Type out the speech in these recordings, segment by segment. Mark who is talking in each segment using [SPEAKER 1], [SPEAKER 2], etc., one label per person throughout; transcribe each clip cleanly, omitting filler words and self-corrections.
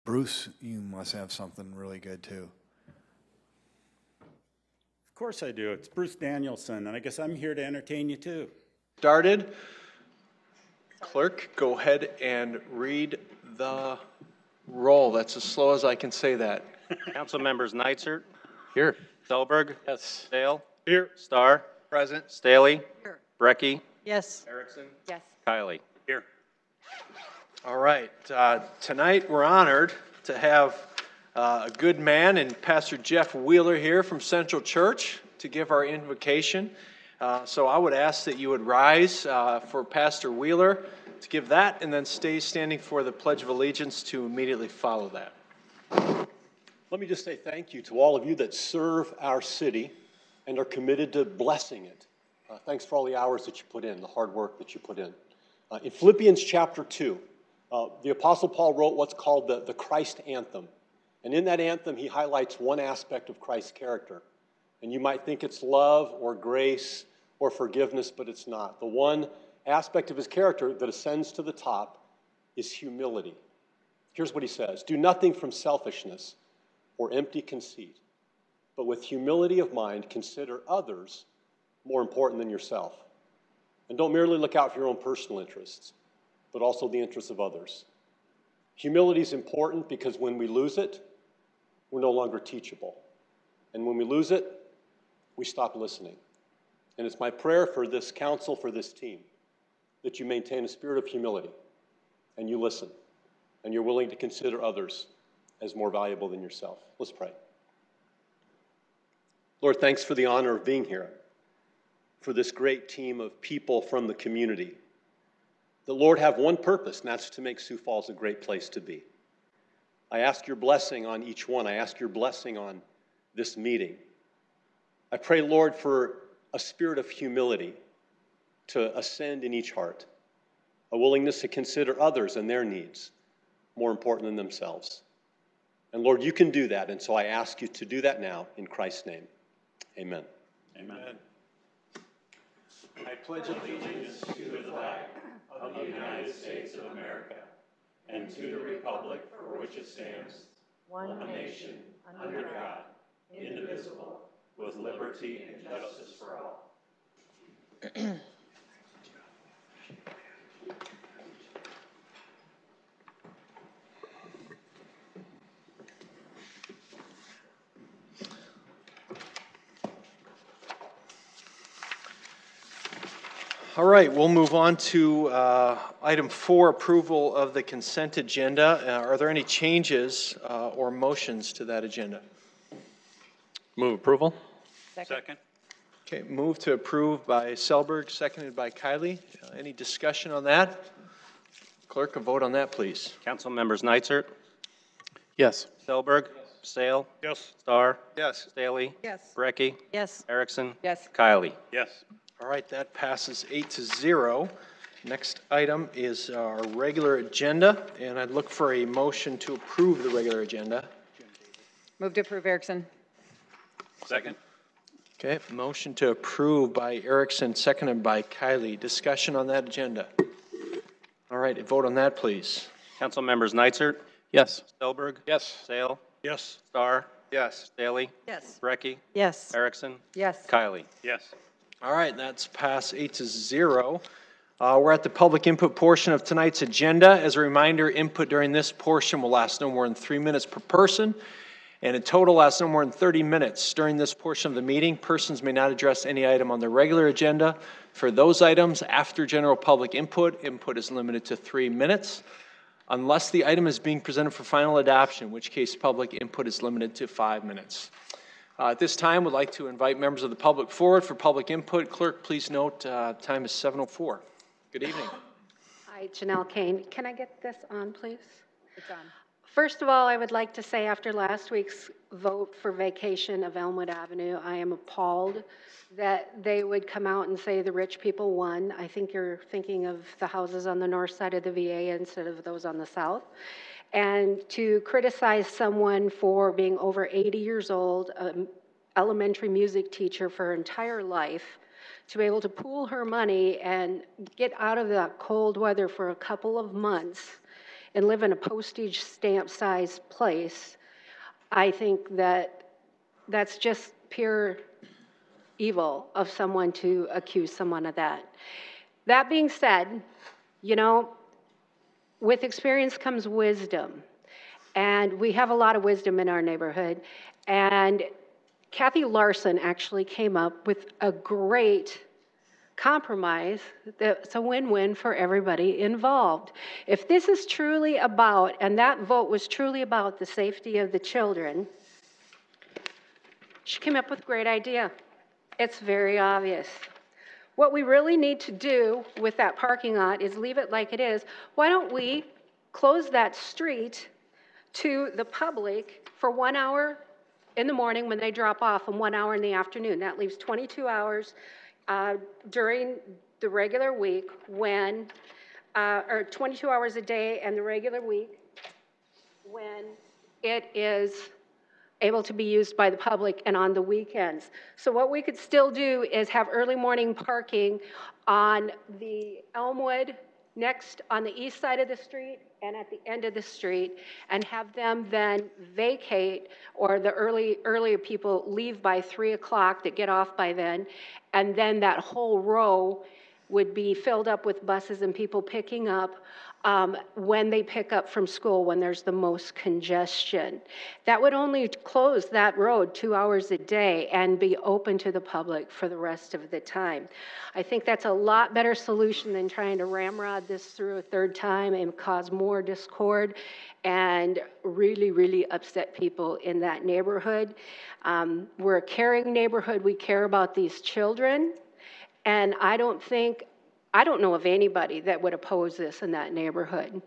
[SPEAKER 1] Bruce, you must have something really good too.
[SPEAKER 2] Of course I do. It's Bruce Danielson, and I guess I'm here to entertain you too.
[SPEAKER 3] Started. Clerk, go ahead and read the roll. That's as slow as I can say that.
[SPEAKER 4] Council members Nitzert.
[SPEAKER 3] Here.
[SPEAKER 4] Selberg.
[SPEAKER 3] Yes.
[SPEAKER 4] Dale.
[SPEAKER 3] Here.
[SPEAKER 4] Starr.
[SPEAKER 3] Present.
[SPEAKER 4] Staley.
[SPEAKER 5] Here.
[SPEAKER 4] Brecky.
[SPEAKER 5] Yes.
[SPEAKER 4] Erickson.
[SPEAKER 5] Yes.
[SPEAKER 4] Kiley.
[SPEAKER 2] Here.
[SPEAKER 3] All right. Tonight we're honored to have a good man and Pastor Jeff Wheeler here from Central Church to give our invocation. So I would ask that you would rise for Pastor Wheeler to give that, and then stay standing for the Pledge of Allegiance to immediately follow that.
[SPEAKER 6] Let me just say thank you to all of you that serve our city and are committed to blessing it. Thanks for all the hours that you put in, the hard work that you put in. In Philippians chapter 2, the Apostle Paul wrote what's called the Christ anthem. And in that anthem, he highlights one aspect of Christ's character. And you might think it's love or grace or forgiveness, but it's not. The one aspect of his character that ascends to the top is humility. Here's what he says: do nothing from selfishness or empty conceit, but with humility of mind consider others more important than yourself. And don't merely look out for your own personal interests, but also the interests of others. Humility is important because when we lose it, we're no longer teachable. And when we lose it, we stop listening. And it's my prayer for this council, for this team, that you maintain a spirit of humility and you listen and you're willing to consider others as more valuable than yourself. Let's pray. Lord, thanks for the honor of being here, for this great team of people from the community. The Lord have one purpose, and that's to make Sioux Falls a great place to be. I ask your blessing on each one. I ask your blessing on this meeting. I pray, Lord, for a spirit of humility to ascend in each heart, a willingness to consider others and their needs more important than themselves. And Lord, you can do that, and so I ask you to do that now in Christ's name. Amen.
[SPEAKER 2] Amen.
[SPEAKER 7] I pledge allegiance to the flag of the United States of America and to the republic for which it stands, one nation, under God, indivisible, with liberty and justice for all.
[SPEAKER 3] All right, we'll move on to item 4, approval of the consent agenda. Are there any changes or motions to that agenda?
[SPEAKER 4] Move approval.
[SPEAKER 2] Second.
[SPEAKER 3] Okay, move to approve by Selberg, seconded by Kiley. Any discussion on that? Clerk, a vote on that, please.
[SPEAKER 4] Council members Nitzert.
[SPEAKER 3] Yes.
[SPEAKER 4] Selberg. Yes. Sale.
[SPEAKER 2] Yes.
[SPEAKER 4] Starr.
[SPEAKER 3] Yes.
[SPEAKER 4] Staley.
[SPEAKER 5] Yes.
[SPEAKER 4] Brecky.
[SPEAKER 5] Yes.
[SPEAKER 4] Erickson.
[SPEAKER 5] Yes.
[SPEAKER 4] Kiley.
[SPEAKER 2] Yes.
[SPEAKER 3] All right, that passes 8-0. Next item is our regular agenda, and I'd look for a motion to approve the regular agenda.
[SPEAKER 5] Move to approve, Erickson.
[SPEAKER 2] Second.
[SPEAKER 3] Okay, motion to approve by Erickson, seconded by Kiley. Discussion on that agenda. All right, vote on that, please.
[SPEAKER 4] Council members Nitzert.
[SPEAKER 3] Yes.
[SPEAKER 4] Selberg.
[SPEAKER 3] Yes.
[SPEAKER 4] Sale.
[SPEAKER 2] Yes.
[SPEAKER 4] Starr.
[SPEAKER 3] Yes.
[SPEAKER 4] Staley.
[SPEAKER 5] Yes.
[SPEAKER 4] Brecky.
[SPEAKER 5] Yes.
[SPEAKER 4] Erickson.
[SPEAKER 5] Yes.
[SPEAKER 4] Kiley.
[SPEAKER 2] Yes.
[SPEAKER 3] All right, that's passed 8-0. We're at the public input portion of tonight's agenda. As a reminder, input during this portion will last no more than 3 minutes per person, and in total lasts no more than 30 minutes. During this portion of the meeting, persons may not address any item on the regular agenda. For those items after general public input, input is limited to 3 minutes, unless the item is being presented for final adoption, in which case public input is limited to 5 minutes. At this time, we'd like to invite members of the public forward for public input. Clerk, please note time is 7:04. Good evening.
[SPEAKER 8] Hi, Janelle Kane. Can I get this on, please?
[SPEAKER 5] It's on.
[SPEAKER 8] First of all, I would like to say after last week's vote for vacation of Elmwood Avenue, I am appalled that they would come out and say the rich people won. I think you're thinking of the houses on the north side of the VA instead of those on the south. And to criticize someone for being over 80 years old, an elementary music teacher for her entire life, to be able to pool her money and get out of that cold weather for a couple of months and live in a postage stamp sized place, I think that that's just pure evil of someone to accuse someone of that. That being said, you know, with experience comes wisdom. And we have a lot of wisdom in our neighborhood. And Kathy Larson actually came up with a great compromise that's a win-win for everybody involved. If this is truly about, and that vote was truly about the safety of the children, she came up with a great idea. It's very obvious. What we really need to do with that parking lot is leave it like it is. Why don't we close that street to the public for 1 hour in the morning when they drop off and 1 hour in the afternoon? That leaves 22 hours during the regular week when, or 22 hours a day and the regular week when it is able to be used by the public and on the weekends. So what we could still do is have early morning parking on the Elmwood, next on the east side of the street and at the end of the street, and have them then vacate, or the earlier people leave by 3 o'clock that get off by then, and then that whole row would be filled up with buses and people picking up when they pick up from school, when there's the most congestion. That would only close that road 2 hours a day and be open to the public for the rest of the time. I think that's a lot better solution than trying to ramrod this through a third time and cause more discord and really, really upset people in that neighborhood. We're a caring neighborhood. We care about these children. And I don't know of anybody that would oppose this in that neighborhood.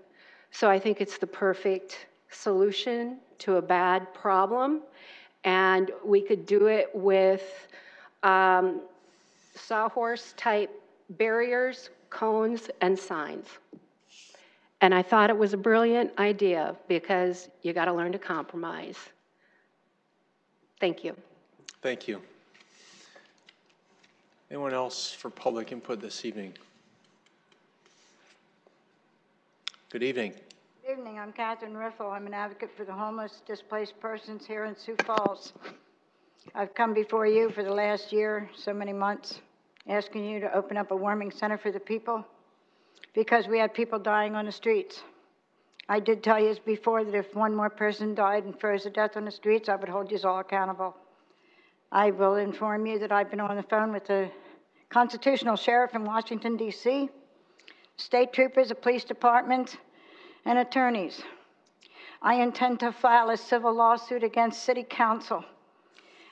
[SPEAKER 8] So I think it's the perfect solution to a bad problem. And we could do it with sawhorse type barriers, cones, and signs. And I thought it was a brilliant idea because you got to learn to compromise. Thank you.
[SPEAKER 3] Thank you. Anyone else for public input this evening? Good evening.
[SPEAKER 9] Good evening. I'm Catherine Riffle. I'm an advocate for the homeless, displaced persons here in Sioux Falls. I've come before you for the last year, so many months, asking you to open up a warming center for the people because we had people dying on the streets. I did tell you before that if one more person died and froze to death on the streets, I would hold you all accountable. I will inform you that I've been on the phone with the constitutional sheriff in Washington, D.C., state troopers, the police department, and attorneys. I intend to file a civil lawsuit against city council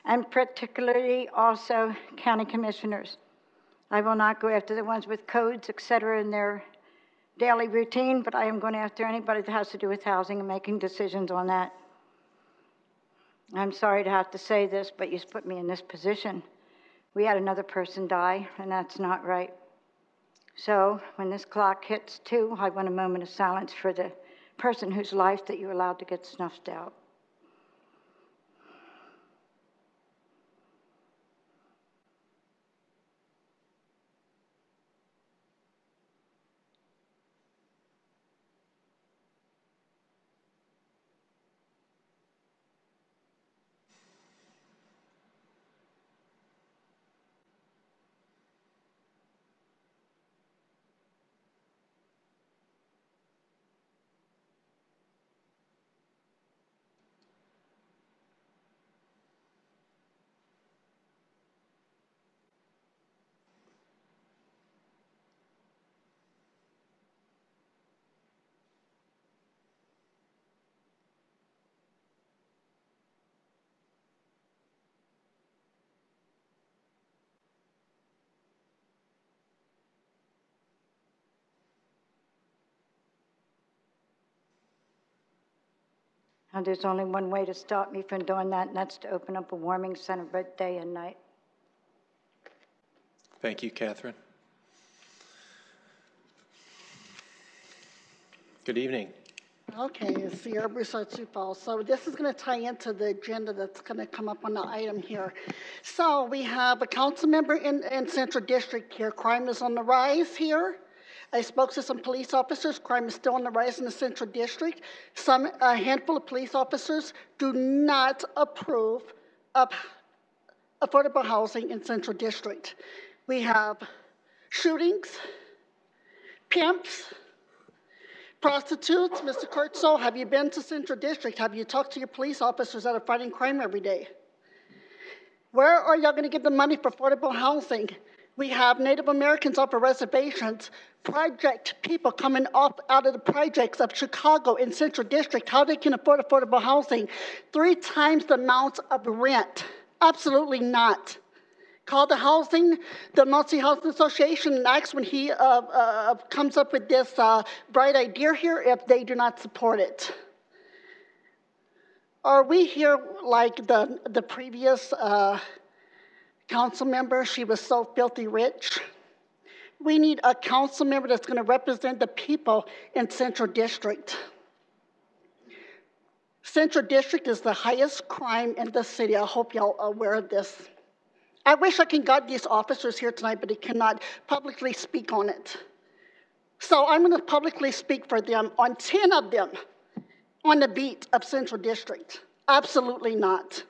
[SPEAKER 9] and particularly also county commissioners. I will not go after the ones with codes, et cetera, in their daily routine, but I am going after anybody that has to do with housing and making decisions on that. I'm sorry to have to say this, but you put me in this position. We had another person die, and that's not right. So when this clock hits 2, I want a moment of silence for the person whose life that you allowed to get snuffed out. Now, there's only one way to stop me from doing that, and that's to open up a warming center both day and night.
[SPEAKER 3] Thank you, Catherine. Good evening.
[SPEAKER 10] Okay, it's Sierra Broussard, Sioux Falls. So this is going to tie into the agenda that's going to come up on the item here. So we have a council member in Central District here. Crime is on the rise here. I spoke to some police officers. Crime is still on the rise in the Central District. A handful of police officers do not approve of affordable housing in Central District. We have shootings, pimps, prostitutes. Mr. Kurtzel, have you been to Central District? Have you talked to your police officers that are fighting crime every day? Where are y'all going to get the money for affordable housing? We have Native Americans off of reservations, project people coming out of the projects of Chicago in Central District, how they can afford affordable housing. 3 times the amount of rent. Absolutely not. Call the Multi-Housing Association, and ask when he comes up with this bright idea here if they do not support it. Are we here like the previous council member? She was so filthy rich. We need a council member that's going to represent the people in Central District. Central District is the highest crime in the city. I hope y'all are aware of this. I wish I could get these officers here tonight, but they cannot publicly speak on it. So I'm going to publicly speak for them on 10 of them on the beat of Central District. Absolutely not.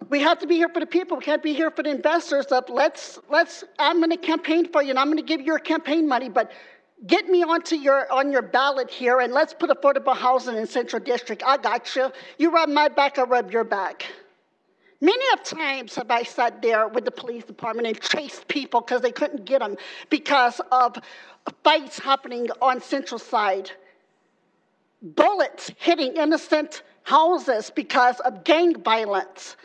[SPEAKER 10] We have to be here for the people. We can't be here for the investors. I'm going to campaign for you, and I'm going to give you your campaign money, but get me on your ballot here, and let's put affordable housing in Central District. I got you. You rub my back, I rub your back. Many of times have I sat there with the police department and chased people because they couldn't get them because of fights happening on Central Side. Bullets hitting innocent houses because of gang violence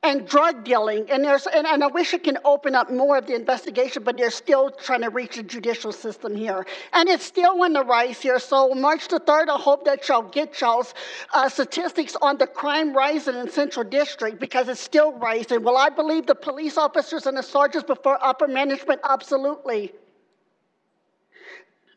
[SPEAKER 10] and drug dealing. And I wish it can open up more of the investigation, but they're still trying to reach the judicial system here. And it's still on the rise here. So March the 3rd, I hope that y'all get y'all's statistics on the crime rising in Central District, because it's still rising. Will I believe the police officers and the sergeants before upper management? Absolutely.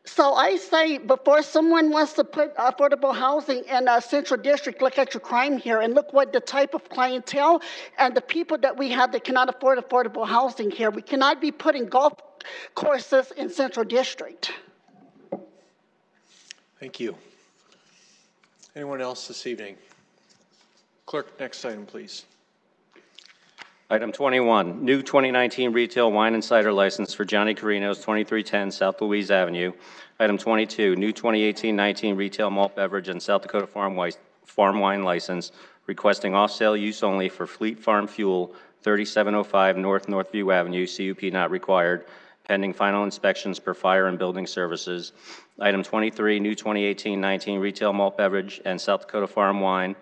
[SPEAKER 10] So I say, before someone wants to put affordable housing in Central District, look at your crime here and look what the type of clientele and the people that we have that cannot afford affordable housing here. We cannot be putting golf courses in Central District.
[SPEAKER 3] Thank you. Anyone else this evening? Clerk, next item, please.
[SPEAKER 4] Item 21, new 2019 retail wine and cider license for Johnny Carino's 2310 South Louise Avenue. Item 22, new 2018-19 retail malt beverage and South Dakota farm wine license, requesting off-sale use only for Fleet Farm Fuel, 3705 Northview Avenue, CUP not required, pending final inspections per fire and building services. Item 23, new 2018-19 retail malt beverage and South Dakota farm wine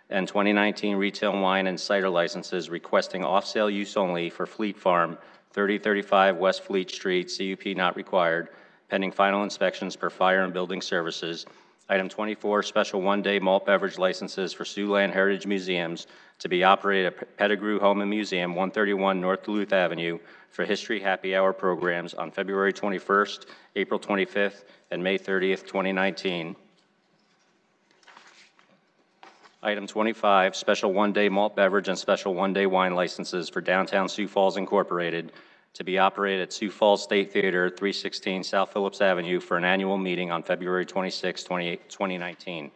[SPEAKER 4] and 2019 retail wine and cider licenses, requesting off-sale use only for Fleet Farm, 3035 West Fleet Street, CUP not required, pending final inspections per fire and building services. Item 24, special one-day malt beverage licenses for Siouxland Heritage Museums to be operated at Pettigrew Home and Museum, 131 North Duluth Avenue, for History Happy Hour programs on February 21st, April 25th, and May 30th, 2019. Item 25, special one-day malt beverage and special one-day wine licenses for Downtown Sioux Falls Incorporated to be operated at Sioux Falls State Theater, 316 South Phillips Avenue for an annual meeting on February 26, 2019.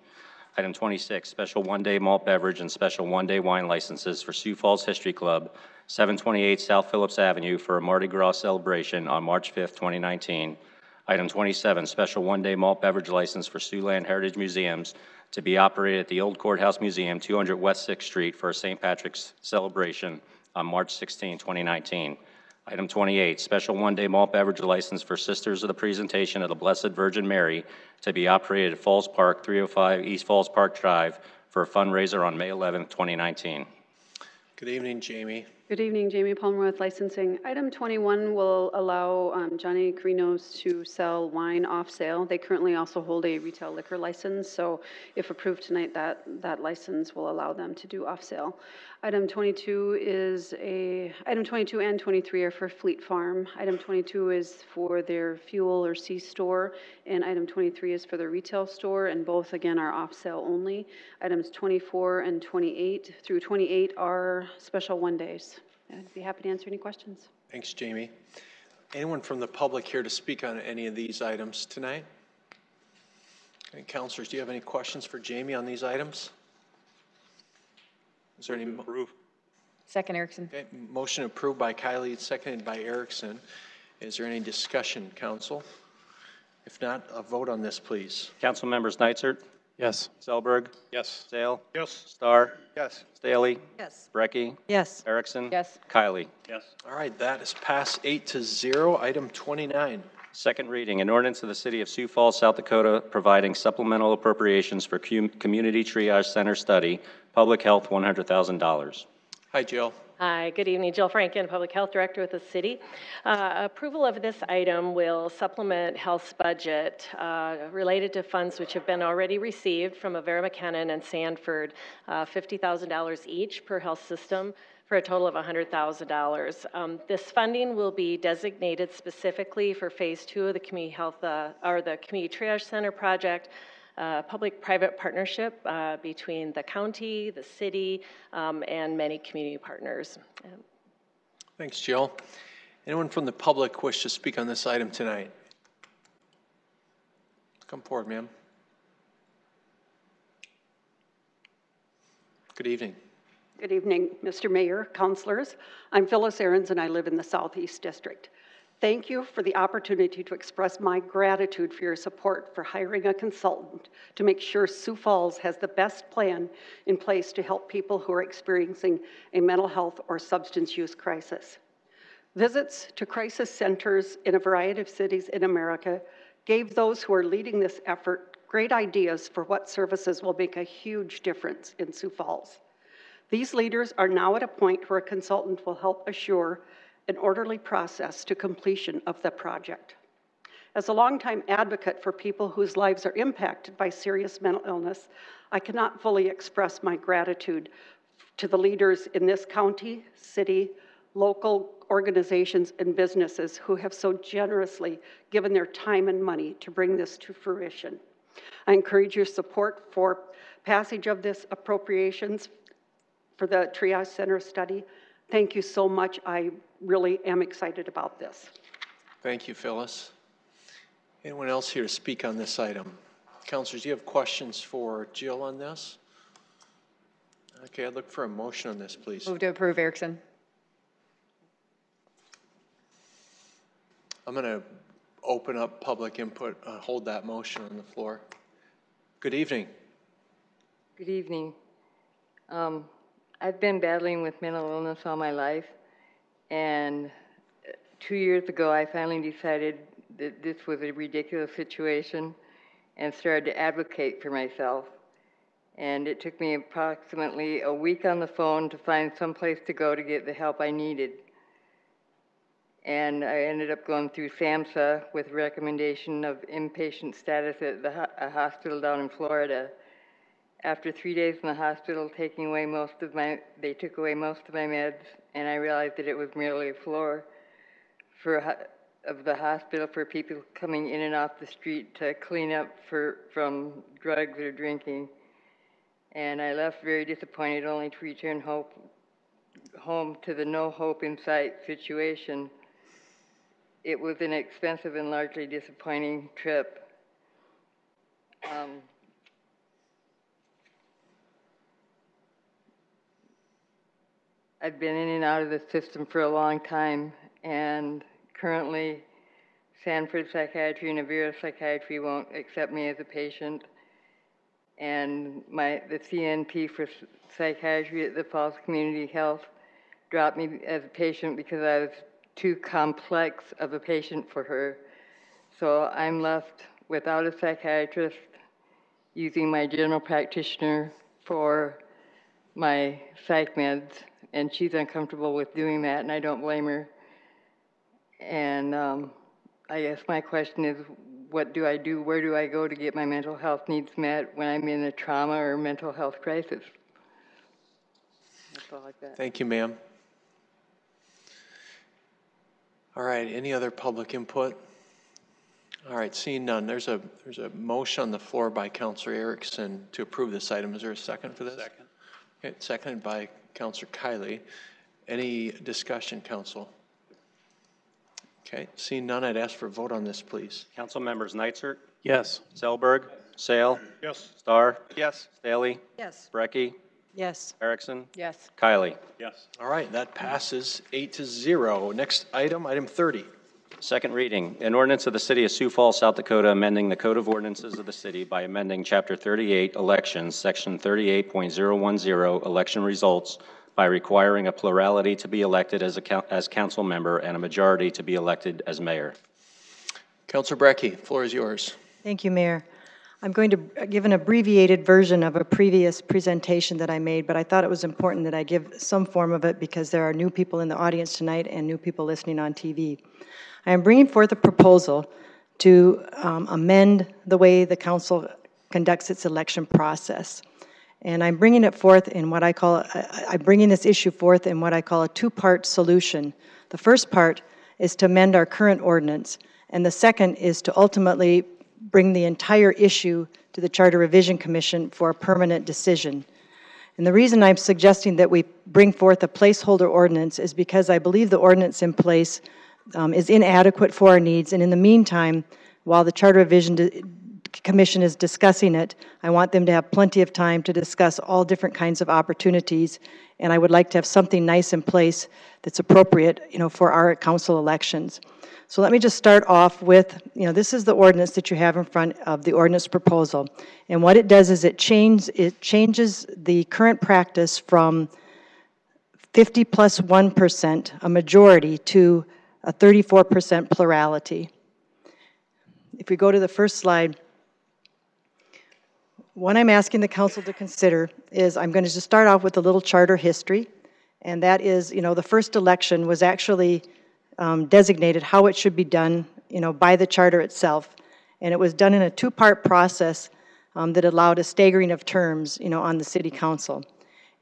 [SPEAKER 4] Item 26, special one-day malt beverage and special one-day wine licenses for Sioux Falls History Club, 728 South Phillips Avenue for a Mardi Gras celebration on March 5, 2019. Item 27, special one-day malt beverage license for Siouxland Heritage Museums to be operated at the Old Courthouse Museum, 200 West 6th Street for a St. Patrick's celebration on March 16, 2019. Item 28, special one-day malt beverage license for Sisters of the Presentation of the Blessed Virgin Mary to be operated at Falls Park, 305 East Falls Park Drive for a fundraiser on May 11, 2019.
[SPEAKER 3] Good evening, Jamie.
[SPEAKER 11] Good evening, Jamie Palmer with licensing. Item 21 will allow Johnny Carino's to sell wine off sale. They currently also hold a retail liquor license, so if approved tonight, that license will allow them to do off sale. Item 22 item 22 and 23 are for Fleet Farm. Item 22 is for their fuel or C-store, and item 23 is for their retail store, and both again are off sale only. Items 24 and 28 through 28 are special one days. I'd be happy to answer any questions.
[SPEAKER 3] Thanks, Jamie. Anyone from the public here to speak on any of these items tonight? Okay, councilors, do you have any questions for Jamie on these items? Is there any?
[SPEAKER 5] Second, Erickson.
[SPEAKER 3] Okay, motion approved by Kylie, seconded by Erickson. Is there any discussion, council? If not, a vote on this, please.
[SPEAKER 4] Council members Nitzert,
[SPEAKER 1] Yes.
[SPEAKER 4] Selberg,
[SPEAKER 1] Yes.
[SPEAKER 4] Sale,
[SPEAKER 1] Yes.
[SPEAKER 4] Starr,
[SPEAKER 1] Yes.
[SPEAKER 4] Staley,
[SPEAKER 5] Yes.
[SPEAKER 4] Brecky,
[SPEAKER 5] Yes.
[SPEAKER 4] Erickson.
[SPEAKER 5] Yes.
[SPEAKER 4] Kylie.
[SPEAKER 2] Yes.
[SPEAKER 3] All right, that is passed 8-0. Item 29.
[SPEAKER 4] Second reading, an ordinance of the City of Sioux Falls, South Dakota, providing supplemental appropriations for Community Triage Center study, Public Health, $100,000.
[SPEAKER 3] Hi, Jill.
[SPEAKER 12] Hi, good evening. Jill Franken, Public Health Director with the city. Approval of this item will supplement health's budget related to funds which have been already received from Avera McKinnon and Sanford, $50,000 each per health system, for a total of $100,000. This funding will be designated specifically for Phase 2 of the Community Health, or the Community Triage Center project, public-private partnership between the county, the city, and many community partners.
[SPEAKER 3] Thanks, Jill. Anyone from the public wish to speak on this item tonight? Come forward, ma'am. Good evening.
[SPEAKER 13] Good evening, Mr. Mayor, councilors. I'm Phyllis Ahrens, and I live in the Southeast District. Thank you for the opportunity to express my gratitude for your support for hiring a consultant to make sure Sioux Falls has the best plan in place to help people who are experiencing a mental health or substance use crisis. Visits to crisis centers in a variety of cities in America gave those who are leading this effort great ideas for what services will make a huge difference in Sioux Falls. These leaders are now at a point where a consultant will help assure an orderly process to completion of the project. As a longtime advocate for people whose lives are impacted by serious mental illness, I cannot fully express my gratitude to the leaders in this county, city, local organizations, and businesses who have so generously given their time and money to bring this to fruition. I encourage your support for passage of this appropriations for the Triage Center study. Thank you so much. I really am excited about this.
[SPEAKER 3] Thank you, Phyllis. Anyone else here to speak on this item? Councilors, do you have questions for Jill on this? Okay, I'd look for a motion on this, please.
[SPEAKER 5] Move to approve, Erickson.
[SPEAKER 3] I'm going to open up public input, hold that motion on the floor. Good evening.
[SPEAKER 14] Good evening. I've been battling with mental illness all my life, and 2 years ago I finally decided that this was a ridiculous situation and started to advocate for myself. And it took me approximately a week on the phone to find some place to go to get the help I needed. And I ended up going through SAMHSA with recommendation of inpatient status at a hospital down in Florida. After 3 days in the hospital, they took away most of my meds, and I realized that it was merely a floor of the hospital for people coming in and off the street to clean up from drugs or drinking. And I left very disappointed, only to return home to the no hope in sight situation. It was an expensive and largely disappointing trip. I've been in and out of the system for a long time, and currently Sanford Psychiatry and Avera Psychiatry won't accept me as a patient, and the CNP for psychiatry at the Falls Community Health dropped me as a patient because I was too complex of a patient for her. So I'm left without a psychiatrist, using my general practitioner for my psych meds, and she's uncomfortable with doing that, and I don't blame her. And I guess my question is, what do I do? Where do I go to get my mental health needs met when I'm in a trauma or mental health crisis? That's all I've got.
[SPEAKER 3] Thank you, ma'am. All right, any other public input? All right, seeing none, there's a motion on the floor by Councilor Erickson to approve this item. Is there a second for this? Second. Okay, seconded by Councilor Kiley. Any discussion, council? Okay, seeing none, I'd ask for a vote on this, please.
[SPEAKER 4] Council members Nitzert,
[SPEAKER 1] Yes.
[SPEAKER 4] Selberg, Sale,
[SPEAKER 1] Yes.
[SPEAKER 4] Starr,
[SPEAKER 1] Yes.
[SPEAKER 4] Staley,
[SPEAKER 5] Yes.
[SPEAKER 4] Brecky,
[SPEAKER 5] Yes.
[SPEAKER 4] Erickson,
[SPEAKER 5] Yes.
[SPEAKER 4] Kylie.
[SPEAKER 2] Yes.
[SPEAKER 3] All right, that passes 8-0. Next item, item 30.
[SPEAKER 4] Second reading, an ordinance of the City of Sioux Falls, South Dakota, amending the Code of Ordinances of the city by amending Chapter 38, Elections, Section 38.010, Election Results, by requiring a plurality to be elected as council member and a majority to be elected as mayor.
[SPEAKER 3] Councilor Brecky, floor is yours.
[SPEAKER 15] Thank you, Mayor. I'm going to give an abbreviated version of a previous presentation that I made, but I thought it was important that I give some form of it because there are new people in the audience tonight and new people listening on TV. I am bringing forth a proposal to amend the way the council conducts its election process. And I'm bringing it forth in what I call, I'm bringing this issue forth in what I call a two-part solution. The first part is to amend our current ordinance, and the second is to ultimately bring the entire issue to the Charter Revision Commission for a permanent decision. And the reason I'm suggesting that we bring forth a placeholder ordinance is because I believe the ordinance in place is inadequate for our needs, and in the meantime, while the Charter Revision Commission is discussing it, I want them to have plenty of time to discuss all different kinds of opportunities, and I would like to have something nice in place that's appropriate, for our council elections. So let me just start off with, this is the ordinance that you have in front of the ordinance proposal, and what it does is it changes the current practice from 50 plus 1%, a majority, to a 34% plurality. If we go to the first slide, what I'm asking the council to consider is I'm going to just start off with a little charter history, and that is, the first election was actually designated how it should be done, by the charter itself, and it was done in a two-part process that allowed a staggering of terms, on the city council.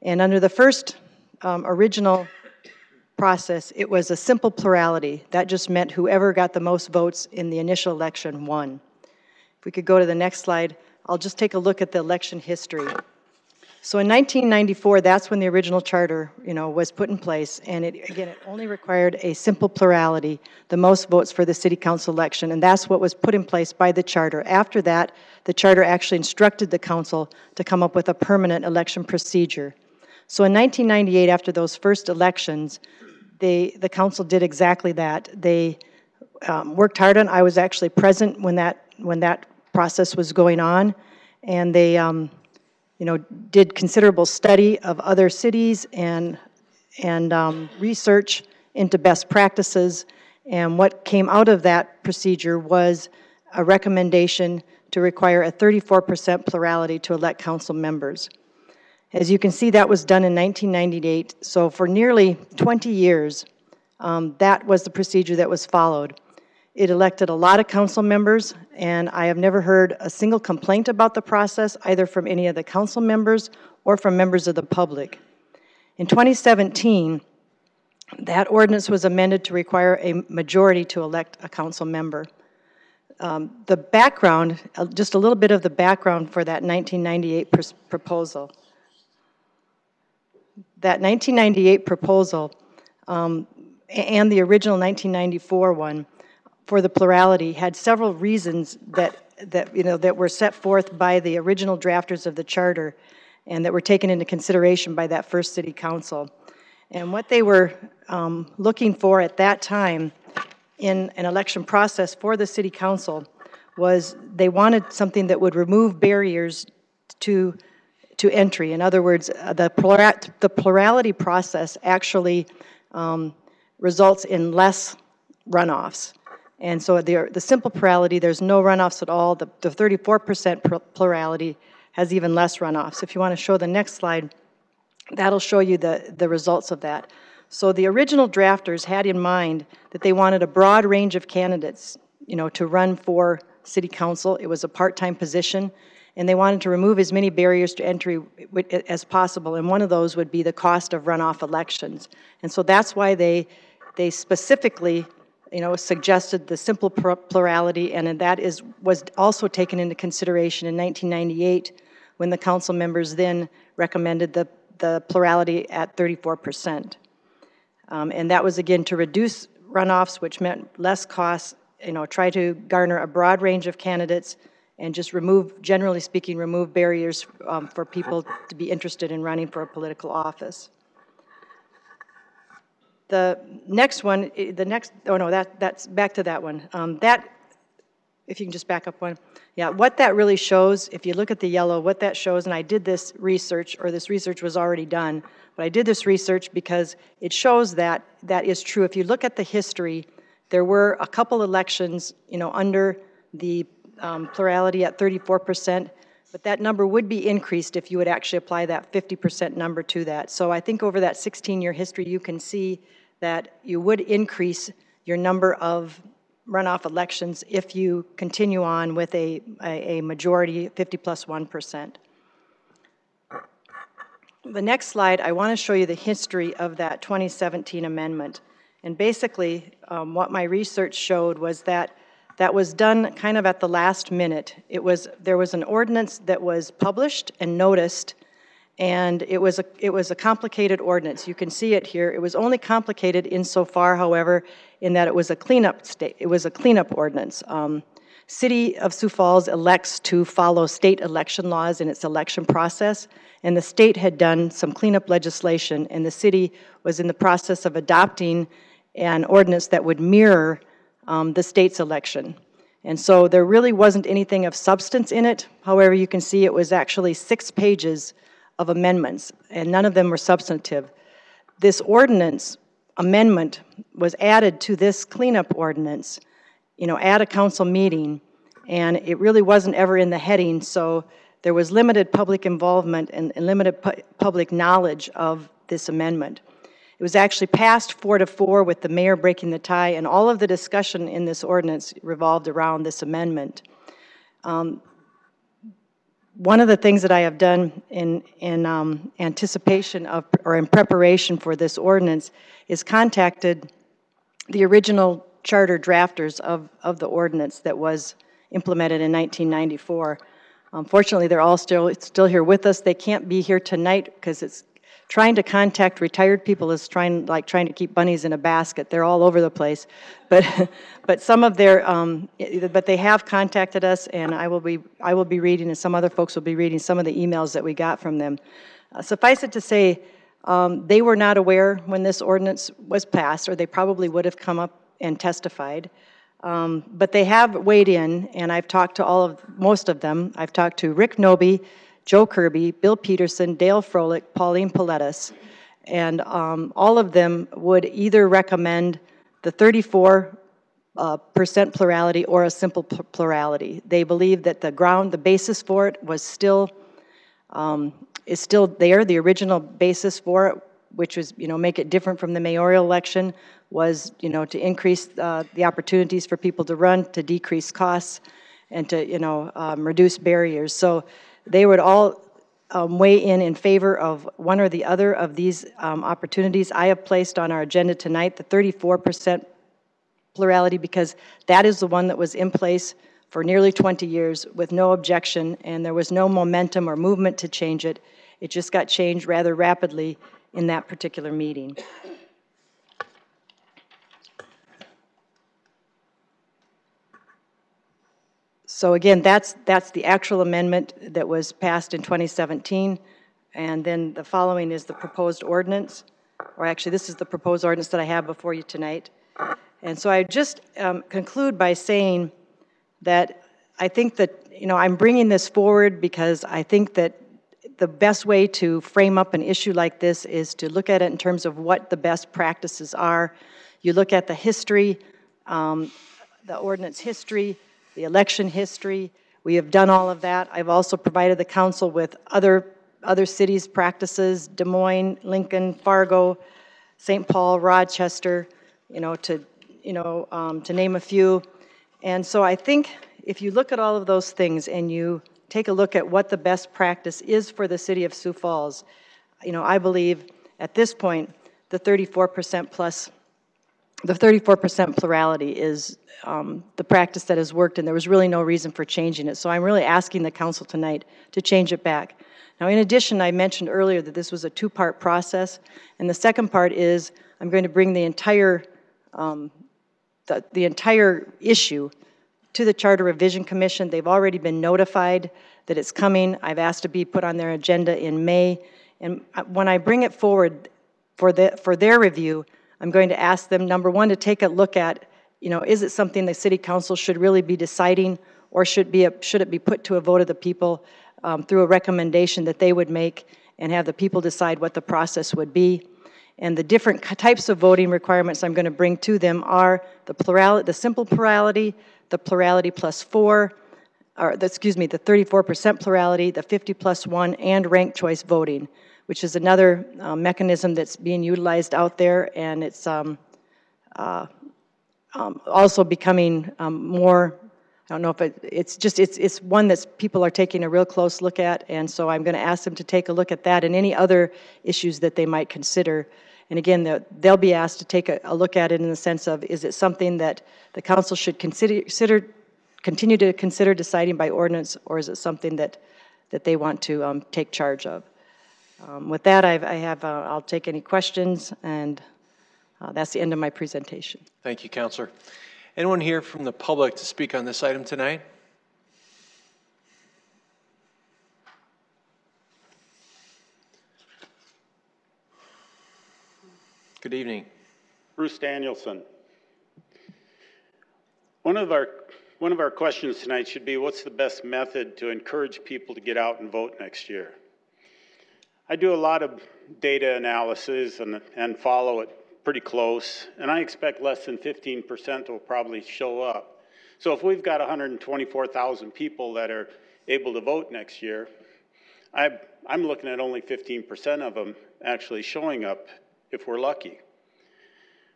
[SPEAKER 15] And under the first original process, it was a simple plurality. That just meant whoever got the most votes in the initial election won. If we could go to the next slide, I'll just take a look at the election history. So in 1994, that's when the original charter, was put in place, and it only required a simple plurality, the most votes for the city council election, and that's what was put in place by the charter. After that, the charter actually instructed the council to come up with a permanent election procedure. So in 1998, after those first elections, the council did exactly that. They worked hard on. I was actually present when that process was going on, and they did considerable study of other cities and research into best practices, and what came out of that procedure was a recommendation to require a 34% plurality to elect council members. As you can see, that was done in 1998, so for nearly 20 years, that was the procedure that was followed. It elected a lot of council members, and I have never heard a single complaint about the process, either from any of the council members or from members of the public. In 2017, that ordinance was amended to require a majority to elect a council member. The background, just a little bit of the background for that 1998 proposal. That 1998 proposal and the original 1994 one for the plurality had several reasons that were set forth by the original drafters of the charter and that were taken into consideration by that first city council. And what they were looking for at that time in an election process for the city council was they wanted something that would remove barriers to entry. In other words, the plurality process actually results in less runoffs. And so the simple plurality, there's no runoffs at all. The 34% plurality has even less runoffs. If you want to show the next slide, that'll show you the results of that. So the original drafters had in mind that they wanted a broad range of candidates, to run for city council. It was a part-time position, and they wanted to remove as many barriers to entry as possible, and one of those would be the cost of runoff elections. And so that's why they specifically suggested the simple plurality, and that was also taken into consideration in 1998 when the council members then recommended the plurality at 34%. And that was, again, to reduce runoffs, which meant less costs, try to garner a broad range of candidates and just generally speaking, remove barriers for people to be interested in running for a political office. The next one, that's back to that one. If you can just back up one. Yeah, what that really shows, if you look at the yellow, what that shows, and I did this research, or this research was already done, but I did this research because it shows that that is true. If you look at the history, there were a couple elections, under the plurality at 34%, but that number would be increased if you would actually apply that 50% number to that. So I think over that 16-year history, you can see that you would increase your number of runoff elections if you continue on with a majority, 50 plus 1%. The next slide, I want to show you the history of that 2017 amendment. And basically, what my research showed was that that was done kind of at the last minute. There was an ordinance that was published and noticed, and it was a complicated ordinance. You can see it here. It was only complicated insofar, however, in that it was a cleanup ordinance. City of Sioux Falls elects to follow state election laws in its election process, and the state had done some cleanup legislation, and the city was in the process of adopting an ordinance that would mirror the state's election. And so there really wasn't anything of substance in it. However, you can see it was actually 6 pages of amendments, and none of them were substantive. This ordinance amendment was added to this cleanup ordinance, at a council meeting, and it really wasn't ever in the heading, so there was limited public involvement and limited public knowledge of this amendment. It was actually passed 4-4 with the mayor breaking the tie, and all of the discussion in this ordinance revolved around this amendment. One of the things that I have done in anticipation of, or in preparation for this ordinance, is contacted the original charter drafters of the ordinance that was implemented in 1994. Unfortunately, they're all still here with us. They can't be here tonight because it's trying to contact retired people is trying to keep bunnies in a basket. They're all over the place, but some of their but they have contacted us, and I will be reading, and some other folks will be reading some of the emails that we got from them. Suffice it to say, they were not aware when this ordinance was passed, or they probably would have come up and testified. But they have weighed in, and I've talked to most of them. I've talked to Rick Noby, Joe Kirby, Bill Peterson, Dale Froelich, Pauline Paulettis, and all of them would either recommend the 34% plurality or a simple plurality. They believe that the basis for it was is still there. The original basis for it, which was, make it different from the mayoral election, was, to increase the opportunities for people to run, to decrease costs, and to, reduce barriers. So they would all weigh in favor of one or the other of these opportunities. I have placed on our agenda tonight the 34% plurality because that is the one that was in place for nearly 20 years with no objection, and there was no momentum or movement to change it. It just got changed rather rapidly in that particular meeting. So again, that's the actual amendment that was passed in 2017, and then the following is the proposed ordinance, or actually this is the proposed ordinance that I have before you tonight. And so I just conclude by saying that I think that, I'm bringing this forward because I think that the best way to frame up an issue like this is to look at it in terms of what the best practices are. You look at the history, the ordinance history, the election history. We have done all of that. I've also provided the council with other cities' practices, Des Moines, Lincoln, Fargo, St. Paul, Rochester, to name a few. And so I think if you look at all of those things and you take a look at what the best practice is for the city of Sioux Falls, I believe at this point the 34% plus, the 34% plurality is the practice that has worked, and there was really no reason for changing it. So I'm really asking the council tonight to change it back. Now, in addition, I mentioned earlier that this was a 2-part process, and the second part is I'm going to bring the entire the entire issue to the Charter Revision Commission. They've already been notified that it's coming. I've asked to be put on their agenda in May. And when I bring it forward for their review, I'm going to ask them, number one, to take a look at, is it something the City Council should really be deciding, or should it be put to a vote of the people through a recommendation that they would make and have the people decide what the process would be. And the different types of voting requirements I'm going to bring to them are the plurality, the simple plurality, the plurality plus 4, or the 34% plurality, the 50+1, and ranked choice voting, which is another mechanism that's being utilized out there, and it's also becoming more. I don't know if it's one that people are taking a real close look at, and so I'm going to ask them to take a look at that and any other issues that they might consider. And again, they'll be asked to take a look at it in the sense of, is it something that the council should continue to consider deciding by ordinance, or is it something that they want to take charge of? With that, I'll take any questions, and that's the end of my presentation.
[SPEAKER 3] Thank you, Councilor. Anyone here from the public to speak on this item tonight? Good evening.
[SPEAKER 2] Bruce Danielson. One of our questions tonight should be, what's the best method to encourage people to get out and vote next year? I do a lot of data analysis and follow it pretty close, and I expect less than 15% will probably show up. So if we've got 124,000 people that are able to vote next year, I'm looking at only 15% of them actually showing up if we're lucky.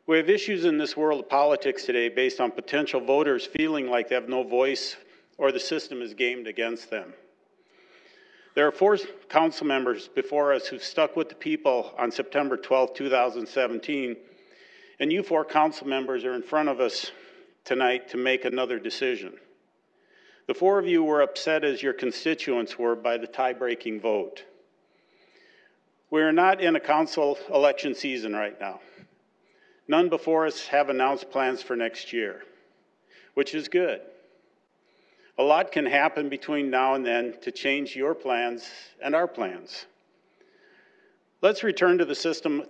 [SPEAKER 2] We have issues in this world of politics today based on potential voters feeling like they have no voice or the system is gamed against them. There are 4 council members before us who stuck with the people on September 12, 2017, and you 4 council members are in front of us tonight to make another decision. The 4 of you were upset as your constituents were by the tie-breaking vote. We are not in a council election season right now. None before us have announced plans for next year, which is good. A lot can happen between now and then to change your plans and our plans. Let's return to the system,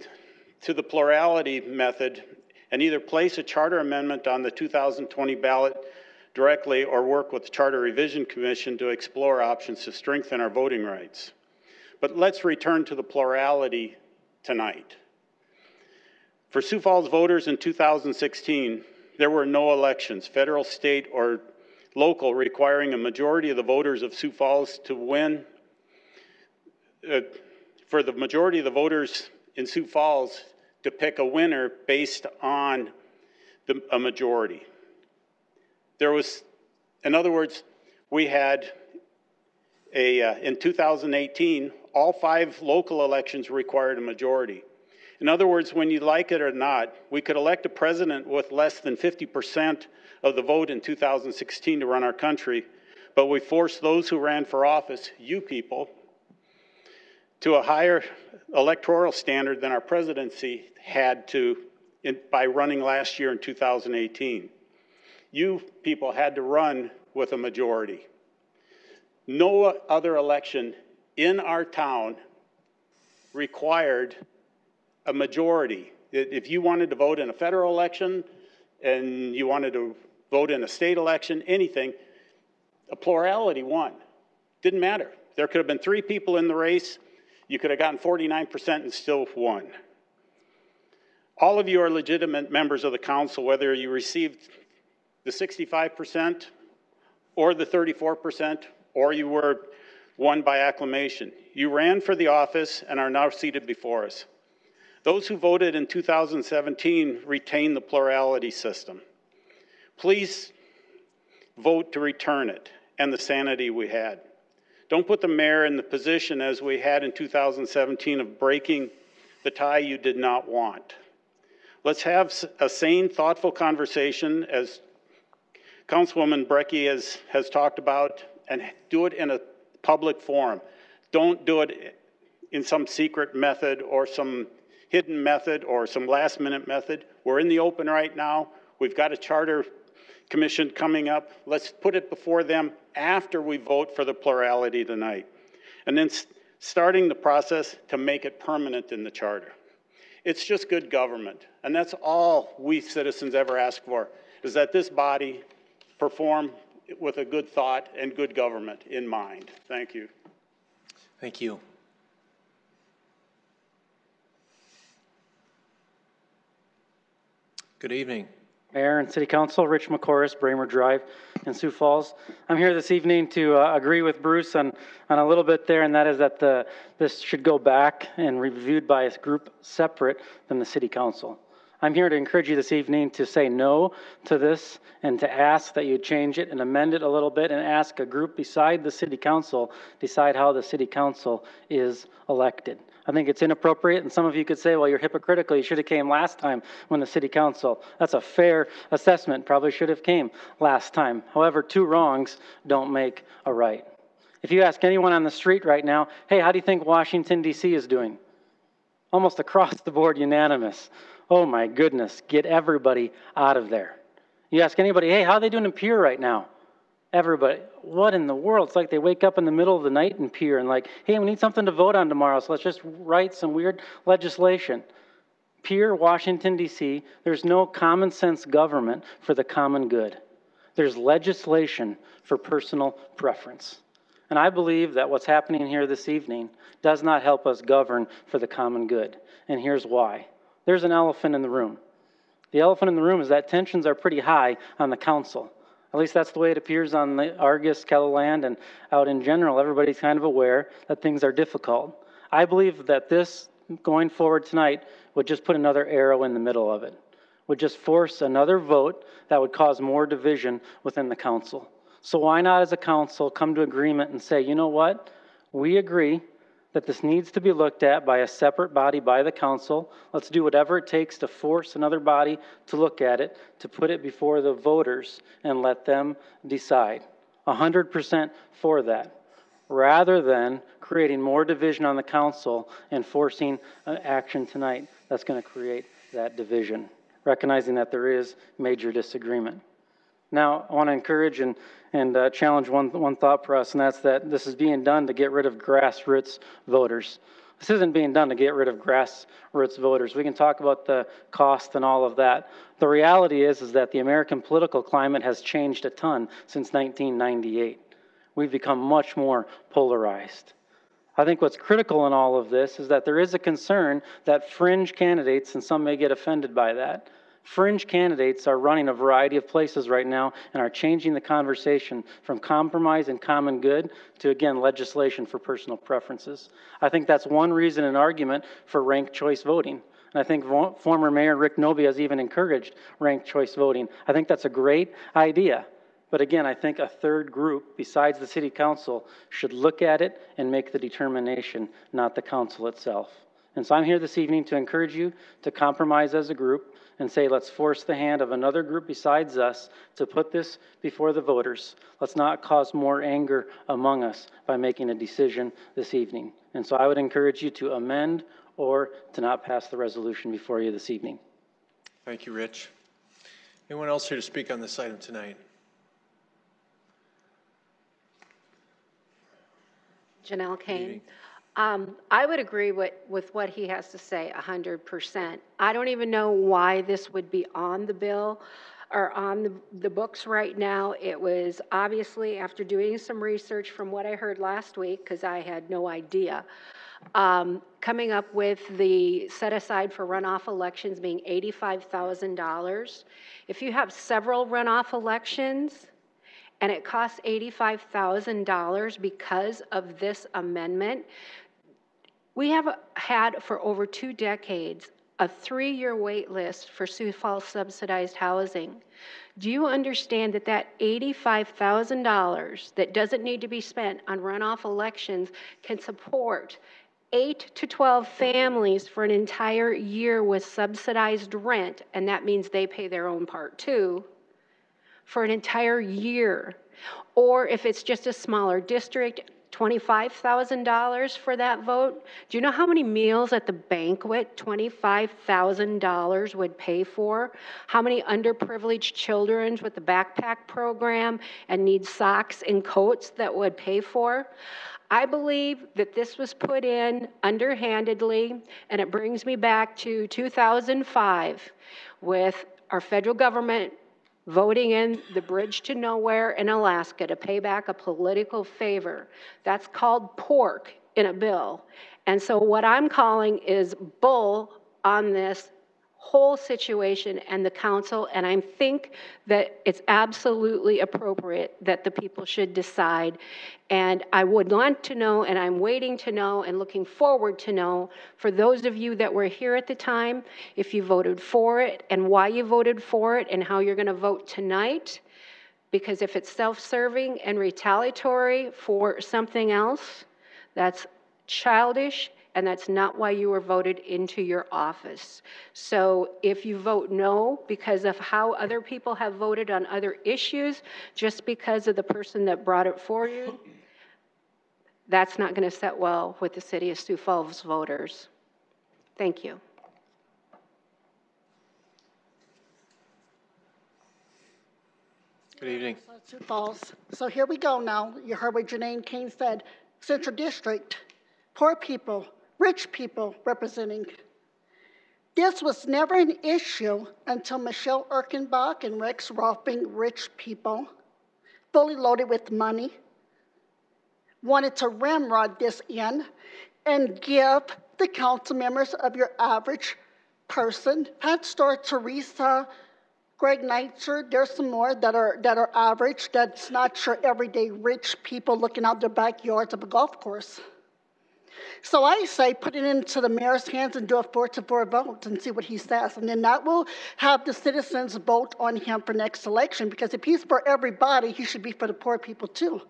[SPEAKER 2] to the plurality method, and either place a charter amendment on the 2020 ballot directly or work with the Charter Revision Commission to explore options to strengthen our voting rights. But let's return to the plurality tonight. For Sioux Falls voters in 2016, there were no elections, federal, state, or local, requiring a majority of the voters of Sioux Falls to win. For the majority of the voters in Sioux Falls to pick a winner based on a majority. There was, in other words, we had in 2018, all 5 local elections required a majority. In other words, when you like it or not, we could elect a president with less than 50% of the vote in 2016 to run our country, but we forced those who ran for office, you people, to a higher electoral standard than our presidency had to by running last year in 2018. You people had to run with a majority. No other election in our town required a majority. If you wanted to vote in a federal election and you wanted to vote in a state election, anything, a plurality won. Didn't matter. There could have been 3 people in the race. You could have gotten 49% and still won. All of you are legitimate members of the council, whether you received the 65% or the 34%, or you were won by acclamation. You ran for the office and are now seated before us. Those who voted in 2017 retain the plurality system. Please vote to return it and the sanity we had. Don't put the mayor in the position as we had in 2017 of breaking the tie you did not want. Let's have a sane, thoughtful conversation, as Councilwoman Brecky has talked about, and do it in a public forum. Don't do it in some secret method or some hidden method or some last minute method. We're in the open right now. We've got a charter commission coming up. Let's put it before them after we vote for the plurality tonight. And then starting the process to make it permanent in the charter. It's just good government. And that's all we citizens ever ask for, is that this body perform with a good thought and good government in mind. Thank you.
[SPEAKER 3] Thank you. Good evening.
[SPEAKER 16] Mayor and City Council, Rich McCorris, Bramer Drive in Sioux Falls. I'm here this evening to agree with Bruce on a little bit there, and that is that this should go back and reviewed by a group separate than the City Council. I'm here to encourage you this evening to say no to this and to ask that you change it and amend it a little bit and ask a group beside the City Council decide how the City Council is elected. I think it's inappropriate, and some of you could say, well, you're hypocritical. You should have came last time when the City Council. That's a fair assessment. Probably should have came last time. However, two wrongs don't make a right. If you ask anyone on the street right now, hey, how do you think Washington, D.C. is doing? Almost across the board unanimous. Oh my goodness, get everybody out of there. You ask anybody, hey, how are they doing in Pierre right now? Everybody, what in the world? It's like they wake up in the middle of the night in Pierre and like, hey, we need something to vote on tomorrow, so let's just write some weird legislation. Pierre, Washington, D.C., there's no common sense government for the common good. There's legislation for personal preference. And I believe that what's happening here this evening does not help us govern for the common good. And here's why. There's an elephant in the room. The elephant in the room is that tensions are pretty high on the council. At least that's the way it appears on the Argus, Kellerland, and out in general. Everybody's kind of aware that things are difficult. I believe that this, going forward tonight, would just put another arrow in the middle of it. Would just force another vote that would cause more division within the council. So why not, as a council, come to agreement and say, you know what? We agree that this needs to be looked at by a separate body, by the council. Let's do whatever it takes to force another body to look at it, to put it before the voters and let them decide. 100% for that, rather than creating more division on the council and forcing an action tonight that's going to create that division, recognizing that there is major disagreement. Now, I want to encourage and challenge one thought for us, and that's that this is being done to get rid of grassroots voters. This isn't being done to get rid of grassroots voters. We can talk about the cost and all of that. The reality is that the American political climate has changed a ton since 1998. We've become much more polarized. I think what's critical in all of this is that there is a concern that fringe candidates, and some may get offended by that, fringe candidates are running a variety of places right now and are changing the conversation from compromise and common good to, again, legislation for personal preferences. I think that's one reason and argument for ranked choice voting. And I think former Mayor Rick Noby has even encouraged ranked choice voting. I think that's a great idea. But again, I think a third group besides the City Council should look at it and make the determination, not the council itself. And so I'm here this evening to encourage you to compromise as a group and say, let's force the hand of another group besides us to put this before the voters. Let's not cause more anger among us by making a decision this evening. And so I would encourage you to amend or to not pass the resolution before you this evening.
[SPEAKER 3] Thank you, Rich. Anyone else here to speak on this item tonight?
[SPEAKER 8] Janelle Kane. I would agree with what he has to say 100%. I don't even know why this would be on the bill or on the books right now. It was obviously, after doing some research from what I heard last week, because I had no idea, coming up with the set aside for runoff elections being $85,000. If you have several runoff elections, and it costs $85,000 because of this amendment. We have had for over 2 decades a 3-year wait list for Sioux Falls subsidized housing. Do you understand that that $85,000 that doesn't need to be spent on runoff elections can support 8 to 12 families for an entire year with subsidized rent, and that means they pay their own part too, for an entire year? Or if it's just a smaller district, $25,000 for that vote. Do you know how many meals at the banquet $25,000 would pay for? How many underprivileged children with the backpack program and need socks and coats that would pay for? I believe that this was put in underhandedly, and it brings me back to 2005 with our federal government voting in the bridge to nowhere in Alaska to pay back a political favor. That's called pork in a bill. And so what I'm calling is bull on this whole situation and the council, and I think that it's absolutely appropriate that the people should decide. And I would want to know, and I'm waiting to know and looking forward to know, for those of you that were here at the time, if you voted for it and why you voted for it and how you're going to vote tonight. Because if it's self-serving and retaliatory for something else, that's childish, and that's not why you were voted into your office. So if you vote no because of how other people have voted on other issues, just because of the person that brought it for you, that's not going to set well with the city of Sioux Falls voters. Thank you.
[SPEAKER 3] Good evening.
[SPEAKER 10] Sioux Falls. So here we go now. You heard what Janine Kane said. Central District, poor people, rich people representing. This was never an issue until Michelle Erkenbach and Rex Rolfing, rich people, fully loaded with money, wanted to ramrod this in and give the council members of your average person, Pat Starr, Teresa, Greg Neitzer, there's some more that are average, that's not your everyday rich people looking out their backyards of a golf course. So I say put it into the mayor's hands and do a 4-4 vote and see what he says. And then that will have the citizens vote on him for next election, because if he's for everybody, he should be for the poor people too.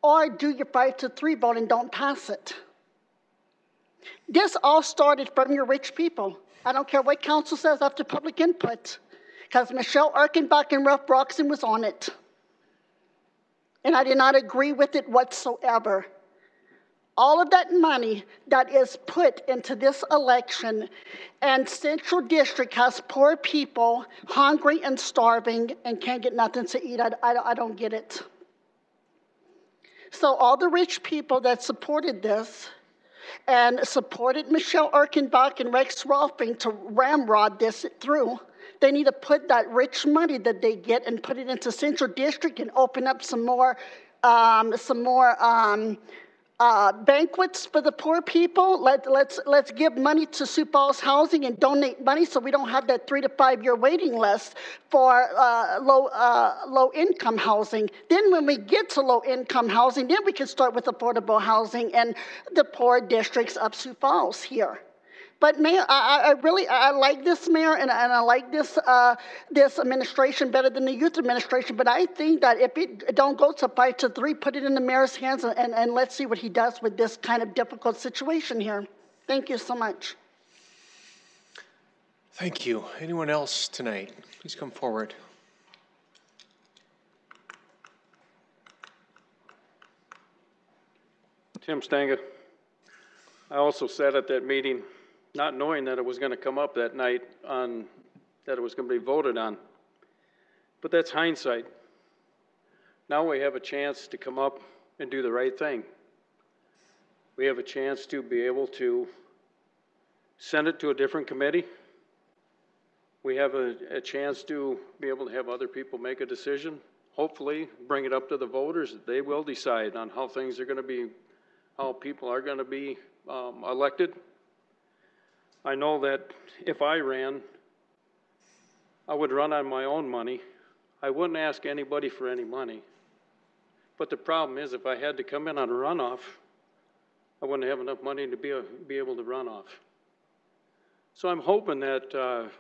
[SPEAKER 10] Or do your 5-3 vote and don't pass it. This all started from your rich people. I don't care what council says after public input, because Michelle Erkenbach and Ralph Broxton was on it. And I did not agree with it whatsoever. All of that money that is put into this election, and Central District has poor people hungry and starving and can't get nothing to eat. I don't get it. So all the rich people that supported this and supported Michelle Erkenbach and Rex Rolfing to ramrod this through, they need to put that rich money that they get and put it into Central District and open up some more banquets for the poor people. Let's give money to Sioux Falls Housing and donate money so we don't have that 3 to 5 year waiting list for low income housing. Then when we get to low income housing, then we can start with affordable housing and the poor districts of Sioux Falls here. But Mayor, I like this mayor, and I like this administration better than the youth administration. But I think that if it don't go to 5-3, put it in the mayor's hands, and let's see what he does with this kind of difficult situation here. Thank you so much.
[SPEAKER 3] Thank you. Anyone else tonight? Please come forward.
[SPEAKER 17] Tim Stanga. I also sat at that meeting not knowing that it was going to come up that night that it was going to be voted on. But that's hindsight. Now we have a chance to come up and do the right thing. We have a chance to be able to send it to a different committee. We have a chance to be able to have other people make a decision. Hopefully bring it up to the voters. They will decide on how things are going to be, how people are going to be elected. I know that if I ran, I would run on my own money. I wouldn't ask anybody for any money. But the problem is, if I had to come in on a runoff, I wouldn't have enough money to be able to run off. So I'm hoping that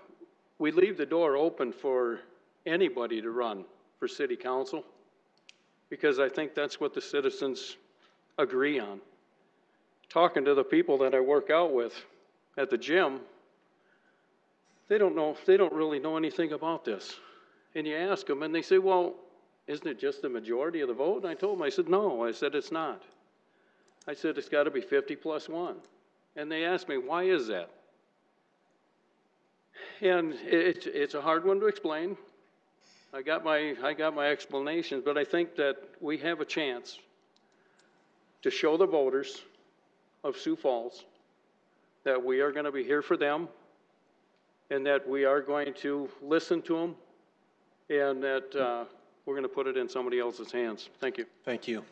[SPEAKER 17] we leave the door open for anybody to run for city council, because I think that's what the citizens agree on. Talking to the people that I work out with at the gym, they don't really know anything about this. And you ask them and they say, well, isn't it just the majority of the vote? And I told them, I said, no. I said, it's not. I said, it's got to be 50 plus 1. And they asked me, why is that? And it's a hard one to explain. I got my explanations, but I think that we have a chance to show the voters of Sioux Falls that we are going to be here for them and that we are going to listen to them and that we're going to put it in somebody else's hands. Thank you.
[SPEAKER 3] Thank you.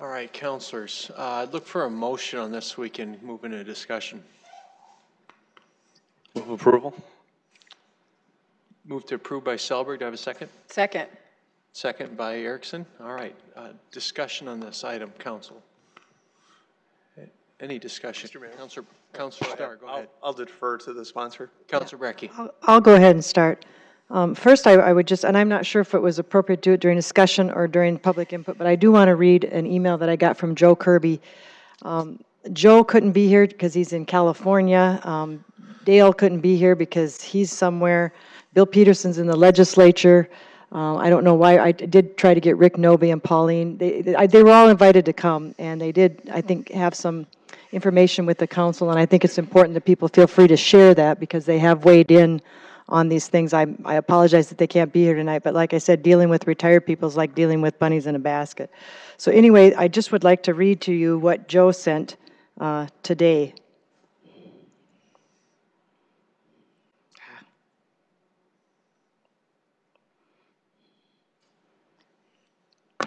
[SPEAKER 3] All right, councilors, I'd look for a motion on this so we can move into discussion.
[SPEAKER 18] Move approval.
[SPEAKER 3] Move to approve by Selberg. Do I have a second?
[SPEAKER 5] Second.
[SPEAKER 3] Second by Erickson. All right, discussion on this item, council. Any discussion?
[SPEAKER 18] Mr. Mayor.
[SPEAKER 3] Councilor Starr, go ahead.
[SPEAKER 18] I'll defer to the sponsor.
[SPEAKER 3] Councilor Brecky.
[SPEAKER 15] I'll go ahead and start. First, I would just, and I'm not sure if it was appropriate to do it during discussion or during public input, but I do want to read an email that I got from Joe Kirby. Joe couldn't be here because he's in California. Dale couldn't be here because he's somewhere. Bill Peterson's in the legislature. I don't know why. I did try to get Rick Noby and Pauline. They were all invited to come, and they did, I think, have some information with the council, and I think it's important that people feel free to share that because they have weighed in on these things. I apologize that they can't be here tonight, but like I said, dealing with retired people is like dealing with bunnies in a basket. So anyway, I just would like to read to you what Joe sent today.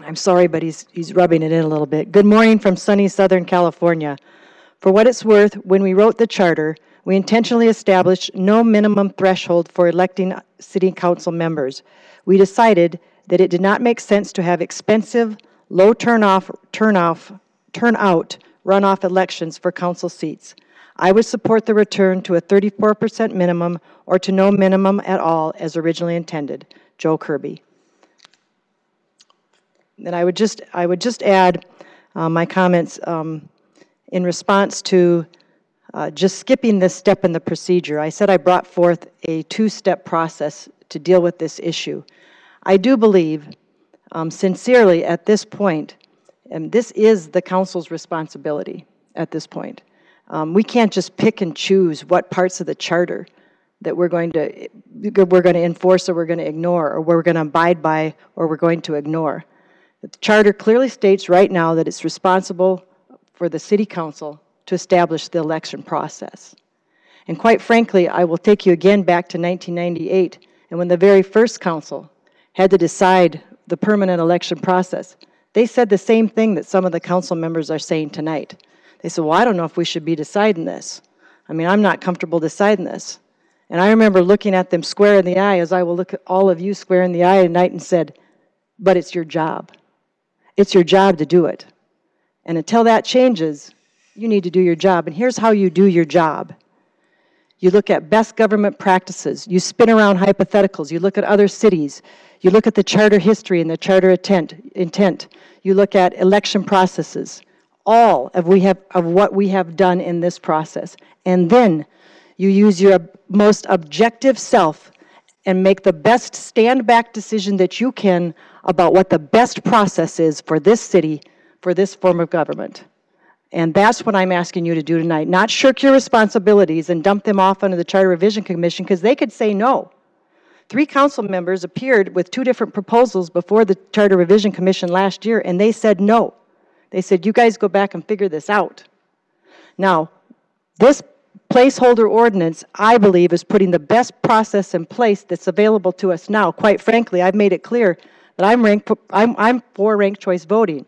[SPEAKER 15] I'm sorry, but he's rubbing it in a little bit. Good morning from sunny Southern California. For what it's worth, when we wrote the charter, we intentionally established no minimum threshold for electing city council members. We decided that it did not make sense to have expensive, low turnout runoff elections for council seats. I would support the return to a 34% minimum or to no minimum at all as originally intended. Joe Kirby. And I would just add my comments in response to just skipping this step in the procedure. I said I brought forth a two-step process to deal with this issue. I do believe sincerely at this point, and this is the council's responsibility at this point. We can't just pick and choose what parts of the charter that we're going to enforce or we're going to ignore or we're going to abide by or we're going to ignore. The charter clearly states right now that it's responsible for the city council to establish the election process. And quite frankly, I will take you again back to 1998, and when the very first council had to decide the permanent election process, they said the same thing that some of the council members are saying tonight. They said, well, I don't know if we should be deciding this. I mean, I'm not comfortable deciding this. And I remember looking at them square in the eye, as I will look at all of you square in the eye tonight, and said, but it's your job. It's your job to do it. And until that changes, you need to do your job. And here's how you do your job. You look at best government practices. You spin around hypotheticals. You look at other cities. You look at the charter history and the charter intent. You look at election processes. All of what we have done in this process. And then you use your most objective self and make the best stand-back decision that you can about what the best process is for this city, for this form of government. And that's what I'm asking you to do tonight. Not shirk your responsibilities and dump them off under the Charter Revision Commission, because they could say no. 3 council members appeared with 2 different proposals before the Charter Revision Commission last year, and they said no. They said, you guys go back and figure this out. Now, this placeholder ordinance, I believe, is putting the best process in place that's available to us now. Quite frankly, I've made it clear that I'm for ranked choice voting.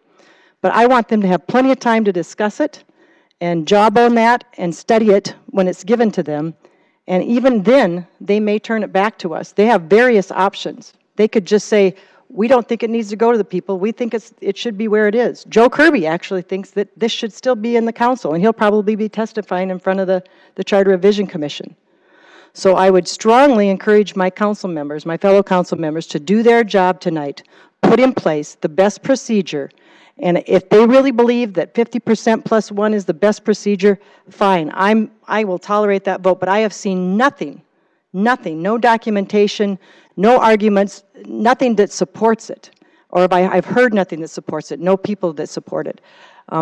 [SPEAKER 15] But I want them to have plenty of time to discuss it and jawbone that and study it when it's given to them. And even then, they may turn it back to us. They have various options. They could just say, we don't think it needs to go to the people. We think it should be where it is. Joe Kirby actually thinks that this should still be in the council, and he'll probably be testifying in front of the Charter Revision Commission. So I would strongly encourage my council members, my fellow council members, to do their job tonight, put in place the best procedure. And if they really believe that 50% plus 1 is the best procedure, fine. I will tolerate that vote, but I have seen nothing Nothing, no documentation, no arguments, nothing that supports it. Or I've heard nothing that supports it, no people that support it.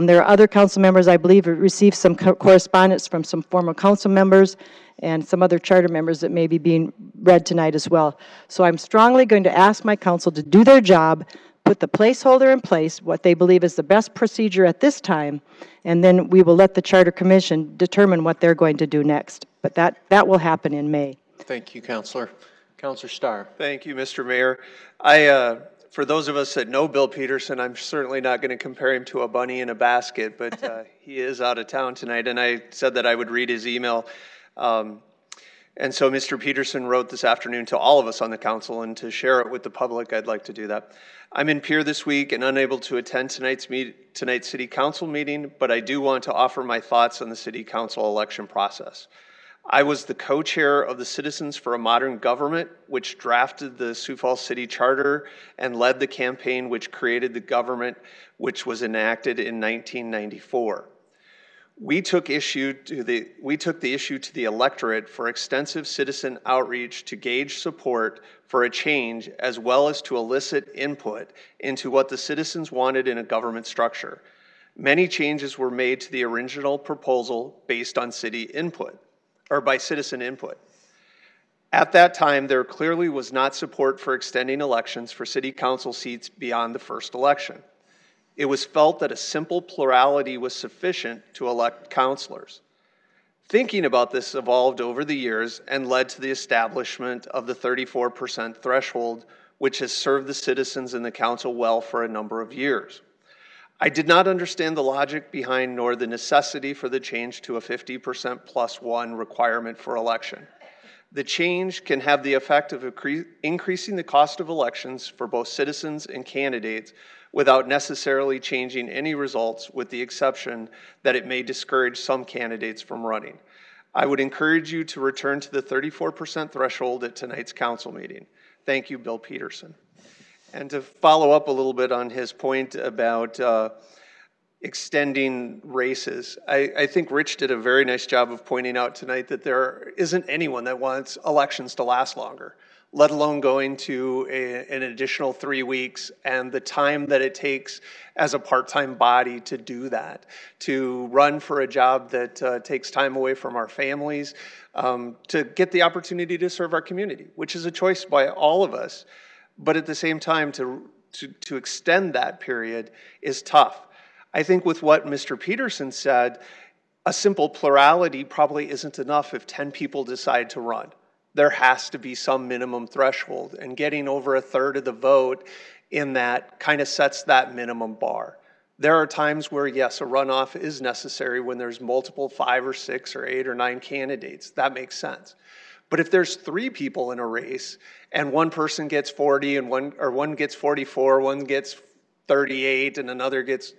[SPEAKER 15] There are other council members, I believe, who received some correspondence from some former council members and some other charter members that may be being read tonight as well. So I'm strongly going to ask my council to do their job, put the placeholder in place, what they believe is the best procedure at this time, and then we will let the Charter Commission determine what they're going to do next. But that will happen in May.
[SPEAKER 3] Thank you, Councilor. Councilor Starr.
[SPEAKER 18] Thank you, Mr. Mayor. For those of us that know Bill Peterson, I'm certainly not going to compare him to a bunny in a basket, but he is out of town tonight, and I said that I would read his email. And so Mr. Peterson wrote this afternoon to all of us on the council, and to share it with the public, I'd like to do that. I'm in Pierre this week and unable to attend tonight's city council meeting, but I do want to offer my thoughts on the city council election process. I was the co-chair of the Citizens for a Modern Government, which drafted the Sioux Falls City Charter and led the campaign which created the government, which was enacted in 1994. We took the issue to the electorate for extensive citizen outreach to gauge support for a change, as well as to elicit input into what the citizens wanted in a government structure. Many changes were made to the original proposal based on city input, or by citizen input. At that time, there clearly was not support for extending elections for city council seats beyond the first election. It was felt that a simple plurality was sufficient to elect councilors. Thinking about this evolved over the years and led to the establishment of the 34% threshold, which has served the citizens and the council well for a number of years. I did not understand the logic behind nor the necessity for the change to a 50% +1 requirement for election. The change can have the effect of increasing the cost of elections for both citizens and candidates without necessarily changing any results, with the exception that it may discourage some candidates from running. I would encourage you to return to the 34% threshold at tonight's council meeting. Thank you, Bill Peterson. And to follow up a little bit on his point about extending races, I think Rich did a very nice job of pointing out tonight that there isn't anyone that wants elections to last longer, let alone going to an additional 3 weeks and the time that it takes as a part-time body to do that, to run for a job that takes time away from our families, to get the opportunity to serve our community, which is a choice by all of us. But at the same time, to extend that period is tough. I think with what Mr. Peterson said, a simple plurality probably isn't enough if 10 people decide to run. There has to be some minimum threshold, and getting over a third of the vote in that kind of sets that minimum bar. There are times where, yes, a runoff is necessary when there's multiple 5 or 6 or 8 or 9 candidates. That makes sense. But if there's 3 people in a race and one person gets 40 and one gets 44, one gets 38 and another gets,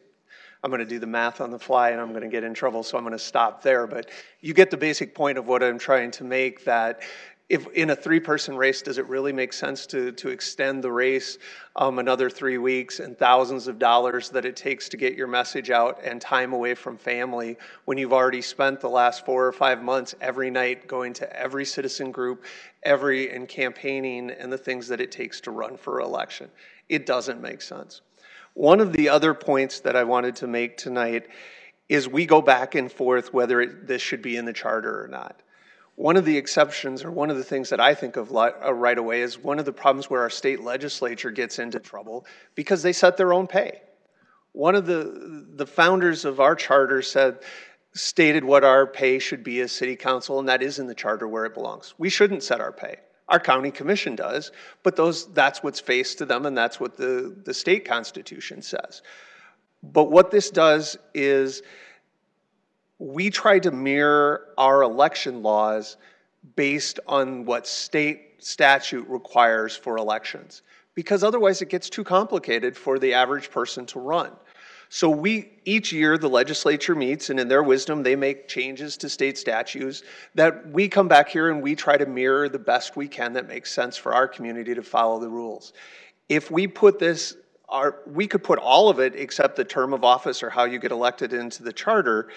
[SPEAKER 18] I'm going to do the math on the fly and I'm going to get in trouble, so I'm going to stop there. But you get the basic point of what I'm trying to make, that if in a 3-person race, does it really make sense to extend the race another 3 weeks and thousands of dollars that it takes to get your message out and time away from family when you've already spent the last 4 or 5 months every night going to every citizen group, and campaigning and the things that it takes to run for election? It doesn't make sense. One of the other points that I wanted to make tonight is we go back and forth whether this should be in the charter or not. One of the exceptions, or one of the things that I think of right away, is one of the problems where our state legislature gets into trouble because they set their own pay. One of the founders of our charter stated what our pay should be as city council, and that is in the charter where it belongs. We shouldn't set our pay. Our county commission does, but that's what's faced to them, and that's what the state constitution says. But what this does is we try to mirror our election laws based on what state statute requires for elections, because otherwise it gets too complicated for the average person to run. So each year the legislature meets, and in their wisdom they make changes to state statutes that we come back here and we try to mirror the best we can that makes sense for our community to follow the rules. If we put this, we could put all of it except the term of office or how you get elected into the charter.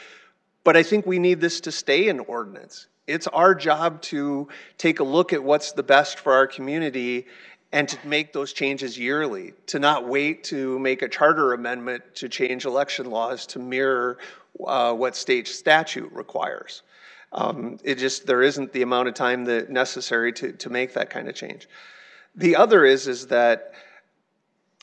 [SPEAKER 18] But I think we need this to stay in ordinance. It's our job to take a look at what's the best for our community and to make those changes yearly, to not wait to make a charter amendment to change election laws to mirror what state statute requires. There isn't the amount of time that necessary to make that kind of change. The other is that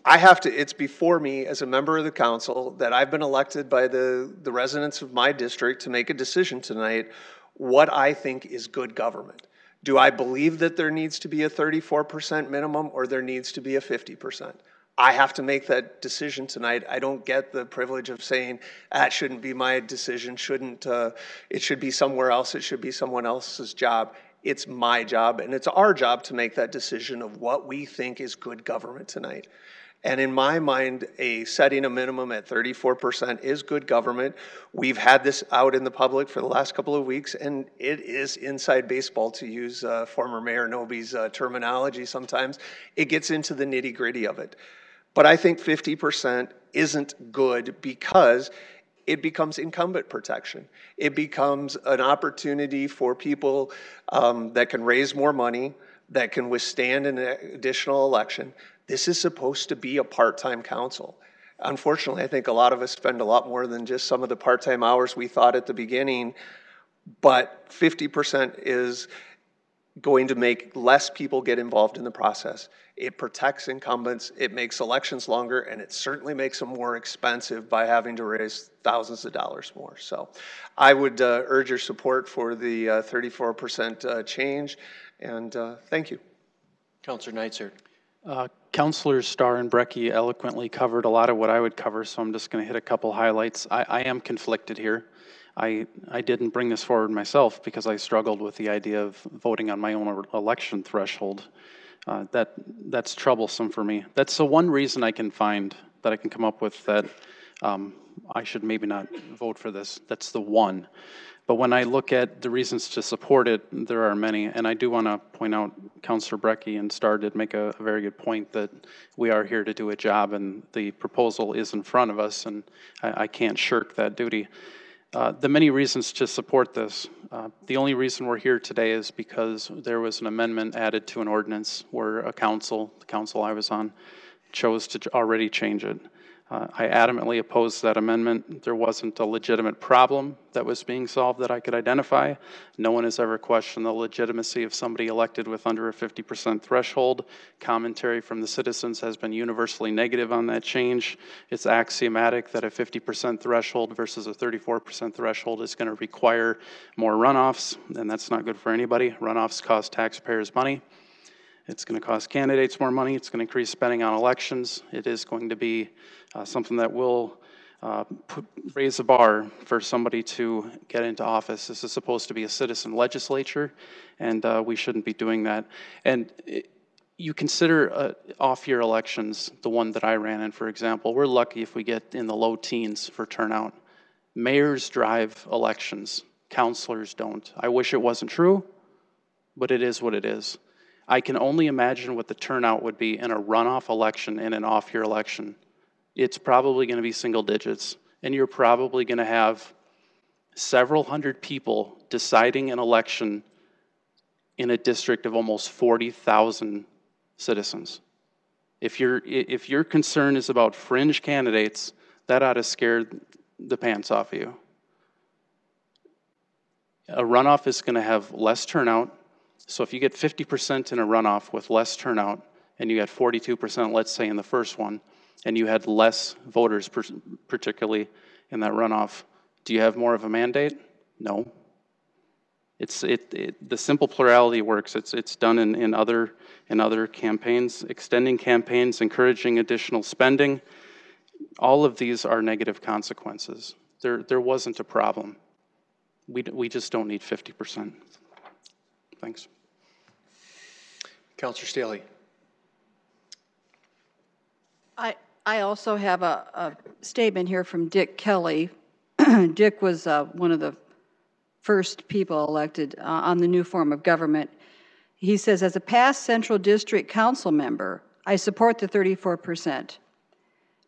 [SPEAKER 18] it's before me as a member of the council that I've been elected by the residents of my district to make a decision tonight what I think is good government. Do I believe that there needs to be a 34% minimum or there needs to be a 50%? I have to make that decision tonight. I don't get the privilege of saying that shouldn't be my decision, it should be somewhere else, it should be someone else's job. It's my job and it's our job to make that decision of what we think is good government tonight. And in my mind, setting a minimum at 34% is good government. We've had this out in the public for the last couple of weeks, and it is inside baseball, to use former Mayor Noby's terminology sometimes. It gets into the nitty-gritty of it. But I think 50% isn't good because it becomes incumbent protection. It becomes an opportunity for people that can raise more money, that can withstand an additional election. This is supposed to be a part-time council. Unfortunately, I think a lot of us spend a lot more than just some of the part-time hours we thought at the beginning, but 50% is going to make less people get involved in the process. It protects incumbents, it makes elections longer, and it certainly makes them more expensive by having to raise thousands of dollars more. So I would urge your support for the 34% change, and thank you.
[SPEAKER 3] Councilor Neitzer.
[SPEAKER 19] Councilors Starr and Brecky eloquently covered a lot of what I would cover, so I'm just going to hit a couple highlights. I am conflicted here. I didn't bring this forward myself because I struggled with the idea of voting on my own election threshold. That's troublesome for me. That's the one reason I can find that I can come up with that I should maybe not vote for this. That's the one. But when I look at the reasons to support it, there are many. And I do want to point out, Councilor Brecky and Starr did make a very good point that we are here to do a job and the proposal is in front of us and I can't shirk that duty. The many reasons to support this. The only reason we're here today is because there was an amendment added to an ordinance where the council I was on, chose to already change it. I adamantly opposed that amendment. There wasn't a legitimate problem that was being solved that I could identify. No one has ever questioned the legitimacy of somebody elected with under a 50% threshold. Commentary from the citizens has been universally negative on that change. It's axiomatic that a 50% threshold versus a 34% threshold is going to require more runoffs, and that's not good for anybody. Runoffs cost taxpayers money. It's going to cost candidates more money. It's going to increase spending on elections. It is going to be something that will raise the bar for somebody to get into office. This is supposed to be a citizen legislature, and we shouldn't be doing that. And you consider off-year elections, the one that I ran in, for example, we're lucky if we get in the low teens for turnout. Mayors drive elections. Councilors don't. I wish it wasn't true, but it is what it is. I can only imagine what the turnout would be in a runoff election and an off-year election. It's probably going to be single digits, and you're probably going to have several hundred people deciding an election in a district of almost 40,000 citizens. If your concern is about fringe candidates, that ought to scare the pants off of you. A runoff is going to have less turnout. So if you get 50% in a runoff with less turnout, and you had 42%, let's say, in the first one, and you had less voters, particularly in that runoff, do you have more of a mandate? No. The simple plurality works. It's done in other campaigns, extending campaigns, encouraging additional spending. All of these are negative consequences. There wasn't a problem. We just don't need 50%. Thanks.
[SPEAKER 3] Councilor Staley.
[SPEAKER 20] I also have a statement here from Dick Kelly. Dick was one of the first people elected on the new form of government. He says, as a past Central District Council member, I support the 34%.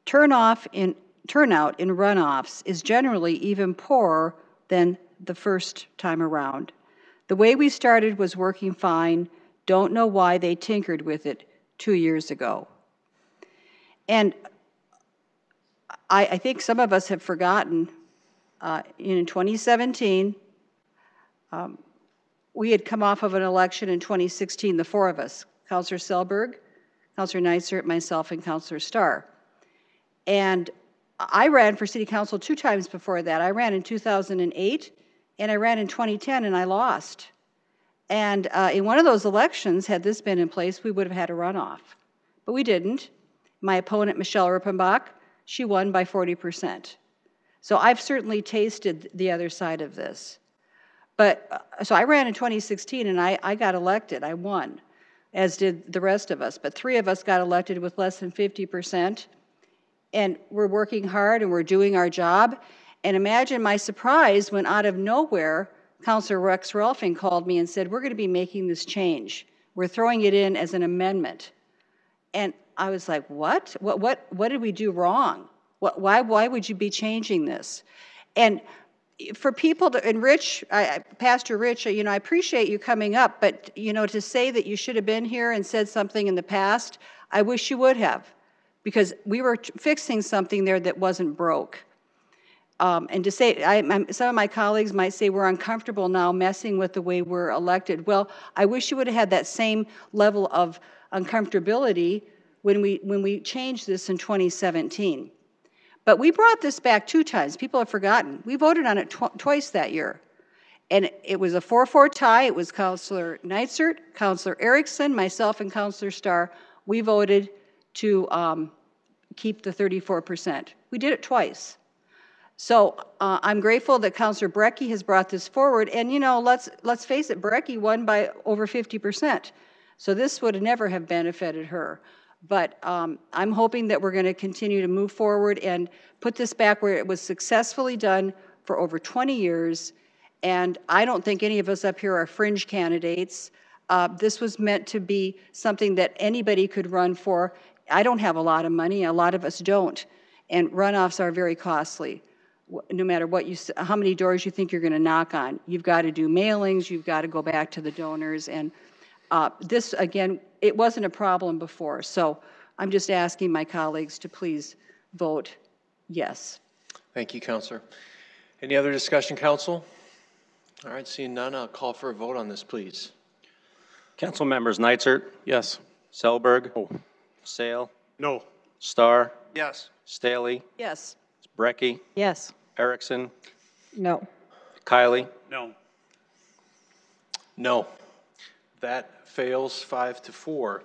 [SPEAKER 20] Turnout in runoffs is generally even poorer than the first time around. The way we started was working fine. Don't know why they tinkered with it 2 years ago. And I think some of us have forgotten, in 2017, we had come off of an election in 2016, the four of us, Councilor Selberg, Councilor Neisert, myself, and Councilor Starr. And I ran for city council 2 times before that. I ran in 2008, and I ran in 2010, and I lost. And in one of those elections, had this been in place, we would have had a runoff. But we didn't. My opponent, Michelle Rippenbach, she won by 40%. So I've certainly tasted the other side of this. But, so I ran in 2016, and I got elected. I won, as did the rest of us. But 3 of us got elected with less than 50%. And we're working hard, and we're doing our job. And imagine my surprise when out of nowhere, Councilor Rex Rolfing called me and said, we're going to be making this change. We're throwing it in as an amendment. And I was like, what? What did we do wrong? Why would you be changing this? And for people to, and Rich, Pastor Rich, you know, I appreciate you coming up, but, you know, to say that you should have been here and said something in the past, I wish you would have, because we were fixing something there that wasn't broke. And to say, some of my colleagues might say we're uncomfortable now messing with the way we're elected. Well, I wish you would have had that same level of uncomfortability when we changed this in 2017. But we brought this back 2 times. People have forgotten. We voted on it twice that year. And it was a 4-4 tie. It was Councilor Neisert, Councilor Erickson, myself, and Councilor Starr. We voted to keep the 34%. We did it twice. So I'm grateful that Councilor Brecky has brought this forward. And, you know, let's face it, Brecky won by over 50%. So this would never have benefited her. But I'm hoping that we're going to continue to move forward and put this back where it was successfully done for over 20 years. And I don't think any of us up here are fringe candidates. This was meant to be something that anybody could run for. I don't have a lot of money. A lot of us don't. And runoffs are very costly. No matter what how many doors you think you're going to knock on. You've got to do mailings. You've got to go back to the donors. And this, again, it wasn't a problem before. So I'm just asking my colleagues to please vote yes.
[SPEAKER 3] Thank you, Councilor. Any other discussion, Council? All right, seeing none, I'll call for a vote on this, please.
[SPEAKER 4] Council members Neitert?
[SPEAKER 19] Yes.
[SPEAKER 4] Selberg? No. Sale?
[SPEAKER 6] No.
[SPEAKER 4] Starr?
[SPEAKER 1] Yes.
[SPEAKER 4] Staley?
[SPEAKER 20] Yes.
[SPEAKER 4] Brecky?
[SPEAKER 15] Yes.
[SPEAKER 4] Erickson?
[SPEAKER 20] No.
[SPEAKER 4] Kiley?
[SPEAKER 17] No.
[SPEAKER 3] No. That fails 5-4.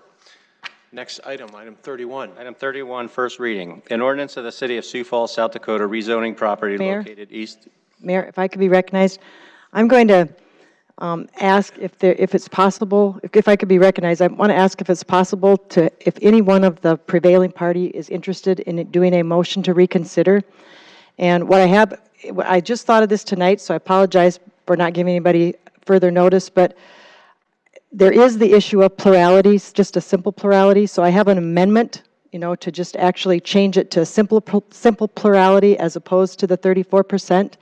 [SPEAKER 3] Next item, item 31.
[SPEAKER 4] Item 31, first reading. An ordinance of the City of Sioux Falls, South Dakota, rezoning property
[SPEAKER 15] Mayor?
[SPEAKER 4] located east.
[SPEAKER 15] Mayor, if I could be recognized, I'm going to ask if it's possible, if I could be recognized, I want to ask if it's possible to, if any one of the prevailing party is interested in doing a motion to reconsider. And I just thought of this tonight, so I apologize for not giving anybody further notice, but there is the issue of pluralities, just a simple plurality. So I have an amendment, you know, to just actually change it to a simple plurality as opposed to the 34%.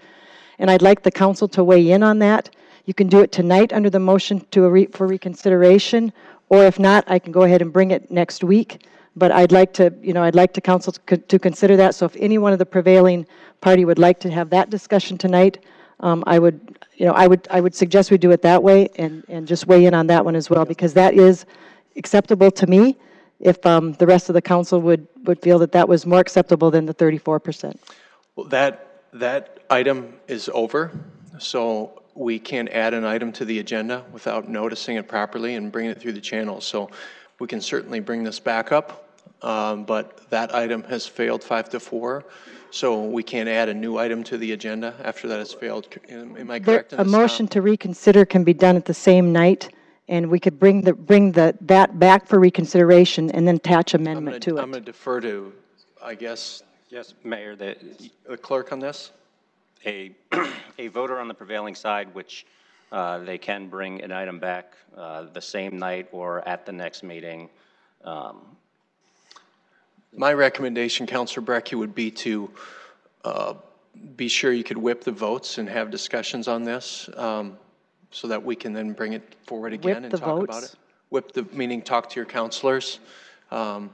[SPEAKER 15] And I'd like the council to weigh in on that. You can do it tonight under the motion for reconsideration, or if not, I can go ahead and bring it next week. But I'd like to, you know, I'd like the council to consider that. So if any one of the prevailing party would like to have that discussion tonight, I would suggest we do it that way and just weigh in on that one as well, because that is acceptable to me. If the rest of the council would feel that was more acceptable than the 34%.
[SPEAKER 3] Well, that item is over, so we can't add an item to the agenda without noticing it properly and bringing it through the channel. So we can certainly bring this back up, but that item has failed 5-4. So we can't add a new item to the agenda after that has failed. Am I correct in this?
[SPEAKER 15] A motion to reconsider can be done at the same night, and we could bring that back for reconsideration and then attach amendment to it.
[SPEAKER 3] I'm going to defer to, I guess.
[SPEAKER 4] Yes, Mayor,
[SPEAKER 3] The clerk on this?
[SPEAKER 4] a voter on the prevailing side, which they can bring an item back the same night or at the next meeting.
[SPEAKER 3] My recommendation, Councilor Brecky, would be to be sure you could whip the votes and have discussions on this, so that we can then bring it forward again and talk about it. Whip the, meaning talk to your counselors.
[SPEAKER 15] No,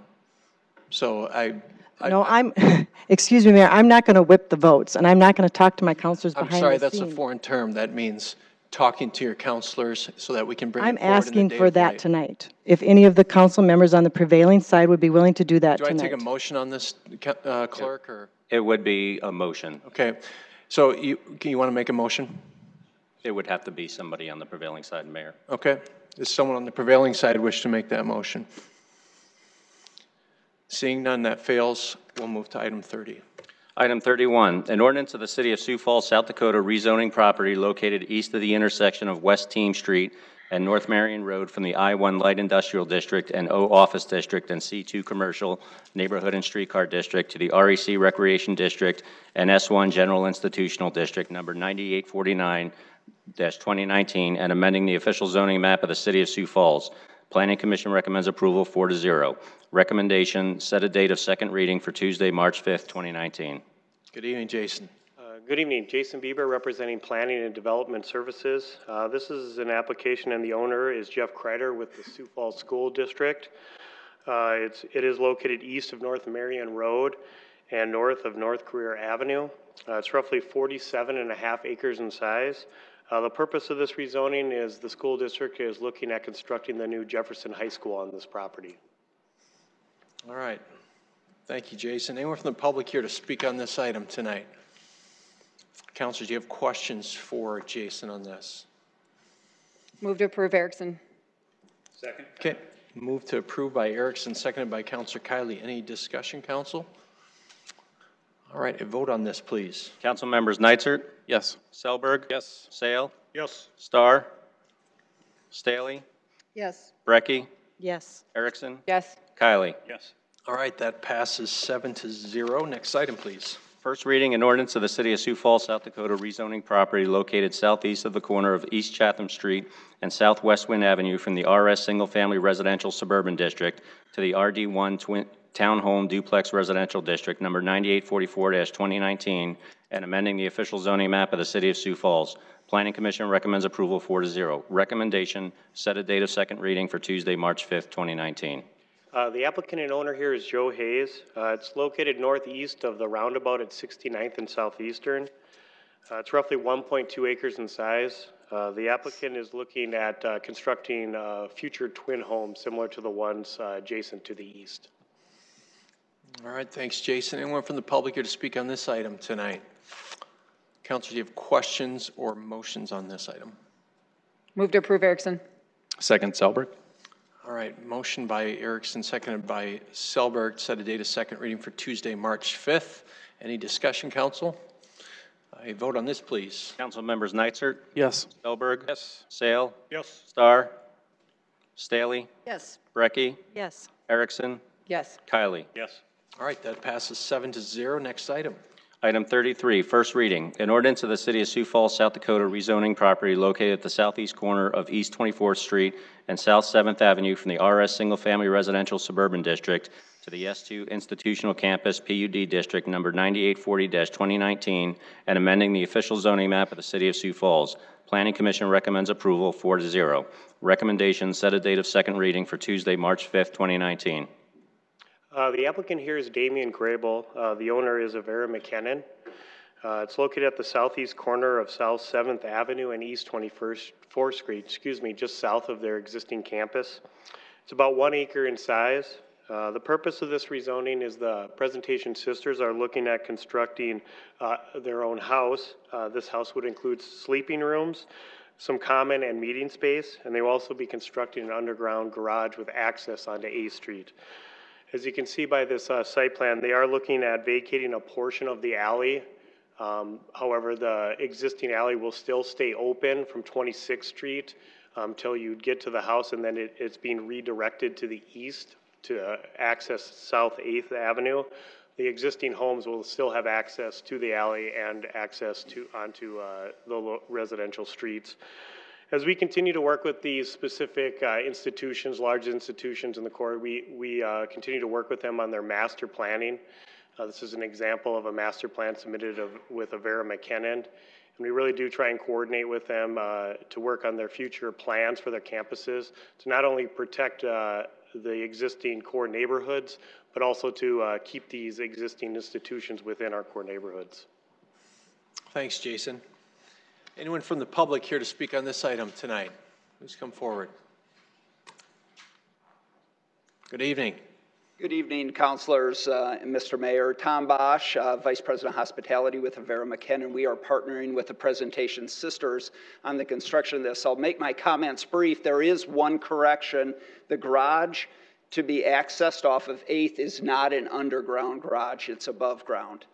[SPEAKER 15] excuse me, Mayor, I'm not going to whip the votes, and I'm not going to talk to my counselors behind the scenes.
[SPEAKER 3] I'm sorry, that's a foreign term. That means talking to your counselors so that we can bring it forward
[SPEAKER 15] I'm asking for that tonight. If any of the council members on the prevailing side would be willing to do that tonight.
[SPEAKER 3] Do I take a motion on this, clerk, or?
[SPEAKER 4] It would be a motion.
[SPEAKER 3] Okay, so you want to make a motion?
[SPEAKER 4] It would have to be somebody on the prevailing side, Mayor.
[SPEAKER 3] Okay, does someone on the prevailing side wish to make that motion? Seeing none, that fails. We'll move to item 30.
[SPEAKER 4] Item 31, an ordinance of the City of Sioux Falls, South Dakota rezoning property located east of the intersection of West Team Street and North Marion Road from the I-1 Light Industrial District and O Office District and C2 Commercial Neighborhood and Streetcar District to the REC Recreation District and S1 General Institutional District number 9849-2019 and amending the official zoning map of the City of Sioux Falls. Planning Commission recommends approval 4-0. Recommendation, set a date of second reading for Tuesday, March 5th, 2019.
[SPEAKER 3] Good evening, Jason.
[SPEAKER 21] Good evening. Jason Bieber, representing Planning and Development Services. This is an application, and the owner is Jeff Kreider with the Sioux Falls School District. It is located east of North Marion Road and north of North Career Avenue. It's roughly 47.5 acres in size. The purpose of this rezoning is the school district is looking at constructing the new Jefferson High School on this property.
[SPEAKER 3] All right. Thank you, Jason. Anyone from the public here to speak on this item tonight? Councilors, do you have questions for Jason on this?
[SPEAKER 5] Move to approve, Erickson.
[SPEAKER 17] Second.
[SPEAKER 3] Okay. Move to approve by Erickson, seconded by Councilor Kiley. Any discussion, Council? All right, a vote on this, please.
[SPEAKER 4] Council members Nitzert?
[SPEAKER 19] Yes.
[SPEAKER 4] Selberg?
[SPEAKER 17] Yes.
[SPEAKER 4] Sale?
[SPEAKER 17] Yes.
[SPEAKER 4] Starr? Staley?
[SPEAKER 20] Yes.
[SPEAKER 4] Brecky?
[SPEAKER 15] Yes.
[SPEAKER 4] Erickson?
[SPEAKER 5] Yes.
[SPEAKER 4] Kiley?
[SPEAKER 17] Yes.
[SPEAKER 3] All right, that passes 7-0. Next item, please.
[SPEAKER 4] First reading, an ordinance of the City of Sioux Falls, South Dakota rezoning property located southeast of the corner of East Chatham Street and Southwest Wind Avenue from the RS Single Family Residential Suburban District to the RD1 Townhome Duplex Residential District number 9844-2019 and amending the official zoning map of the City of Sioux Falls. Planning Commission recommends approval 4-0. Recommendation, set a date of second reading for Tuesday, March 5th, 2019.
[SPEAKER 21] The applicant and owner here is Joe Hayes. It's located northeast of the roundabout at 69th and Southeastern. It's roughly 1.2 acres in size. The applicant is looking at constructing future twin homes similar to the ones adjacent to the east.
[SPEAKER 3] All right, thanks, Jason. Anyone from the public here to speak on this item tonight? Councilors, do you have questions or motions on this item?
[SPEAKER 5] Move to approve, Erickson.
[SPEAKER 19] Second, Selberg.
[SPEAKER 3] All right, motion by Erickson, seconded by Selberg, set a date of second reading for Tuesday, March 5th. Any discussion, Council? A vote on this, please.
[SPEAKER 4] Council members Nitzert?
[SPEAKER 19] Yes.
[SPEAKER 4] Selberg?
[SPEAKER 17] Yes.
[SPEAKER 4] Sale?
[SPEAKER 17] Yes.
[SPEAKER 4] Starr? Staley?
[SPEAKER 20] Yes.
[SPEAKER 4] Brecky?
[SPEAKER 15] Yes.
[SPEAKER 4] Erickson?
[SPEAKER 5] Yes.
[SPEAKER 4] Kiley?
[SPEAKER 17] Yes.
[SPEAKER 3] All right, that passes 7-0. Next item.
[SPEAKER 4] Item 33, first reading. An ordinance of the City of Sioux Falls, South Dakota rezoning property located at the southeast corner of East 24th Street and South 7th Avenue from the RS Single Family Residential Suburban District to the S2 Institutional Campus PUD District number 9840-2019 and amending the official zoning map of the City of Sioux Falls. Planning Commission recommends approval 4-0. Recommendation, set a date of second reading for Tuesday, March 5th, 2019.
[SPEAKER 21] The applicant here is Damian Grable. The owner is Avera McKinnon. It's located at the southeast corner of South 7th Avenue and East 24th Street, just south of their existing campus. It's about 1 acre in size. The purpose of this rezoning is the Presentation Sisters are looking at constructing their own house. This house would include sleeping rooms, some common and meeting space, and they will also be constructing an underground garage with access onto A Street. As you can see by this site plan, they are looking at vacating a portion of the alley. However, the existing alley will still stay open from 26th Street until you get to the house, and then it's being redirected to the east to access South 8th Avenue. The existing homes will still have access to the alley and access onto the residential streets. As we continue to work with these specific institutions, large institutions in the core, we continue to work with them on their master planning. This is an example of a master plan submitted with Avera McKinnon. And we really do try and coordinate with them to work on their future plans for their campuses, to not only protect the existing core neighborhoods, but also to keep these existing institutions within our core neighborhoods.
[SPEAKER 3] Thanks, Jason. Anyone from the public here to speak on this item tonight? Please come forward. Good evening.
[SPEAKER 7] Good evening, councilors and Mr. Mayor. Tom Bosch, Vice President of Hospitality with Avera McKinnon. We are partnering with the Presentation Sisters on the construction of this. I'll make my comments brief. There is one correction. The garage to be accessed off of 8th is not an underground garage. It's above ground.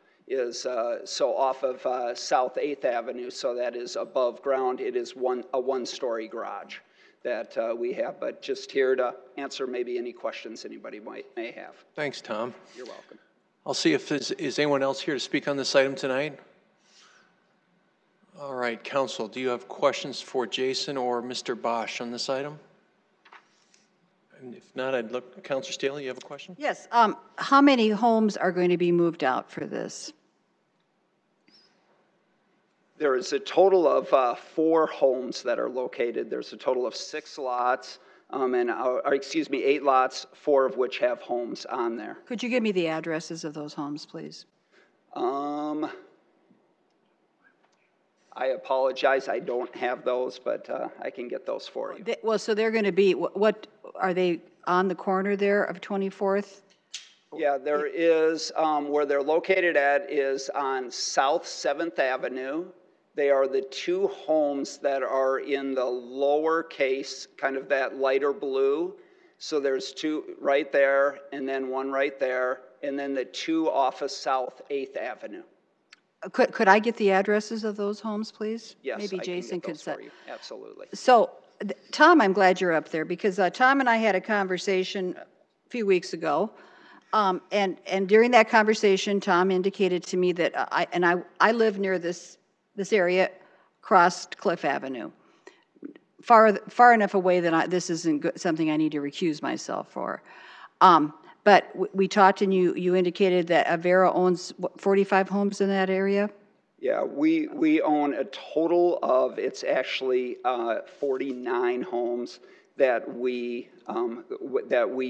[SPEAKER 7] So off of South 8th Avenue, so that is above ground. It is a one-story garage that we have, but just here to answer maybe any questions anybody may have.
[SPEAKER 3] Thanks, Tom.
[SPEAKER 7] You're welcome.
[SPEAKER 3] I'll see if is anyone else here to speak on this item tonight. All right, council, do you have questions for Jason or Mr. Bosch on this item? And if not, I'd look, Councilor Staley, you have a question?
[SPEAKER 20] Yes. How many homes are going to be moved out for this?
[SPEAKER 7] There is a total of 4 homes that are located. There's a total of 6 lots, excuse me, 8 lots, 4 of which have homes on there.
[SPEAKER 20] Could you give me the addresses of those homes, please?
[SPEAKER 7] I apologize, I don't have those, but I can get those for you.
[SPEAKER 20] Well, so they're going to be, what are they on the corner there of 24th?
[SPEAKER 7] Yeah, there is, where they're located at is on South 7th Avenue. They are the 2 homes that are in the lower case, kind of that lighter blue. So there's 2 right there, and then 1 right there, and then the 2 off of South 8th Avenue.
[SPEAKER 20] Could I get the addresses of those homes, please?
[SPEAKER 7] Yes,
[SPEAKER 20] maybe
[SPEAKER 7] I
[SPEAKER 20] Jason
[SPEAKER 7] can get
[SPEAKER 20] could
[SPEAKER 7] those
[SPEAKER 20] set.
[SPEAKER 7] for you. Absolutely.
[SPEAKER 20] So, Tom, I'm glad you're up there because Tom and I had a conversation a few weeks ago, and during that conversation, Tom indicated to me that I live near this area, crossed Cliff Avenue, far enough away that this isn't something I need to recuse myself for. But we talked, and you indicated that Avera owns 45 homes in that area?
[SPEAKER 7] Yeah, we own a total of, it's actually 49 homes that we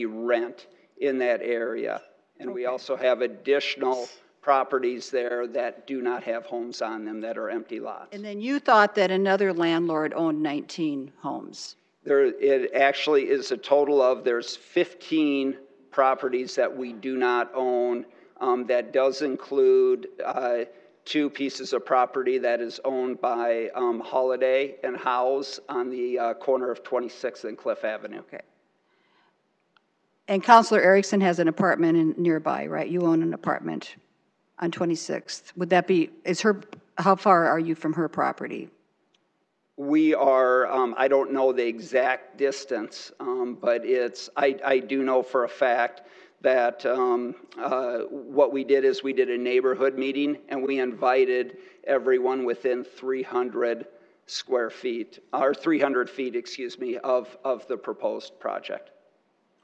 [SPEAKER 7] rent in that area. And we also have additional properties there that do not have homes on them, that are empty lots.
[SPEAKER 20] And then you thought that another landlord owned 19 homes.
[SPEAKER 7] It actually is a total of, there's 15 properties that we do not own. That does include 2 pieces of property that is owned by Holiday and House on the corner of 26th and Cliff Avenue.
[SPEAKER 20] Okay. And Councilor Erickson has an apartment nearby, right? You own an apartment on 26th. Would that be, how far are you from her property?
[SPEAKER 7] We are, I don't know the exact distance, but I do know for a fact that what we did is we did a neighborhood meeting and we invited everyone within 300 square feet, or 300 feet, excuse me, of the proposed project.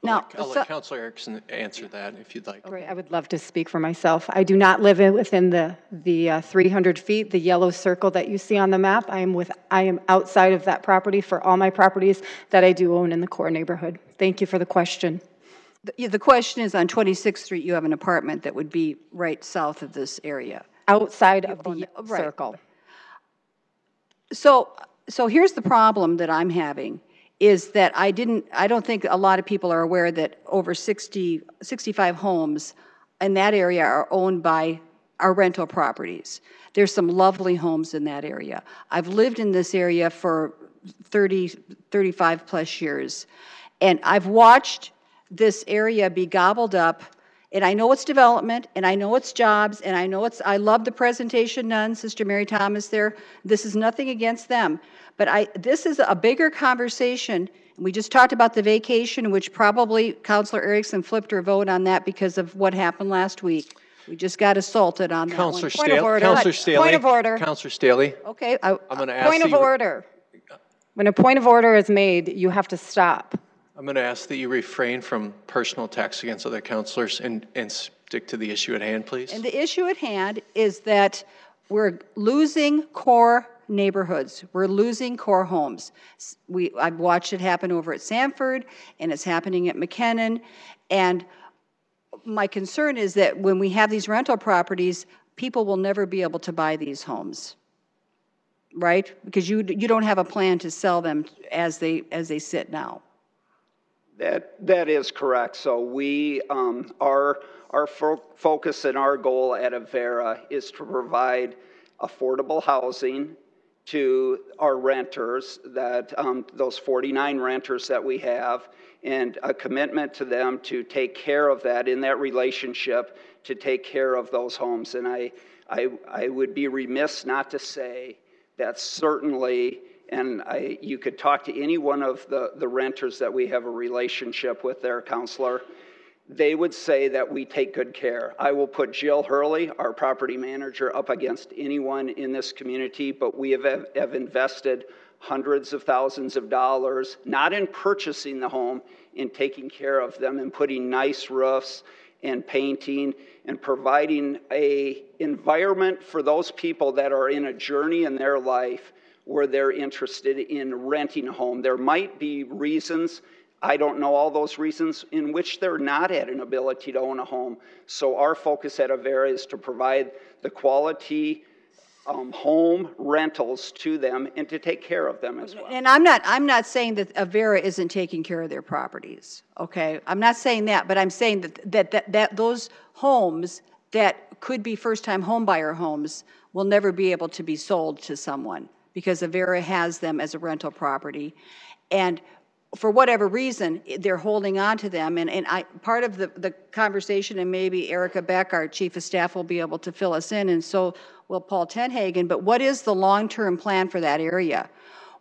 [SPEAKER 20] Now,
[SPEAKER 3] I'll let Councilor Erickson answer that if you'd like.
[SPEAKER 5] Okay, I would love to speak for myself. I do not live within the 300 feet, the yellow circle that you see on the map. I am outside of that property for all my properties that I do own in the core neighborhood. Thank you for the question.
[SPEAKER 20] The question is, on 26th Street, you have an apartment that would be right south of this area.
[SPEAKER 5] Outside of the circle.
[SPEAKER 20] So here's the problem that I'm having, is that I don't think a lot of people are aware that over 65 homes in that area are owned by our rental properties. There's some lovely homes in that area. I've lived in this area for 35 plus years, and I've watched this area be gobbled up, and I know it's development, and I know it's jobs, and I love the presentation done, Sister Mary Thomas there. This is nothing against them, but this is a bigger conversation. We just talked about the vacation, which probably Councilor Erickson flipped her vote on that because of what happened last week. We just got assaulted on that one.
[SPEAKER 3] Councilor Staley.
[SPEAKER 5] Point of order.
[SPEAKER 3] Councilor Staley.
[SPEAKER 20] Okay.
[SPEAKER 3] I'm going to ask
[SPEAKER 5] Point of order. When a point of order is made, you have to stop.
[SPEAKER 3] I'm going to ask that you refrain from personal attacks against other councilors and
[SPEAKER 6] Stick to the issue at hand, please.
[SPEAKER 20] And the issue at hand is that we're losing core neighborhoods. We're losing core homes. I've watched it happen over at Sanford, and it's happening at McKinnon. And my concern is that when we have these rental properties, people will never be able to buy these homes, right? Because you don't have a plan to sell them as they sit now.
[SPEAKER 7] That is correct. So we our focus and our goal at Avera is to provide affordable housing to our renters, that those 49 renters that we have, and a commitment to them to take care of that in that relationship, to take care of those homes. And I would be remiss not to say that certainly, and you could talk to any one of the renters that we have a relationship with there, Counselor, they would say that we take good care. I will put Jill Hurley, our property manager, up against anyone in this community, but we have invested hundreds of thousands of dollars, not in purchasing the home, in taking care of them and putting nice roofs and painting and providing a environment for those people that are in a journey in their life where they're interested in renting a home. There might be reasons, I don't know all those reasons, in which they're not at an ability to own a home. So our focus at Avera is to provide the quality home rentals to them and to take care of them as well.
[SPEAKER 20] And I'm not saying that Avera isn't taking care of their properties, okay? I'm not saying that, but I'm saying that those homes that could be first-time homebuyer homes will never be able to be sold to someone because Avera has them as a rental property. And for whatever reason, they're holding on to them. And part of the conversation, and maybe Erica Beck, our Chief of Staff, will be able to fill us in, and so will Paul Tenhagen, but what is the long-term plan for that area?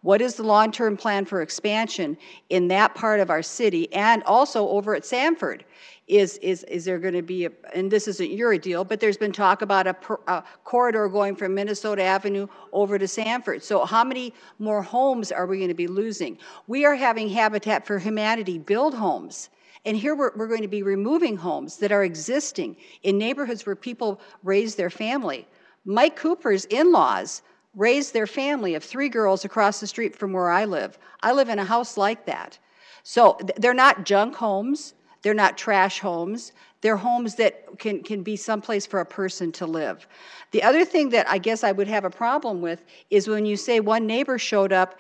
[SPEAKER 20] What is the long-term plan for expansion in that part of our city, and also over at Sanford? Is there going to be, and this isn't your deal, but there's been talk about a corridor going from Minnesota Avenue over to Sanford. So how many more homes are we going to be losing? We are having Habitat for Humanity build homes. And here we're going to be removing homes that are existing in neighborhoods where people raise their family. Mike Cooper's in-laws raised their family of 3 girls across the street from where I live. I live in a house like that. So they're not junk homes. They're not trash homes. They're homes that can be someplace for a person to live. The other thing that I guess I would have a problem with is when you say one neighbor showed up,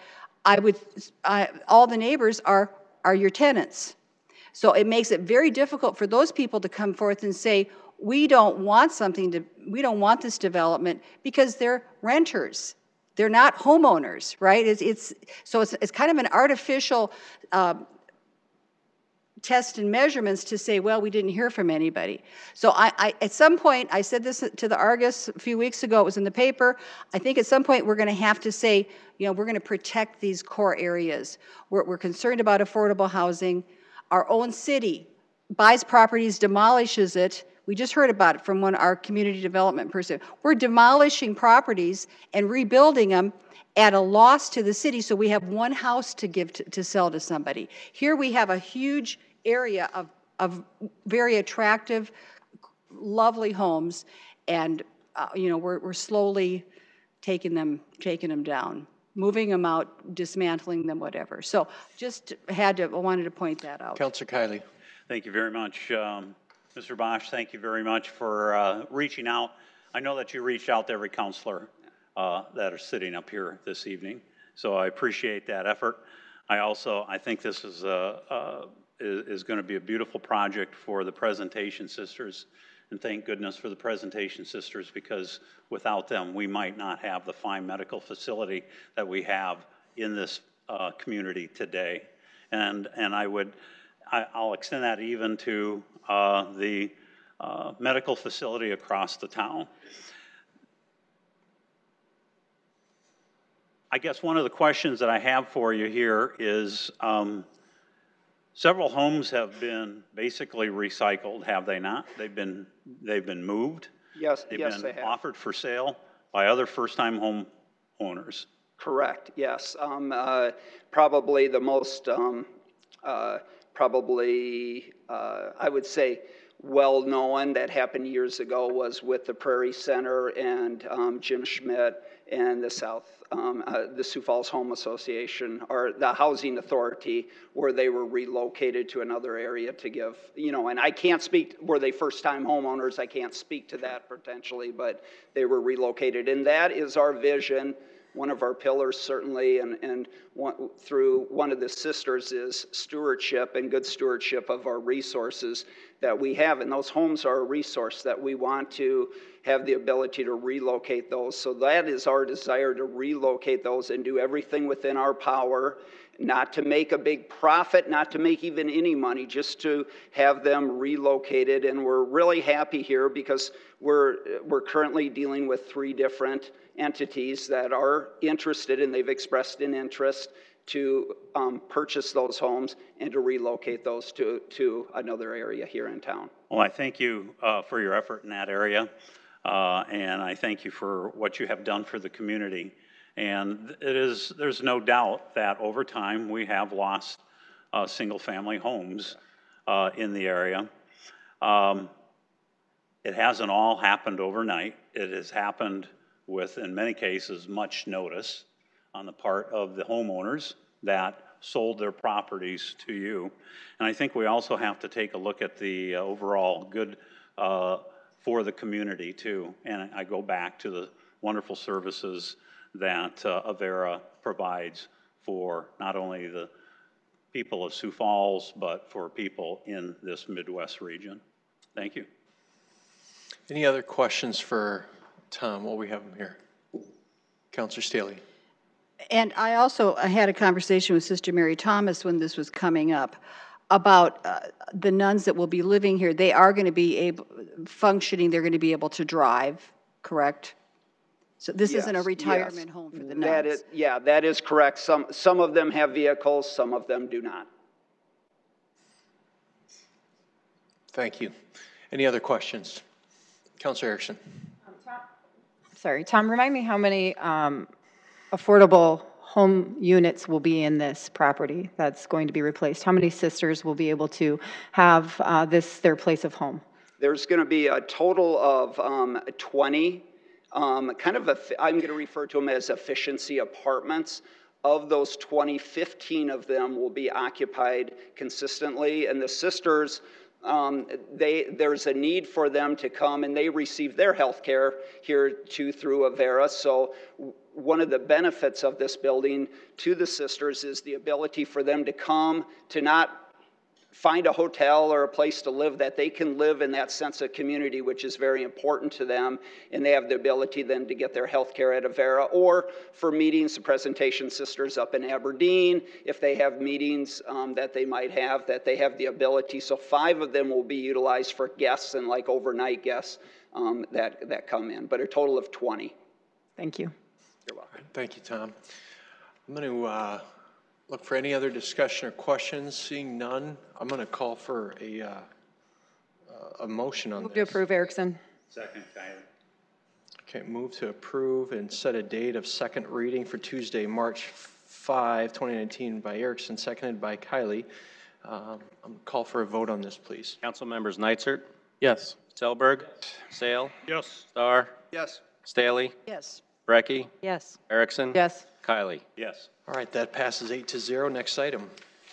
[SPEAKER 20] all the neighbors are your tenants. So it makes it very difficult for those people to come forth and say, we don't want this development, because they're renters. They're not homeowners, right? It's kind of an artificial test and measurements to say, well, we didn't hear from anybody. So I at some point, I said this to the Argus a few weeks ago, it was in the paper, I think at some point we're going to have to say, we're going to protect these core areas. We're concerned about affordable housing. Our own city buys properties, demolishes it. We just heard about it from our community development person. We're demolishing properties and rebuilding them at a loss to the city, so we have one house to give to sell to somebody. Here we have a huge area of very attractive, lovely homes, and we're slowly taking them down, moving them out, dismantling them, whatever. So I wanted to point that out.
[SPEAKER 6] Councilor Kiley.
[SPEAKER 9] Thank you very much. Mr. Bosch, thank you very much for reaching out. I know that you reached out to every counselor that are sitting up here this evening, so I appreciate that effort. I think this is going to be a beautiful project for the Presentation Sisters, and thank goodness for the Presentation Sisters, because without them, we might not have the fine medical facility that we have in this community today. And I'll extend that even to the medical facility across the town. I guess one of the questions that I have for you here is, several homes have been basically recycled, have they not? They've been moved.
[SPEAKER 7] Yes,
[SPEAKER 9] they've
[SPEAKER 7] yes,
[SPEAKER 9] been
[SPEAKER 7] they have.
[SPEAKER 9] offered for sale by other first-time home owners.
[SPEAKER 7] Correct. Yes. Probably the most. I would say well-known that happened years ago was with the Prairie Center and Jim Schmidt and the Sioux Falls Home Association, or the Housing Authority, where they were relocated to another area to give, and I can't speak, were they first-time homeowners? I can't speak to that potentially, but they were relocated. And that is our vision. One of our pillars, certainly, and through one of the sisters, is stewardship and good stewardship of our resources that we have. And those homes are a resource that we want to have the ability to relocate those. So that is our desire, to relocate those and do everything within our power, not to make a big profit, not to make even any money, just to have them relocated. And we're really happy here because we're currently dealing with 3 different entities that are interested, and they've expressed an interest to purchase those homes and to relocate those to another area here in town.
[SPEAKER 9] Well, I thank you for your effort in that area, and I thank you for what you have done for the community. And there's no doubt that over time we have lost single-family homes in the area. It hasn't all happened overnight. It has happened with, in many cases, much notice on the part of the homeowners that sold their properties to you. And I think we also have to take a look at the overall good for the community too. And I go back to the wonderful services that Avera provides for not only the people of Sioux Falls, but for people in this Midwest region. Thank you.
[SPEAKER 3] Any other questions for Tom while we have him here? Councilor Staley.
[SPEAKER 20] And I had a conversation with Sister Mary Thomas when this was coming up about the nuns that will be living here. They are going to be functioning, they're going to be able to drive, correct? So this isn't a retirement home for the nuns.
[SPEAKER 7] That is correct. Some of them have vehicles, some of them do not.
[SPEAKER 3] Thank you. Any other questions? Councilor Erickson.
[SPEAKER 5] Tom, remind me how many affordable home units will be in this property that's going to be replaced? How many sisters will be able to have their place of home? There's
[SPEAKER 7] going to be a total of 20. I'm going to refer to them as efficiency apartments. Of those 20, 15 of them will be occupied consistently, and the sisters, there's a need for them to come, and they receive their health care here too through Avera. So one of the benefits of this building to the sisters is the ability for them to come, to not find a hotel or a place to live, that they can live in that sense of community, which is very important to them, and they have the ability then to get their health care at Avera, or for meetings, the presentation sisters up in Aberdeen, if they have meetings that they might have, that they have the ability. So 5 of them will be utilized for guests and like overnight guests that come in, but a total of 20.
[SPEAKER 5] Thank you.
[SPEAKER 7] You're welcome.
[SPEAKER 3] Thank you, Tom. I'm going to look for any other discussion or questions. Seeing none, I'm going to call for a motion on this.
[SPEAKER 5] Move to approve, Erickson.
[SPEAKER 9] Second, Kylie.
[SPEAKER 3] Okay, move to approve and set a date of second reading for Tuesday, March 5, 2019 by Erickson, seconded by Kylie. I'm going to call for a vote on this, please.
[SPEAKER 4] Council members Nitzert?
[SPEAKER 19] Yes.
[SPEAKER 4] Selberg? Sale?
[SPEAKER 9] Yes.
[SPEAKER 4] Starr?
[SPEAKER 18] Yes.
[SPEAKER 4] Staley?
[SPEAKER 20] Yes.
[SPEAKER 4] Brecky?
[SPEAKER 20] Yes.
[SPEAKER 4] Erickson?
[SPEAKER 5] Yes.
[SPEAKER 4] Kylie?
[SPEAKER 9] Yes.
[SPEAKER 3] All right, that passes 8-0. Next item.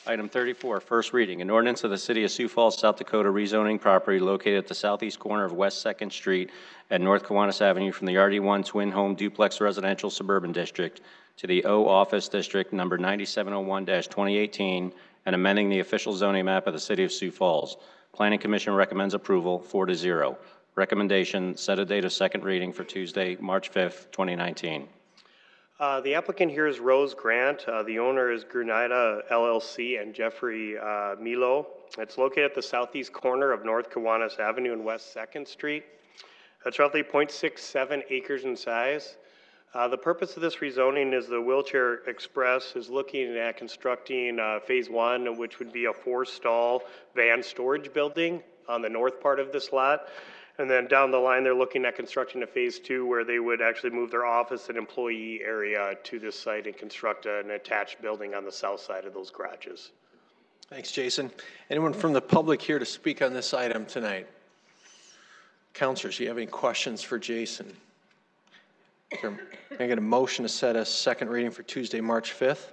[SPEAKER 4] Item 34, first reading. An ordinance of the City of Sioux Falls, South Dakota rezoning property located at the southeast corner of West 2nd Street and North Kiwanis Avenue from the RD1 Twin Home Duplex Residential Suburban District to the O Office District number 9701-2018 and amending the official zoning map of the City of Sioux Falls. Planning Commission recommends approval 4-0. Recommendation, set a date of second reading for Tuesday, March 5th, 2019.
[SPEAKER 21] The applicant here is Rose Grant. The owner is Grunida LLC and Jeffrey Milo. It's located at the southeast corner of North Kiwanis Avenue and West 2nd Street. It's roughly 0.67 acres in size. The purpose of this rezoning is the Wheelchair Express is looking at constructing phase 1, which would be a 4-stall van storage building on the north part of this lot. And then down the line, they're looking at constructing a phase 2 where they would actually move their office and employee area to this site and construct an attached building on the south side of those garages.
[SPEAKER 3] Thanks, Jason. Anyone from the public here to speak on this item tonight? Counselors, do you have any questions for Jason? Can I get a motion to set a second reading for Tuesday, March 5th?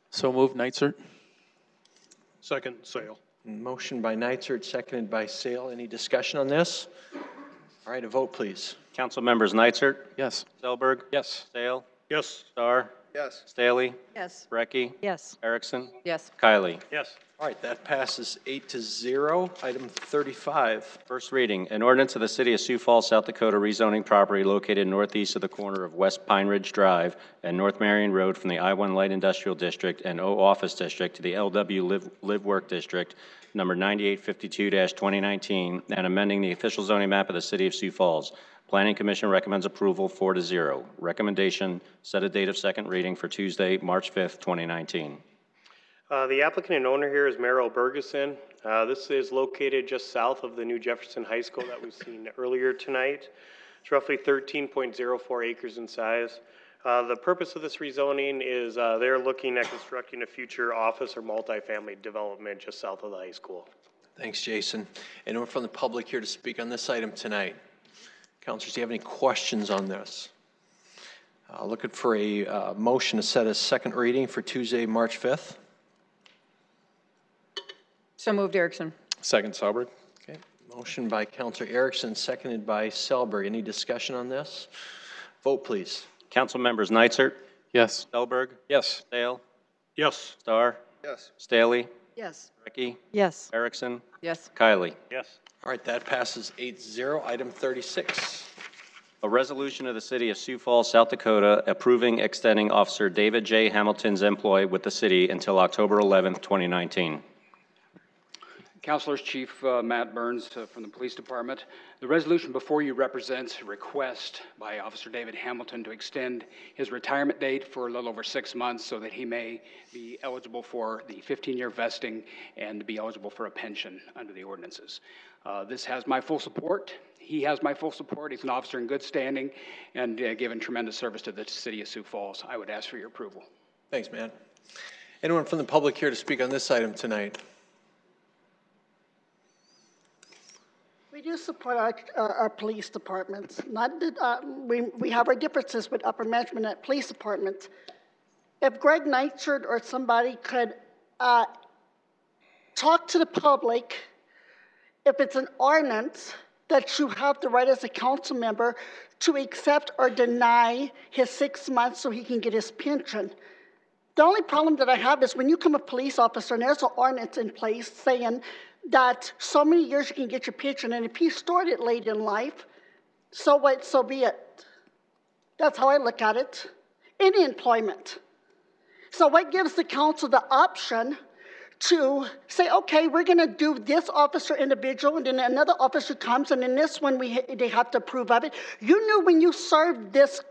[SPEAKER 19] So moved, Nitzert.
[SPEAKER 6] Second, Sale.
[SPEAKER 3] Motion by Nitzert, seconded by Sale. Any discussion on this? All right, a vote, please.
[SPEAKER 4] Council members Nitzert?
[SPEAKER 19] Yes.
[SPEAKER 4] Selberg?
[SPEAKER 19] Yes.
[SPEAKER 4] Sale?
[SPEAKER 6] Yes.
[SPEAKER 4] Starr?
[SPEAKER 18] Yes.
[SPEAKER 4] Staley?
[SPEAKER 20] Yes.
[SPEAKER 4] Brecky?
[SPEAKER 20] Yes.
[SPEAKER 4] Erickson?
[SPEAKER 20] Yes.
[SPEAKER 4] Kylie?
[SPEAKER 9] Yes.
[SPEAKER 3] All right, that passes 8-0. Item 35.
[SPEAKER 4] First reading, an ordinance of the City of Sioux Falls, South Dakota rezoning property located northeast of the corner of West Pine Ridge Drive and North Marion Road from the I-1 Light Industrial District and O Office District to the LW Live Work District, number 9852-2019, and amending the official zoning map of the City of Sioux Falls. Planning Commission recommends approval 4-0. Recommendation, set a date of second reading for Tuesday, March 5th, 2019.
[SPEAKER 21] The applicant and owner here is Merrill Bergeson. This is located just south of the new Jefferson High School that we've seen earlier tonight. It's roughly 13.04 acres in size. The purpose of this rezoning is they're looking at constructing a future office or multifamily development just south of the high school.
[SPEAKER 3] Thanks, Jason. Anyone from the public here to speak on this item tonight? Councilors, do you have any questions on this? Looking for a motion to set a second reading for Tuesday, March 5th.
[SPEAKER 20] So moved, Erickson.
[SPEAKER 19] Second, Selberg.
[SPEAKER 3] Okay. Motion by Councilor Erickson, seconded by Selberg. Any discussion on this? Vote, please.
[SPEAKER 4] Council members Nitzert?
[SPEAKER 19] Yes.
[SPEAKER 4] Selberg?
[SPEAKER 19] Yes.
[SPEAKER 4] Sale?
[SPEAKER 6] Yes.
[SPEAKER 4] Starr?
[SPEAKER 18] Yes.
[SPEAKER 4] Staley?
[SPEAKER 20] Yes.
[SPEAKER 4] Brecky?
[SPEAKER 20] Yes.
[SPEAKER 4] Erickson?
[SPEAKER 20] Yes.
[SPEAKER 4] Kylie?
[SPEAKER 9] Yes.
[SPEAKER 3] All right, that passes 8-0. Item 36.
[SPEAKER 4] A resolution of the City of Sioux Falls, South Dakota, approving extending Officer David J. Hamilton's employ with the city until October 11th, 2019.
[SPEAKER 11] Councilors, Chief Matt Burns from the Police Department. The resolution before you represents a request by Officer David Hamilton to extend his retirement date for a little over 6 months so that he may be eligible for the 15-year vesting and be eligible for a pension under the ordinances. This has my full support. He has my full support. He's an officer in good standing and given tremendous service to the City of Sioux Falls. I would ask for your approval.
[SPEAKER 3] Thanks, man. Anyone from the public here to speak on this item tonight?
[SPEAKER 10] We do support our police departments. Not that, we have our differences with upper management at police departments. If Greg Nitzert or somebody could talk to the public, if it's an ordinance that you have the right as a council member to accept or deny his 6 months so he can get his pension. The only problem that I have is when you become a police officer and there's an ordinance in place saying that so many years you can get your pension, and if he started late in life, so what, so be it. That's how I look at it. Any employment. So what gives the council the option to say, okay, we're going to do this officer individual, and then another officer comes, and then this one they have to approve of it. You knew when you served this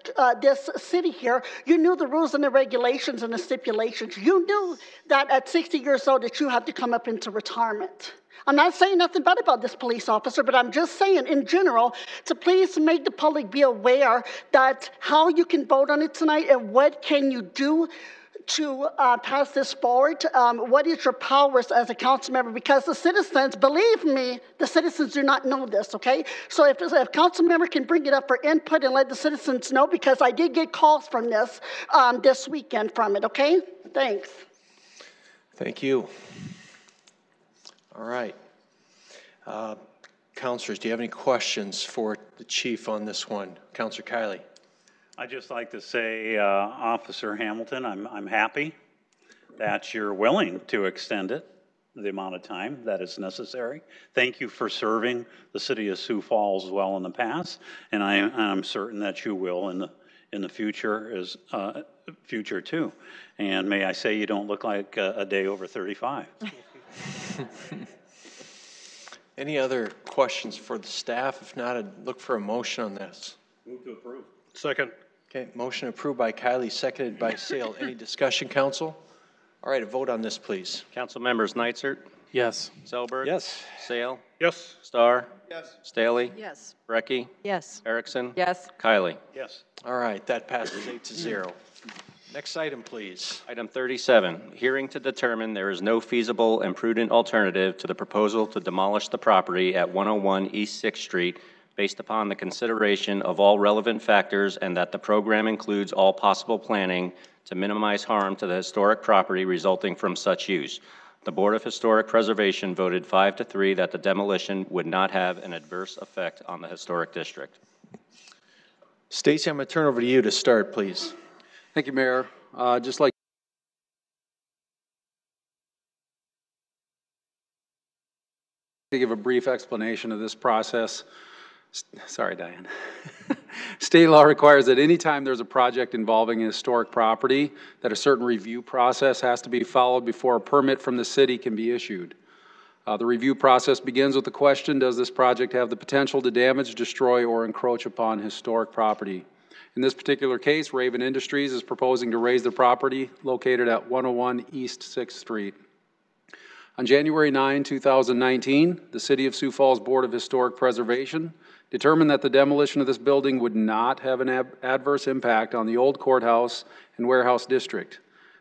[SPEAKER 10] city here, you knew the rules and the regulations and the stipulations. You knew that at 60 years old that you have to come up into retirement. I'm not saying nothing bad about this police officer, but I'm just saying in general to please make the public be aware that how you can vote on it tonight and what can you do to pass this forward. What is your powers as a council member? Because the citizens, believe me, the citizens do not know this, okay? So if a council member can bring it up for input and let the citizens know, because I did get calls from this this weekend from it, okay? Thanks.
[SPEAKER 3] Thank you. All right. Councilors, do you have any questions for the chief on this one? Councilor Kiley.
[SPEAKER 9] I'd just like to say, Officer Hamilton, I'm happy that you're willing to extend it, the amount of time that is necessary. Thank you for serving the city of Sioux Falls well in the past, and I'm certain that you will in the future future too. And may I say, you don't look like a day over 35.
[SPEAKER 3] Any other questions for the staff? If not, I'd look for a motion on this.
[SPEAKER 9] Move to approve.
[SPEAKER 6] Second.
[SPEAKER 3] Okay, motion approved by Kiley, seconded by Sale. Any discussion, council? All right, a vote on this, please.
[SPEAKER 4] Council members Nitzert?
[SPEAKER 19] Yes.
[SPEAKER 4] Selberg?
[SPEAKER 6] Yes.
[SPEAKER 4] Sale?
[SPEAKER 6] Yes.
[SPEAKER 4] Starr?
[SPEAKER 18] Yes.
[SPEAKER 4] Staley?
[SPEAKER 20] Yes.
[SPEAKER 4] Brecky?
[SPEAKER 20] Yes.
[SPEAKER 4] Erickson?
[SPEAKER 20] Yes.
[SPEAKER 4] Kylie?
[SPEAKER 9] Yes.
[SPEAKER 3] All right, that passes 8-0. Next item, please.
[SPEAKER 4] Item 37, hearing to determine there is no feasible and prudent alternative to the proposal to demolish the property at 101 East 6th Street based upon the consideration of all relevant factors and that the program includes all possible planning to minimize harm to the historic property resulting from such use. The Board of Historic Preservation voted 5-3 that the demolition would not have an adverse effect on the historic district.
[SPEAKER 3] Stacy, I'm going to turn over to you to start, please.
[SPEAKER 12] Thank you, Mayor. Just like to give a brief explanation of this process. Sorry, Diane. State law requires that anytime there's a project involving a historic property, that a certain review process has to be followed before a permit from the city can be issued. The review process begins with the question, does this project have the potential to damage, destroy, or encroach upon historic property? In this particular case, Raven Industries is proposing to raise their property located at 101 East 6th Street. On January 9, 2019, the City of Sioux Falls Board of Historic Preservation determined that the demolition of this building would not have an adverse impact on the old courthouse and warehouse district.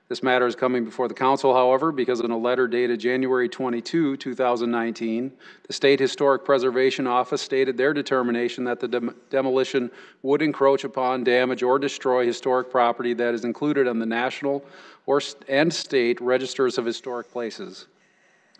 [SPEAKER 12] This matter is coming before the council, however, because in a letter dated January 22, 2019, the State Historic Preservation Office stated their determination that the demolition would encroach upon, damage, or destroy historic property that is included on the national and state registers of historic places,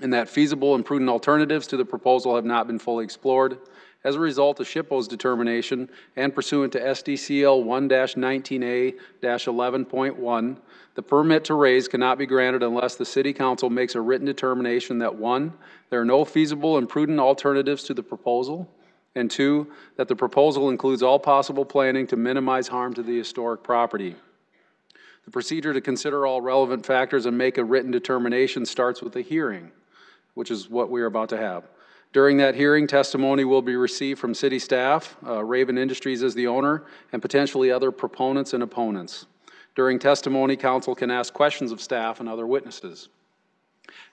[SPEAKER 12] and that feasible and prudent alternatives to the proposal have not been fully explored. As a result of SHPO's determination and pursuant to SDCL 1-19A-11.1, the permit to raise cannot be granted unless the City Council makes a written determination that 1, there are no feasible and prudent alternatives to the proposal, and 2, that the proposal includes all possible planning to minimize harm to the historic property. The procedure to consider all relevant factors and make a written determination starts with a hearing, which is what we are about to have. During that hearing, testimony will be received from city staff, Raven Industries as the owner, and potentially other proponents and opponents. During testimony, council can ask questions of staff and other witnesses.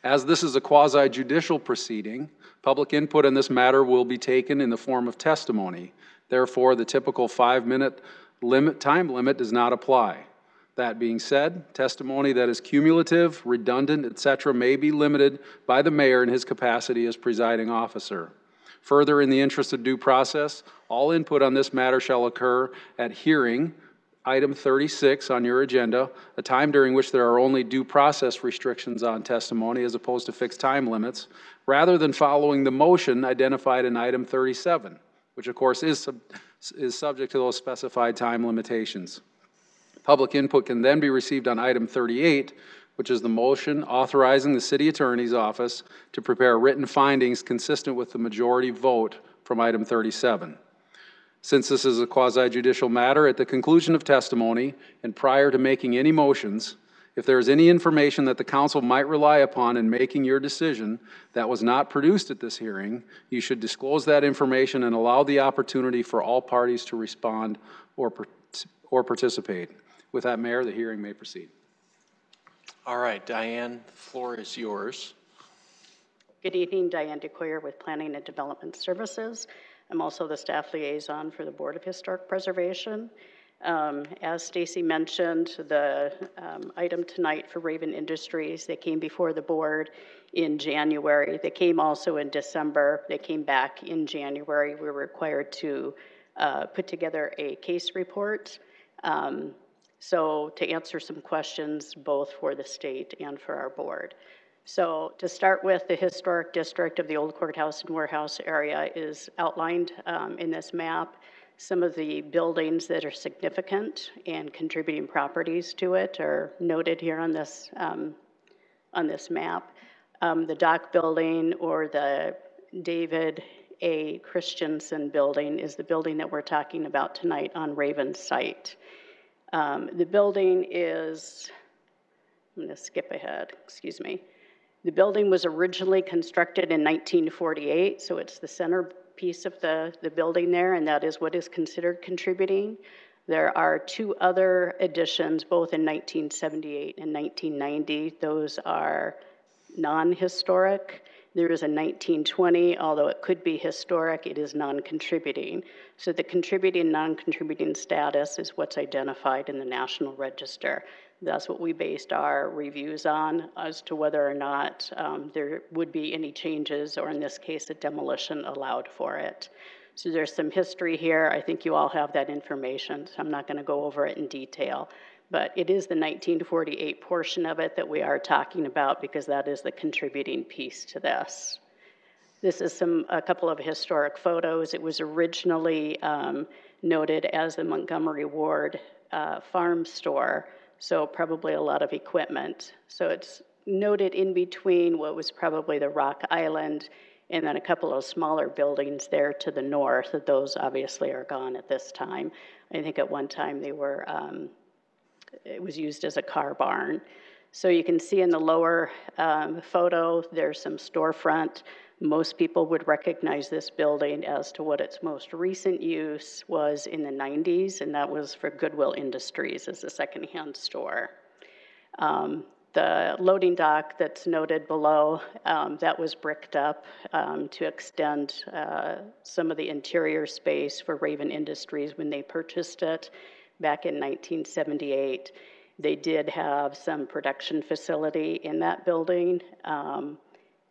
[SPEAKER 12] As this is a quasi-judicial proceeding, public input in this matter will be taken in the form of testimony. Therefore, the typical 5-minute time limit does not apply. That being said, testimony that is cumulative, redundant, etc. may be limited by the mayor in his capacity as presiding officer. Further, in the interest of due process, all input on this matter shall occur at hearing, item 36 on your agenda, a time during which there are only due process restrictions on testimony as opposed to fixed time limits, rather than following the motion identified in item 37, which of course is subject to those specified time limitations. Public input can then be received on item 38, which is the motion authorizing the city attorney's office to prepare written findings consistent with the majority vote from item 37. Since this is a quasi-judicial matter, at the conclusion of testimony and prior to making any motions, if there is any information that the council might rely upon in making your decision that was not produced at this hearing, you should disclose that information and allow the opportunity for all parties to respond or participate. With that, Mayor, the hearing may proceed.
[SPEAKER 3] All right, Diane, the floor is yours.
[SPEAKER 22] Good evening, Diane DeCoyer with Planning and Development Services. I'm also the staff liaison for the Board of Historic Preservation. As Stacy mentioned, the item tonight for Raven Industries, they came before the board in January. They came also in December. They came back in January. We were required to put together a case report. So to answer some questions both for the state and for our board. So to start with, the historic district of the old courthouse and warehouse area is outlined in this map. Some of the buildings that are significant and contributing properties to it are noted here on this map. The Dock Building, or the David A. Christensen Building, is the building that we're talking about tonight on Raven's site. The building is, I'm going to skip ahead, excuse me. The building was originally constructed in 1948, so it's the centerpiece of the building there, and that is what is considered contributing. There are 2 other additions, both in 1978 and 1990. Those are non-historic, There is a 1920, although it could be historic, it is non-contributing. So the contributing, non-contributing status is what's identified in the National Register. That's what we based our reviews on as to whether or not there would be any changes, or in this case, a demolition allowed for it. So there's some history here. I think you all have that information, so I'm not going to go over it in detail. But it is the 1948 portion of it that we are talking about, because that is the contributing piece to this. This is a couple of historic photos. It was originally noted as the Montgomery Ward farm store, so probably a lot of equipment. So it's noted in between what was probably the Rock Island and then a couple of smaller buildings there to the north. Those obviously are gone at this time. I think at one time they were it was used as a car barn. So you can see in the lower photo, there's some storefront. Most people would recognize this building as to what its most recent use was in the 90s, and that was for Goodwill Industries as a secondhand store. The loading dock that's noted below, that was bricked up to extend some of the interior space for Raven Industries when they purchased it back in 1978. They did have some production facility in that building, and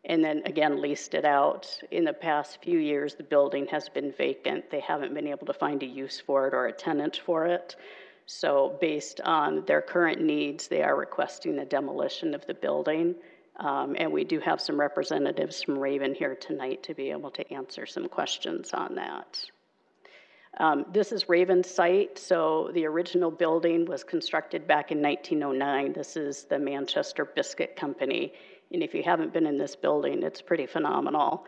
[SPEAKER 22] then again leased it out. In the past few years, the building has been vacant. They haven't been able to find a use for it or a tenant for it. So based on their current needs, they are requesting the demolition of the building. And we do have some representatives from Raven here tonight to be able to answer some questions on that. This is Raven's site. So the original building was constructed back in 1909. This is the Manchester Biscuit Company. And if you haven't been in this building, it's pretty phenomenal.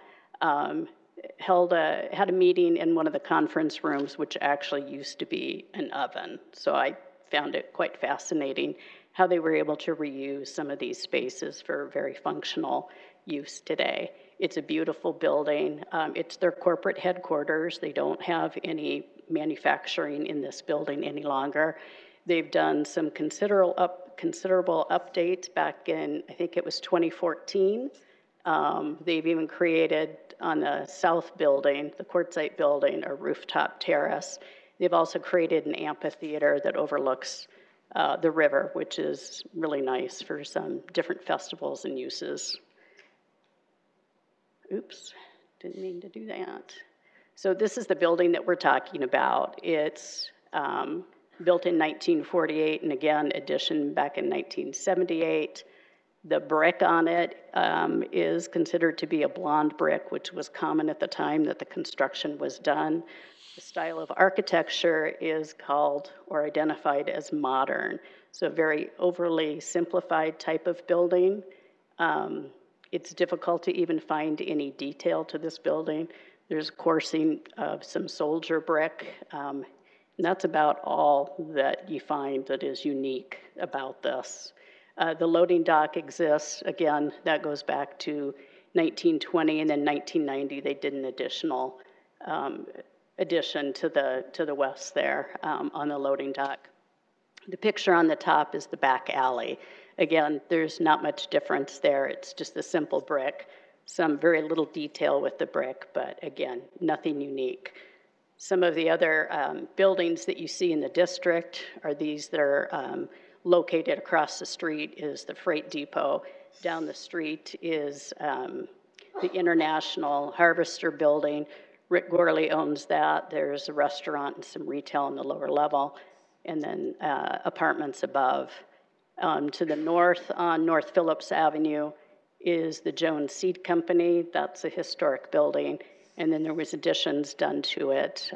[SPEAKER 22] Had a meeting in one of the conference rooms, which actually used to be an oven. So I found it quite fascinating how they were able to reuse some of these spaces for very functional use today. It's a beautiful building. It's their corporate headquarters. They don't have any manufacturing in this building any longer. They've done some considerable updates back in, I think it was 2014. They've even created on the south building, the quartzite building, a rooftop terrace. They've also created an amphitheater that overlooks the river, which is really nice for some different festivals and uses. Oops, didn't mean to do that. So this is the building that we're talking about. It's built in 1948, and again, addition back in 1978. The brick on it is considered to be a blonde brick, which was common at the time that the construction was done. The style of architecture is called or identified as modern. So a very overly simplified type of building. It's difficult to even find any detail to this building. There's coursing of some soldier brick. And that's about all that you find that is unique about this. The loading dock exists. Again, that goes back to 1920, and then 1990 they did an additional addition to the west there on the loading dock. The picture on the top is the back alley. Again, there's not much difference there. It's just a simple brick, some very little detail with the brick, but again, nothing unique. Some of the other buildings that you see in the district are these that are located across the street is the freight depot. Down the street is the International Harvester building. Rick Gorley owns that. There's a restaurant and some retail on the lower level, and then apartments above. To the north on North Phillips Avenue is the Jones Seed Company. That's a historic building. And then there was additions done to it,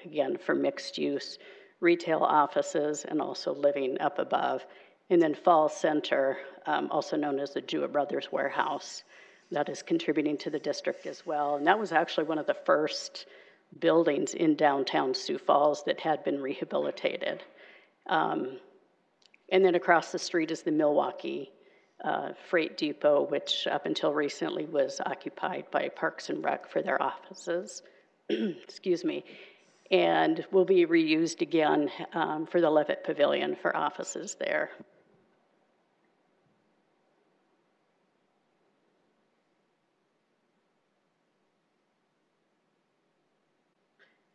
[SPEAKER 22] again, for mixed use, retail offices, and also living up above. And then Falls Center, also known as the Jewett Brothers Warehouse, that is contributing to the district as well. And that was actually one of the first buildings in downtown Sioux Falls that had been rehabilitated. And then across the street is the Milwaukee Freight Depot, which up until recently was occupied by Parks and Rec for their offices. Excuse me. And will be reused again for the Levitt Pavilion for offices there.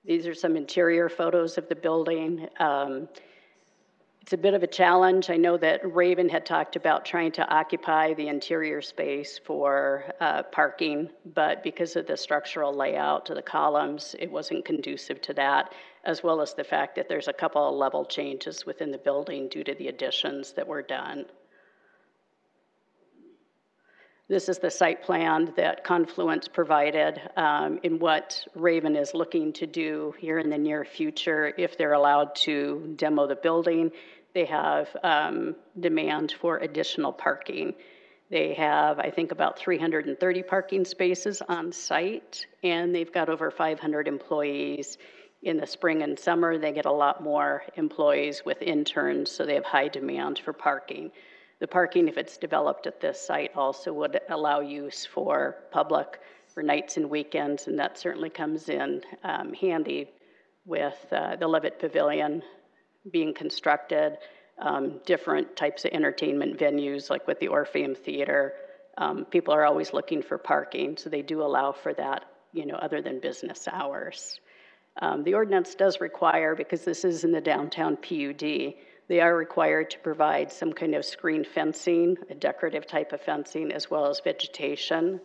[SPEAKER 22] These are some interior photos of the building. It's a bit of a challenge. I know that Raven had talked about trying to occupy the interior space for parking, but because of the structural layout to the columns, it wasn't conducive to that, as well as the fact that there's a couple of level changes within the building due to the additions that were done. This is the site plan that Confluence provided in what Raven is looking to do here in the near future. If they're allowed to demo the building, they have demand for additional parking. They have, I think, about 330 parking spaces on site, and they've got over 500 employees. In the spring and summer, they get a lot more employees with interns, so they have high demand for parking. The parking, if it's developed at this site, also would allow use for public for nights and weekends, and that certainly comes in handy with the Levitt Pavilion being constructed, different types of entertainment venues, like with the Orpheum Theater. People are always looking for parking, so they do allow for that, you know, other than business hours. The ordinance does require, because this is in the downtown PUD, they are required to provide some kind of screen fencing, a decorative type of fencing, as well as vegetation.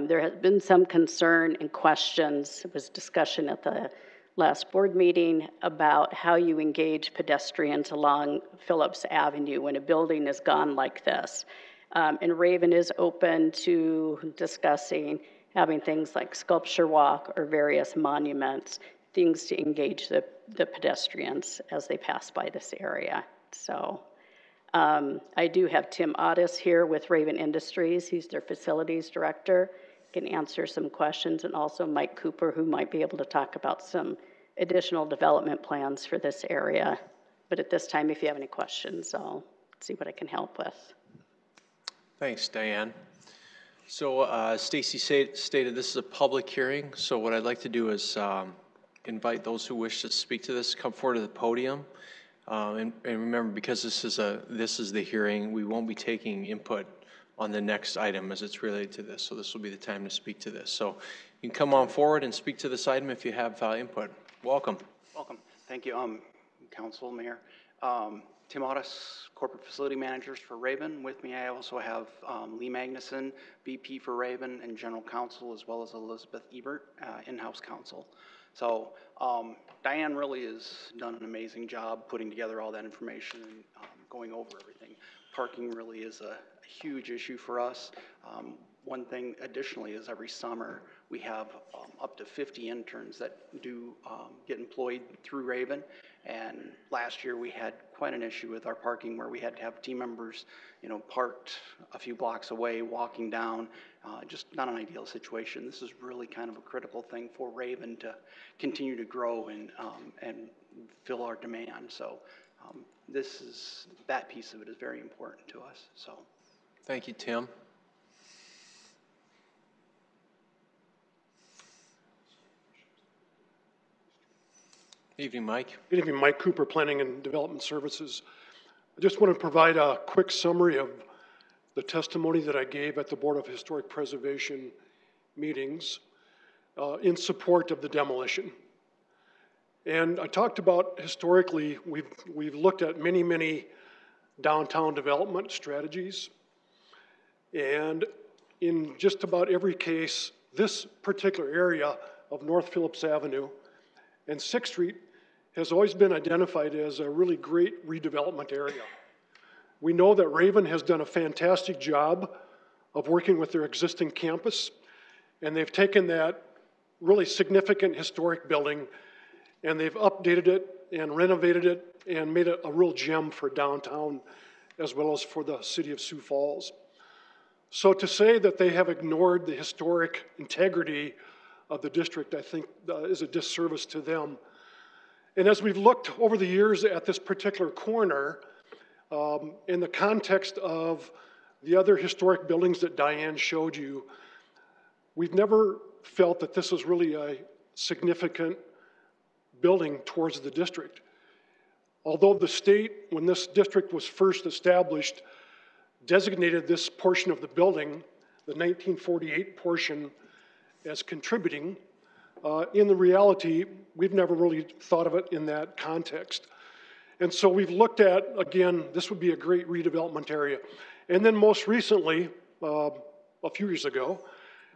[SPEAKER 22] There has been some concern and questions, it was discussion at the last board meeting about how you engage pedestrians along Phillips Avenue when a building is gone like this. And Raven is open to discussing having things like sculpture walk or various monuments, things to engage the pedestrians as they pass by this area. So I do have Tim Otis here with Raven Industries. He's their facilities director, can answer some questions, and also Mike Cooper, who might be able to talk about some additional development plans for this area. But at this time, if you have any questions, I'll see what I can help with.
[SPEAKER 3] Thanks, Diane. So Stacy stated this is a public hearing, so what I'd like to do is invite those who wish to speak to this, come forward to the podium. And remember, because this is the hearing, we won't be taking input on the next item as it's related to this. So this will be the time to speak to this. So you can come on forward and speak to this item if you have input. Welcome.
[SPEAKER 13] Welcome. Thank you, Council, Mayor. Tim Otis, Corporate Facility Managers for Raven. With me, I also have Lee Magnuson, VP for Raven and General Counsel, as well as Elizabeth Ebert, in-house counsel. So Diane really has done an amazing job putting together all that information and going over everything. Parking really is a huge issue for us. One thing additionally is every summer we have up to 50 interns that do get employed through Raven. And last year we had quite an issue with our parking where we had to have team members, you know, parked a few blocks away, walking down. Just not an ideal situation. This is really kind of a critical thing for Raven to continue to grow and fill our demand. So that piece of it is very important to us. So,
[SPEAKER 3] thank you, Tim. Evening, Mike.
[SPEAKER 14] Good evening, Mike Cooper, Planning and Development Services. I just want to provide a quick summary of the testimony that I gave at the Board of Historic Preservation meetings in support of the demolition. And I talked about historically, we've looked at many downtown development strategies. And in just about every case, this particular area of North Phillips Avenue and 6th Street has always been identified as a really great redevelopment area. We know that Raven has done a fantastic job of working with their existing campus, and they've taken that really significant historic building and they've updated it and renovated it and made it a real gem for downtown as well as for the city of Sioux Falls. So to say that they have ignored the historic integrity of the district, I think is a disservice to them. And as we've looked over the years at this particular corner, in the context of the other historic buildings that Diane showed you, we've never felt that this was really a significant building towards the district. Although the state, when this district was first established, designated this portion of the building, the 1948 portion, as contributing, in the reality, we've never really thought of it in that context. And so we've looked at, again, this would be a great redevelopment area. And then most recently, a few years ago,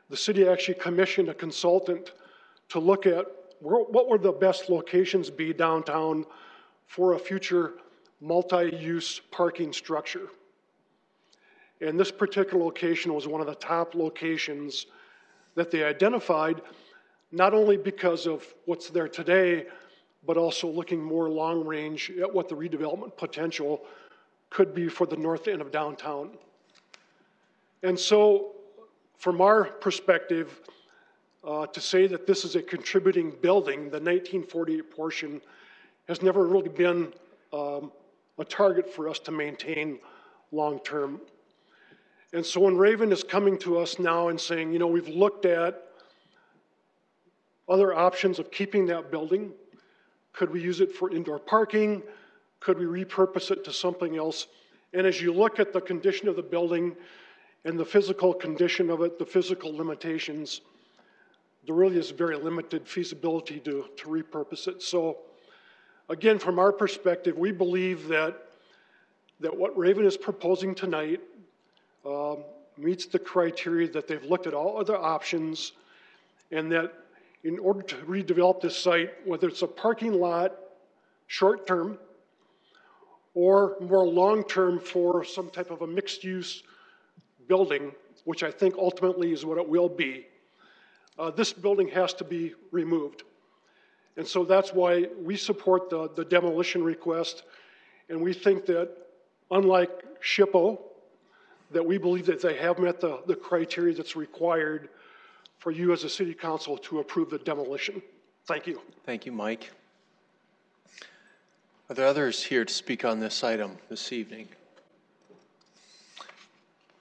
[SPEAKER 14] the city actually commissioned a consultant to look at what would the best locations be downtown for a future multi-use parking structure. And this particular location was one of the top locations that they identified, not only because of what's there today, but also looking more long range at what the redevelopment potential could be for the north end of downtown. And so from our perspective, to say that this is a contributing building, the 1948 portion has never really been a target for us to maintain long term. And so when Raven is coming to us now and saying, you know, we've looked at other options of keeping that building. Could we use it for indoor parking? Could we repurpose it to something else? And as you look at the condition of the building and the physical condition of it, the physical limitations, there really is very limited feasibility to repurpose it. So again, from our perspective, we believe that what Raven is proposing tonight meets the criteria that they've looked at all other options, and that in order to redevelop this site, whether it's a parking lot, short-term, or more long-term for some type of a mixed-use building, which I think ultimately is what it will be, this building has to be removed. And so that's why we support the demolition request, and we think that, unlike SHPO, that we believe that they have met the criteria that's required for you as a city council to approve the demolition. Thank you.
[SPEAKER 1] Thank you, Mike. Are there others here to speak on this item this evening?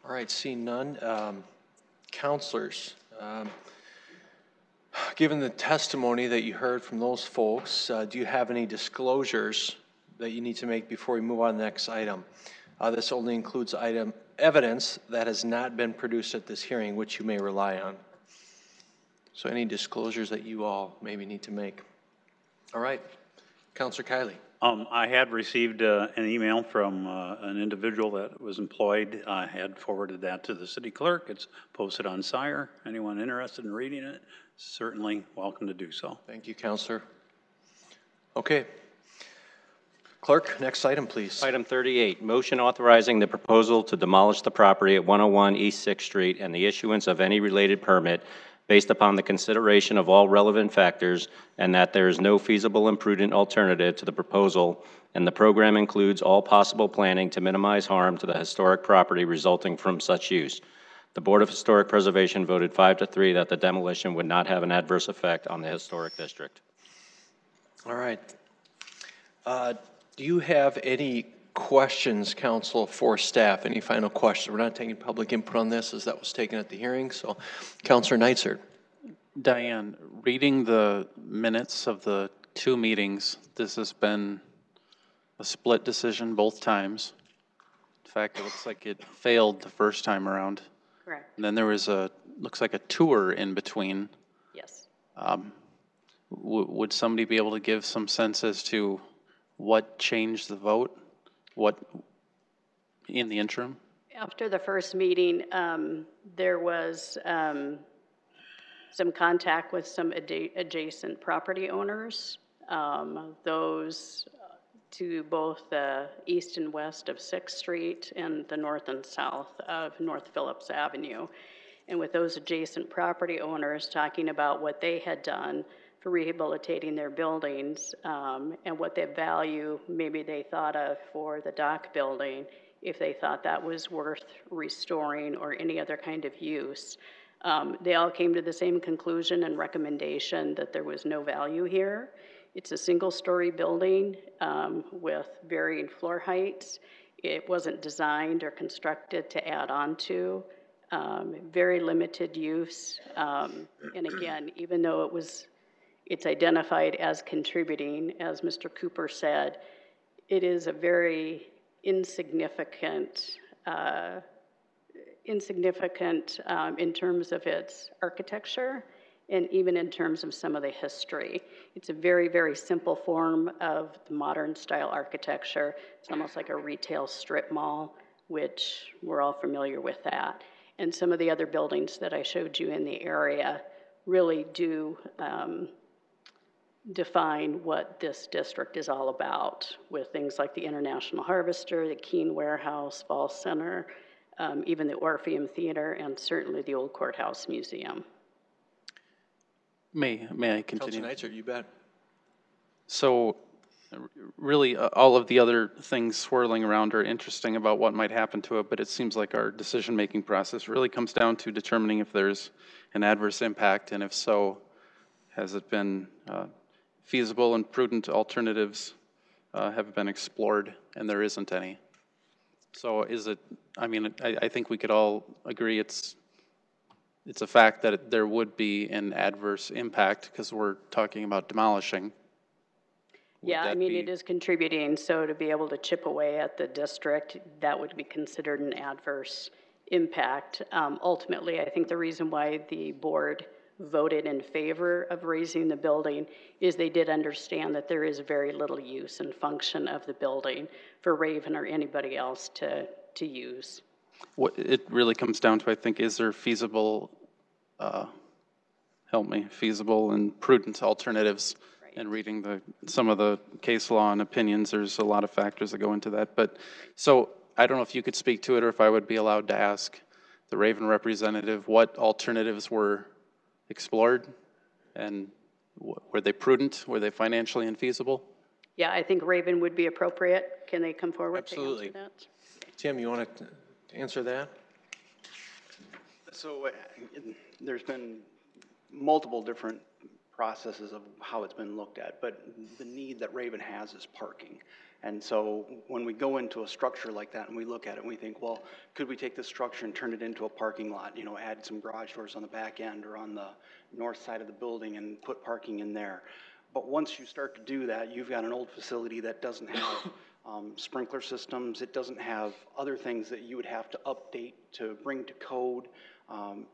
[SPEAKER 1] All right, seeing none. Counselors, given the testimony that you heard from those folks, do you have any disclosures that you need to make before we move on to the next item? This only includes evidence that has not been produced at this hearing, which you may rely on. So any disclosures that you all maybe need to make? All right, Councilor Kiley.
[SPEAKER 9] I had received an email from an individual that was employed. I had forwarded that to the city clerk. It's posted on SIRE. Anyone interested in reading it, certainly welcome to do so.
[SPEAKER 1] Thank you, Councilor. Okay. Clerk, next item, please.
[SPEAKER 4] Item 38, motion authorizing the proposal to demolish the property at 101 East 6th Street and the issuance of any related permit based upon the consideration of all relevant factors, and that there is no feasible and prudent alternative to the proposal, and the program includes all possible planning to minimize harm to the historic property resulting from such use. The Board of Historic Preservation voted 5-3 that the demolition would not have an adverse effect on the historic district.
[SPEAKER 1] All right. Do you have any questions, Council, for staff? Any final questions? We're not taking public input on this, as that was taken at the hearing. So, Councilor Neitzer.
[SPEAKER 19] Diane, reading the minutes of the two meetings, this has been a split decision both times. In fact, it looks like it failed the first time around.
[SPEAKER 22] Correct.
[SPEAKER 19] And then there was looks like a tour in between.
[SPEAKER 22] Yes.
[SPEAKER 19] Would somebody be able to give some sense as to what changed the vote? What in the interim?
[SPEAKER 22] After the first meeting, there was some contact with some adjacent property owners, those to both the east and west of 6th Street and the north and south of North Phillips Avenue. And with those adjacent property owners talking about what they had done for rehabilitating their buildings, and what the value maybe they thought of for the dock building, if they thought that was worth restoring or any other kind of use. They all came to the same conclusion and recommendation that there was no value here. It's a single-story building with varying floor heights. It wasn't designed or constructed to add on to. Very limited use. And again, even though it's identified as contributing, as Mr. Cooper said, it is a very insignificant in terms of its architecture and even in terms of some of the history. It's a very, very simple form of the modern style architecture. It's almost like a retail strip mall, which we're all familiar with that. And some of the other buildings that I showed you in the area really do define what this district is all about, with things like the International Harvester, the Keene Warehouse, Fall Center, even the Orpheum Theater, and certainly the Old Courthouse Museum.
[SPEAKER 19] May I continue?
[SPEAKER 1] Councilor Neitzer, you bet.
[SPEAKER 19] So really, all of the other things swirling around are interesting about what might happen to it, but it seems like our decision-making process really comes down to determining if there's an adverse impact, and if so, has it been feasible and prudent alternatives have been explored, and there isn't any. So is it, I mean, I think we could all agree it's a fact that there would be an adverse impact because we're talking about demolishing.
[SPEAKER 22] Yeah, I mean, it is contributing, so to be able to chip away at the district, that would be considered an adverse impact. Ultimately, I think the reason why the board voted in favor of raising the building is they did understand that there is very little use and function of the building for Raven or anybody else to use.
[SPEAKER 19] What it really comes down to, I think, is there feasible, feasible and prudent alternatives. Right. And reading some of the case law and opinions, there's a lot of factors that go into that. But so I don't know if you could speak to it or if I would be allowed to ask the Raven representative what alternatives were explored, and were they prudent? Were they financially infeasible?
[SPEAKER 22] Yeah, I think Raven would be appropriate. Can they come forward?
[SPEAKER 1] Absolutely.
[SPEAKER 22] To answer that?
[SPEAKER 1] Tim, you want to answer that?
[SPEAKER 13] So there's been multiple different processes of how it's been looked at, but the need that Raven has is parking. And so when we go into a structure like that and we look at it and we think, well, could we take this structure and turn it into a parking lot, you know, add some garage doors on the back end or on the north side of the building and put parking in there. But once you start to do that, you've got an old facility that doesn't have sprinkler systems. It doesn't have other things that you would have to update to bring to code.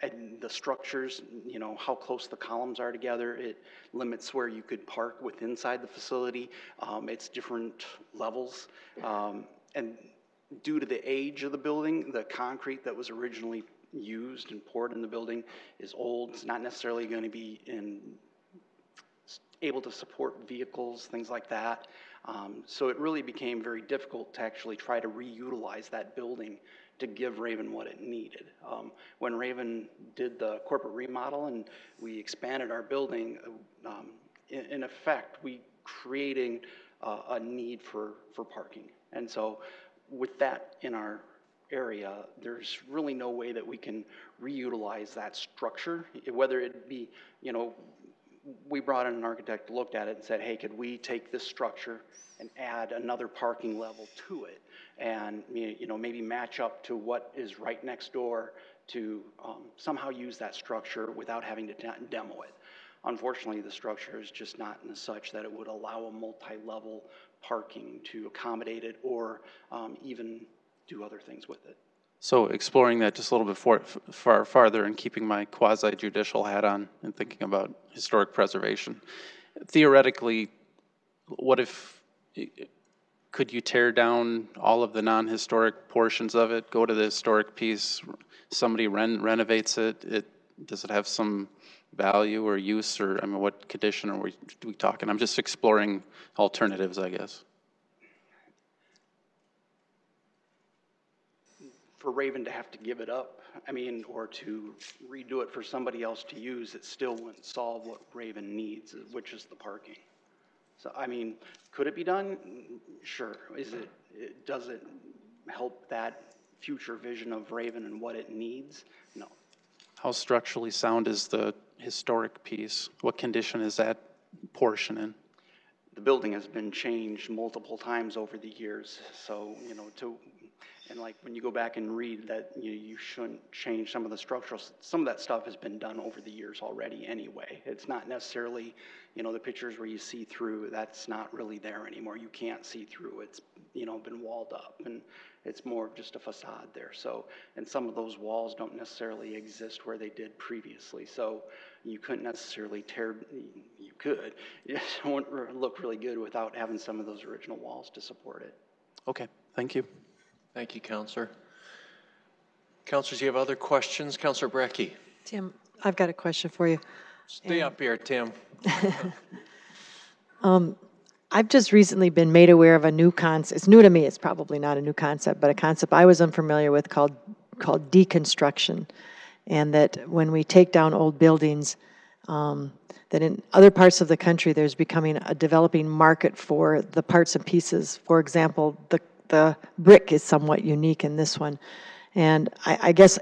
[SPEAKER 13] And the structures, you know, how close the columns are together, it limits where you could park within inside the facility. It's different levels. And due to the age of the building, the concrete that was originally used and poured in the building is old. It's not necessarily going to be able to support vehicles, things like that. So it really became very difficult to actually try to reutilize that building to give Raven what it needed. When Raven did the corporate remodel and we expanded our building, in effect, we creating a need for parking. And so with that in our area, there's really no way that we can reutilize that structure, whether it be, you know, we brought in an architect, looked at it and said, hey, could we take this structure and add another parking level to it and, you know, maybe match up to what is right next door to somehow use that structure without having to demo it. Unfortunately, the structure is just not in such that it would allow a multi-level parking to accommodate it or even do other things with it.
[SPEAKER 19] So exploring that just a little bit farther and keeping my quasi-judicial hat on and thinking about historic preservation. Theoretically, what if, could you tear down all of the non-historic portions of it, go to the historic piece, somebody renovates it, does it have some value or use, or I mean, what condition are we talking? I'm just exploring alternatives, I guess.
[SPEAKER 13] For Raven to have to give it up, I mean, or to redo it for somebody else to use, it still wouldn't solve what Raven needs, which is the parking. So, I mean, could it be done? Sure. Does it help that future vision of Raven and what it needs? No.
[SPEAKER 19] How structurally sound is the historic piece? What condition is that portion in?
[SPEAKER 13] The building has been changed multiple times over the years, so, you know, And like when you go back and read that, you shouldn't change some of the structural, some of that stuff has been done over the years already anyway. It's not necessarily, the pictures where you see through, that's not really there anymore. You can't see through. It's, been walled up, and it's more of just a facade there. So, and some of those walls don't necessarily exist where they did previously. So you couldn't necessarily you could. It just wouldn't look really good without having some of those original walls to support it.
[SPEAKER 19] Okay, thank you.
[SPEAKER 3] Thank you, Counselor. Counselors, you have other questions? Counselor Brecky.
[SPEAKER 15] Tim, I've got a question for you.
[SPEAKER 3] Stay up here, Tim.
[SPEAKER 15] I've just recently been made aware of a new concept. It's new to me. It's probably not a new concept, but a concept I was unfamiliar with called deconstruction. And that when we take down old buildings, that in other parts of the country, there's becoming a developing market for the parts and pieces. For example, the brick is somewhat unique in this one. And I guess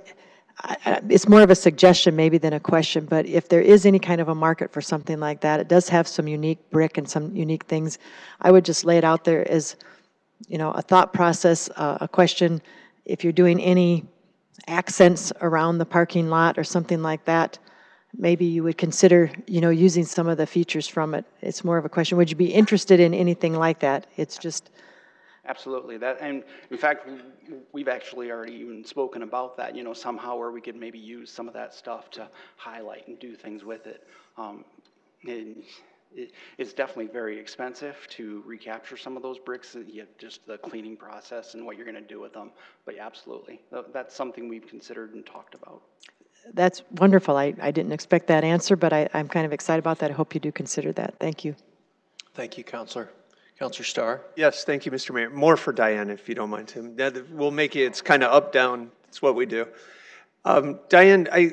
[SPEAKER 15] it's more of a suggestion maybe than a question, but if there is any kind of a market for something like that, it does have some unique brick and some unique things. I would just lay it out there as, a thought process, a question. If you're doing any accents around the parking lot or something like that, maybe you would consider, using some of the features from it. It's more of a question. Would you be interested in anything like that? It's just...
[SPEAKER 13] Absolutely. That, and in fact, we've actually already even spoken about that, somehow where we could maybe use some of that stuff to highlight and do things with it. It's definitely very expensive to recapture some of those bricks, just the cleaning process and what you're going to do with them. But yeah, absolutely. That's something we've considered and talked about.
[SPEAKER 15] That's wonderful. I didn't expect that answer, but I'm kind of excited about that. I hope you do consider that. Thank you.
[SPEAKER 3] Thank you, Counselor. Counselor Starr?
[SPEAKER 18] Yes, thank you, Mr. Mayor. More for Diane, if you don't mind, Tim. We'll make it, it's kind of up, down. It's what we do. Diane, I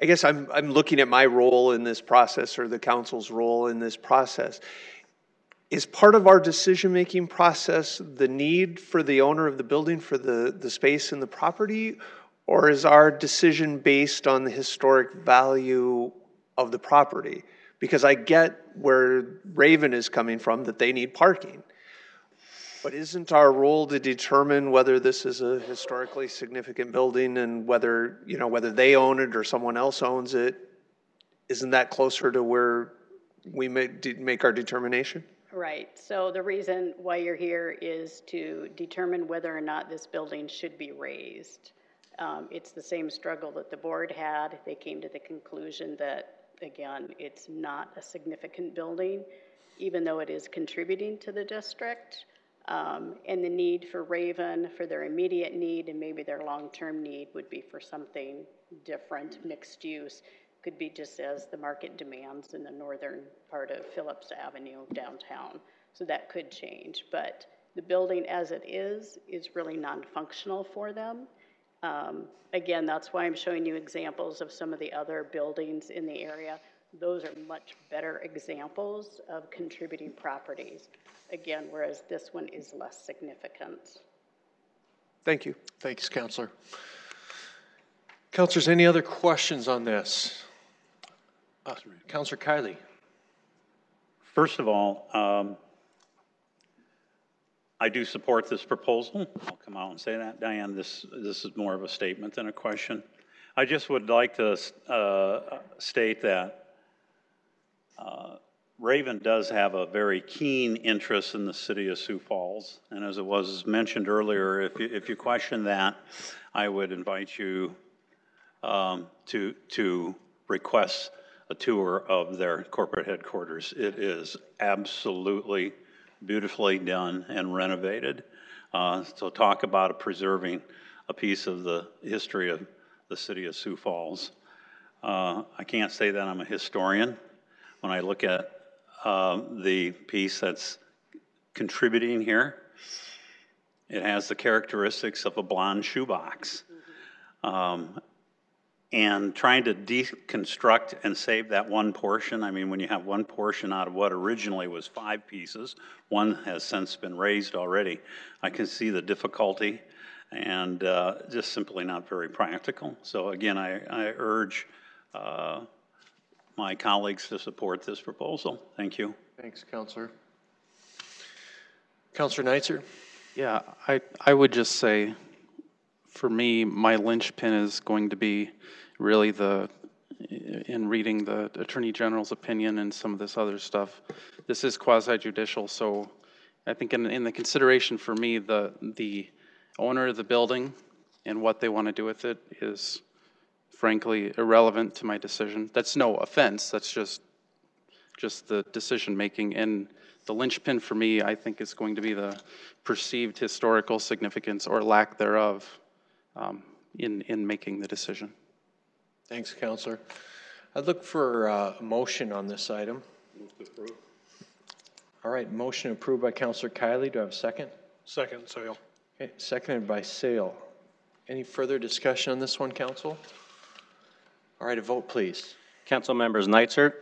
[SPEAKER 18] guess I'm looking at my role in this process, or the council's role in this process. Is part of our decision-making process the need for the owner of the building for the space and the property, or is our decision based on the historic value of the property? Because I get where Raven is coming from, that they need parking. But isn't our role to determine whether this is a historically significant building and whether, whether they own it or someone else owns it? Isn't that closer to where we make our determination?
[SPEAKER 22] Right. So the reason why you're here is to determine whether or not this building should be raised. It's the same struggle that the board had. They came to the conclusion that, again, it's not a significant building, even though it is contributing to the district. And the need for Raven, for their immediate need and maybe their long-term need, would be for something different, mixed use. Could be just as the market demands in the northern part of Phillips Avenue downtown. So that could change. But the building as it is really non-functional for them. Again, that's why I'm showing you examples of some of the other buildings in the area. Those are much better examples of contributing properties. Again, whereas this one is less significant.
[SPEAKER 18] Thank you.
[SPEAKER 3] Thanks, Counselor. Counselors, any other questions on this? Counselor Kiley.
[SPEAKER 9] First of all, I do support this proposal. I'll come out and say that. Diane, this is more of a statement than a question. I just would like to state that Raven does have a very keen interest in the city of Sioux Falls. And as it was mentioned earlier, if you question that, I would invite you to request a tour of their corporate headquarters. It is absolutely beautifully done and renovated. So talk about preserving a piece of the history of the city of Sioux Falls. I can't say that I'm a historian. When I look at the piece that's contributing here, it has the characteristics of a blonde shoebox. And trying to deconstruct and save that one portion, I mean, when you have one portion out of what originally was 5 pieces, one has since been raised already, I can see the difficulty and just simply not very practical. So again, I urge my colleagues to support this proposal. Thank you.
[SPEAKER 3] Thanks, Counselor. Counselor Neitzer.
[SPEAKER 19] Yeah, I would just say, for me, my linchpin is going to be really in reading the Attorney General's opinion and some of this other stuff. This is quasi-judicial, so I think in the consideration for me, the owner of the building and what they want to do with it is frankly irrelevant to my decision. That's no offense, that's just the decision-making. And the linchpin for me, I think, is going to be the perceived historical significance or lack thereof in making the decision.
[SPEAKER 3] Thanks, Counselor. I'd look for a motion on this item.
[SPEAKER 14] Move to approve.
[SPEAKER 3] All right, motion approved by Counselor Kiley. Do I have a second?
[SPEAKER 14] Second, Sale.
[SPEAKER 3] Okay, seconded by Sale. Any further discussion on this one, Council? All right, a vote, please.
[SPEAKER 4] Council members Nitzert,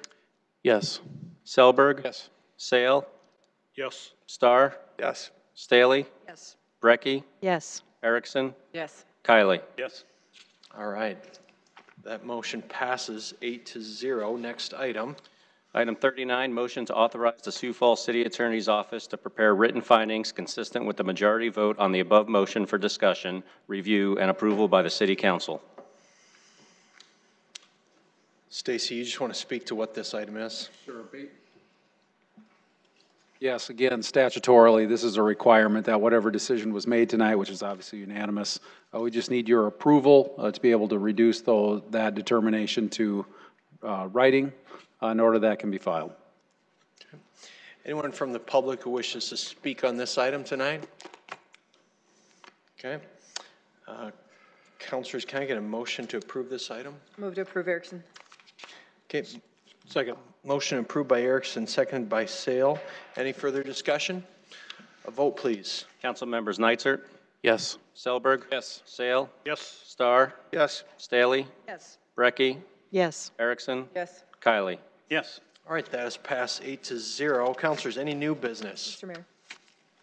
[SPEAKER 19] Yes.
[SPEAKER 4] Selberg,
[SPEAKER 14] Yes.
[SPEAKER 4] Sale,
[SPEAKER 14] Yes.
[SPEAKER 4] Starr,
[SPEAKER 18] Yes.
[SPEAKER 4] Staley,
[SPEAKER 20] Yes.
[SPEAKER 4] Brecky,
[SPEAKER 15] Yes.
[SPEAKER 4] Erickson,
[SPEAKER 20] Yes.
[SPEAKER 4] Kiley.
[SPEAKER 9] Yes.
[SPEAKER 3] All right. That motion passes 8-0. Next item.
[SPEAKER 4] Item 39, motion to authorize the Sioux Falls City Attorney's Office to prepare written findings consistent with the majority vote on the above motion for discussion, review, and approval by the City Council.
[SPEAKER 3] Stacy, you just want to speak to what this item is?
[SPEAKER 12] Sure. Yes, again, statutorily, this is a requirement that whatever decision was made tonight, which is obviously unanimous, we just need your approval to be able to reduce that determination to writing in order that can be filed.
[SPEAKER 3] Okay. Anyone from the public who wishes to speak on this item tonight? Okay. Councilors, can I get a motion to approve this item?
[SPEAKER 20] Move to approve, Erickson.
[SPEAKER 3] Okay.
[SPEAKER 14] Second.
[SPEAKER 3] Motion approved by Erickson, seconded by Sale. Any further discussion? A vote, please.
[SPEAKER 4] Council members Nitzert,
[SPEAKER 19] Yes.
[SPEAKER 4] Selberg,
[SPEAKER 14] Yes.
[SPEAKER 4] Sale,
[SPEAKER 14] Yes.
[SPEAKER 4] Starr,
[SPEAKER 18] Yes.
[SPEAKER 4] Staley,
[SPEAKER 20] Yes.
[SPEAKER 4] Brecky,
[SPEAKER 15] Yes.
[SPEAKER 4] Erickson,
[SPEAKER 20] Yes.
[SPEAKER 4] Kiley.
[SPEAKER 9] Yes.
[SPEAKER 3] All right, that is passed 8-0. Councilors, any new business?
[SPEAKER 20] Mr. Mayor.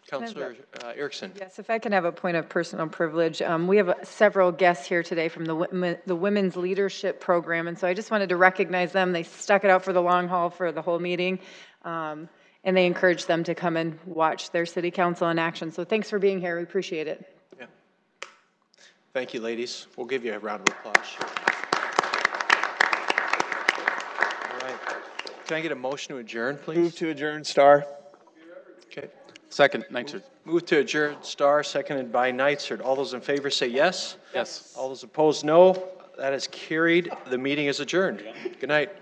[SPEAKER 3] Councilor Erickson.
[SPEAKER 20] Yes, if I can have a point of personal privilege. We have several guests here today from the Women's Leadership Program, and so I just wanted to recognize them. They stuck it out for the long haul for the whole meeting, and they encouraged them to come and watch their city council in action. So thanks for being here. We appreciate it.
[SPEAKER 3] Yeah. Thank you, ladies. We'll give you a round of applause. All right. Can I get a motion to adjourn, please?
[SPEAKER 18] Move to adjourn, Star.
[SPEAKER 3] Okay.
[SPEAKER 19] Second, Nitzert.
[SPEAKER 3] Move to adjourn, Starr, seconded by Nitzert. All those in favor say yes.
[SPEAKER 19] Yes.
[SPEAKER 3] All those opposed, no. That is carried. The meeting is adjourned. Good night.